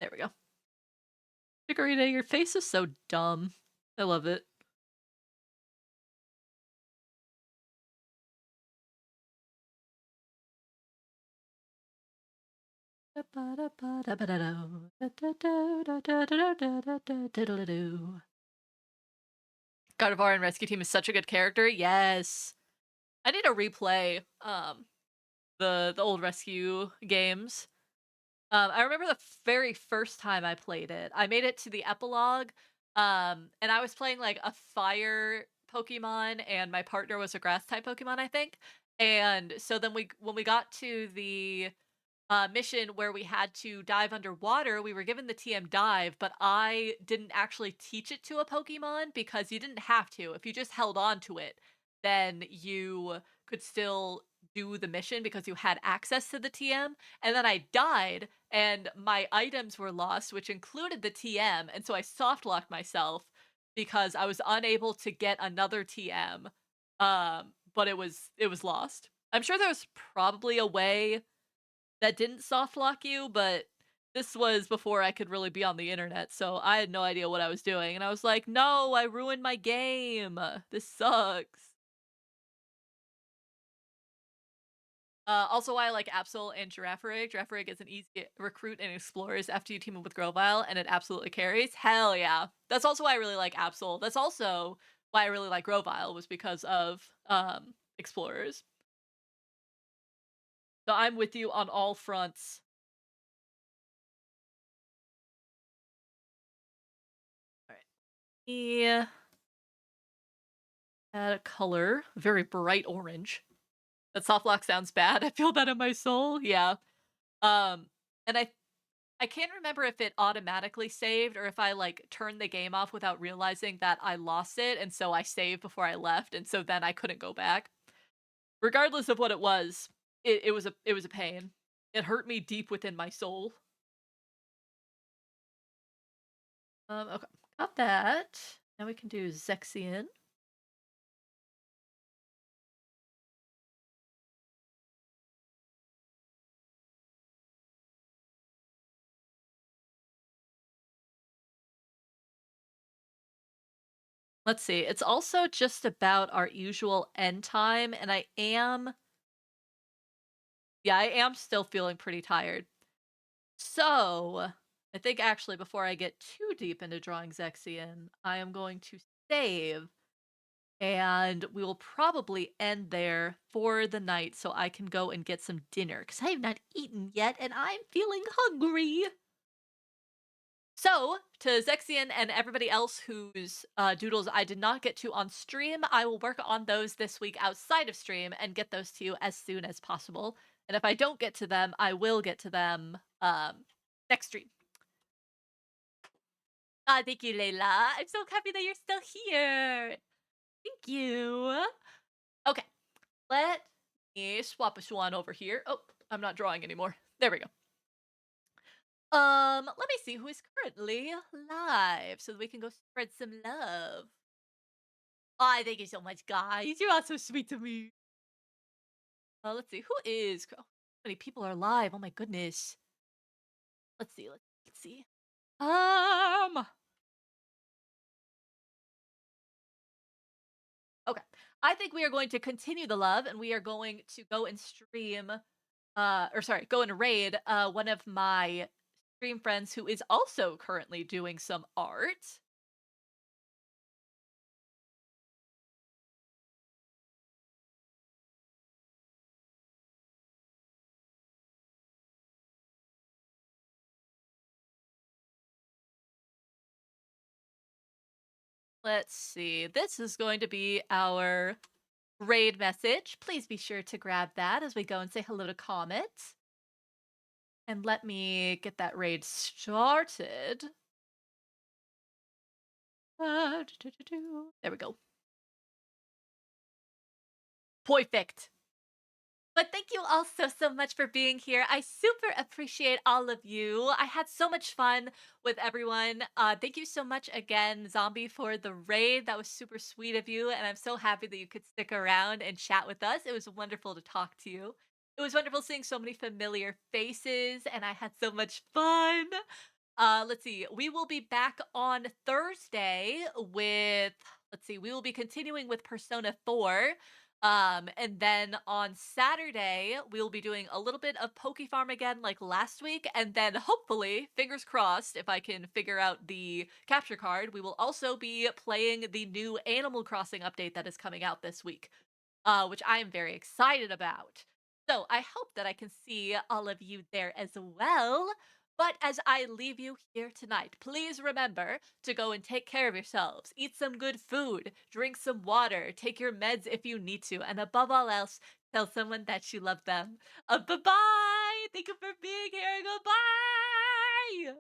There we go. Chikorita, your face is so dumb. I love it. Gardevoir and Rescue Team is such a good character. Yes. I need to replay the old rescue games. I remember the very first time I played it. I made it to the epilogue, and I was playing like a fire Pokemon, and my partner was a grass type Pokemon, I think. And so then when we got to the mission where we had to dive underwater, we were given the TM dive, but I didn't actually teach it to a Pokemon because you didn't have to. If you just held on to it, then you could still do the mission because you had access to the TM. And then I died and my items were lost, which included the TM. And so I soft locked myself because I was unable to get another TM. But it was lost. I'm sure there was probably a way that didn't soft lock you, but this was before I could really be on the internet, so I had no idea what I was doing, and I was like, "No, I ruined my game. This sucks." Also, I like Absol and Girafarig. Girafarig is an easy recruit and explores after you team up with Grovyle, and it absolutely carries. Hell yeah. That's also why I really like Absol. That's also why I really like Grovyle was because of explorers. So I'm with you on all fronts. All right. Yeah. Add a color, very bright orange. That soft lock sounds bad. I feel that in my soul. Yeah. Um, and I can't remember if it automatically saved or if I like turned the game off without realizing that I lost it, and so I saved before I left, and so then I couldn't go back. Regardless of what it was, it was a pain. It hurt me deep within my soul. Okay, got that. Now we can do Zexian. Let's see. It's also just about our usual end time, and I am still feeling pretty tired. So, I think actually before I get too deep into drawing Zexian, I am going to save and we will probably end there for the night so I can go and get some dinner because I have not eaten yet and I'm feeling hungry. So, to Zexian and everybody else whose doodles I did not get to on stream, I will work on those this week outside of stream and get those to you as soon as possible. And if I don't get to them, I will get to them next stream. Ah, thank you, Layla. I'm so happy that you're still here. Thank you. Okay, let me swap a swan over here. Oh, I'm not drawing anymore. There we go. Let me see who is currently live so that we can go spread some love. Oh, thank you so much, guys. You're all so sweet to me. Let's see who is. Oh, how many people are live? Oh my goodness. Let's see. Let's see. Okay. I think we are going to continue the love and we are going to go and stream or sorry, go and raid one of my stream friends who is also currently doing some art. Let's see. This is going to be our raid message. Please be sure to grab that as we go and say hello to Comet. And let me get that raid started. There we go. Perfect. But thank you all so much for being here. I super appreciate all of you. I had so much fun with everyone. Thank you so much again, Zombie, for the raid. That was super sweet of you, and I'm so happy that you could stick around and chat with us. It was wonderful to talk to you. It was wonderful seeing so many familiar faces, and I had so much fun. Let's see. We will be back on Thursday with let's see. We will be continuing with Persona 4. And then on Saturday, we'll be doing a little bit of Poke Farm again like last week, and then hopefully, fingers crossed, if I can figure out the capture card, we will also be playing the new Animal Crossing update that is coming out this week, which I am very excited about. So I hope that I can see all of you there as well. But as I leave you here tonight, please remember to go and take care of yourselves. Eat some good food, drink some water, take your meds if you need to, and above all else, tell someone that you love them. Bye bye! Thank you for being here. Goodbye!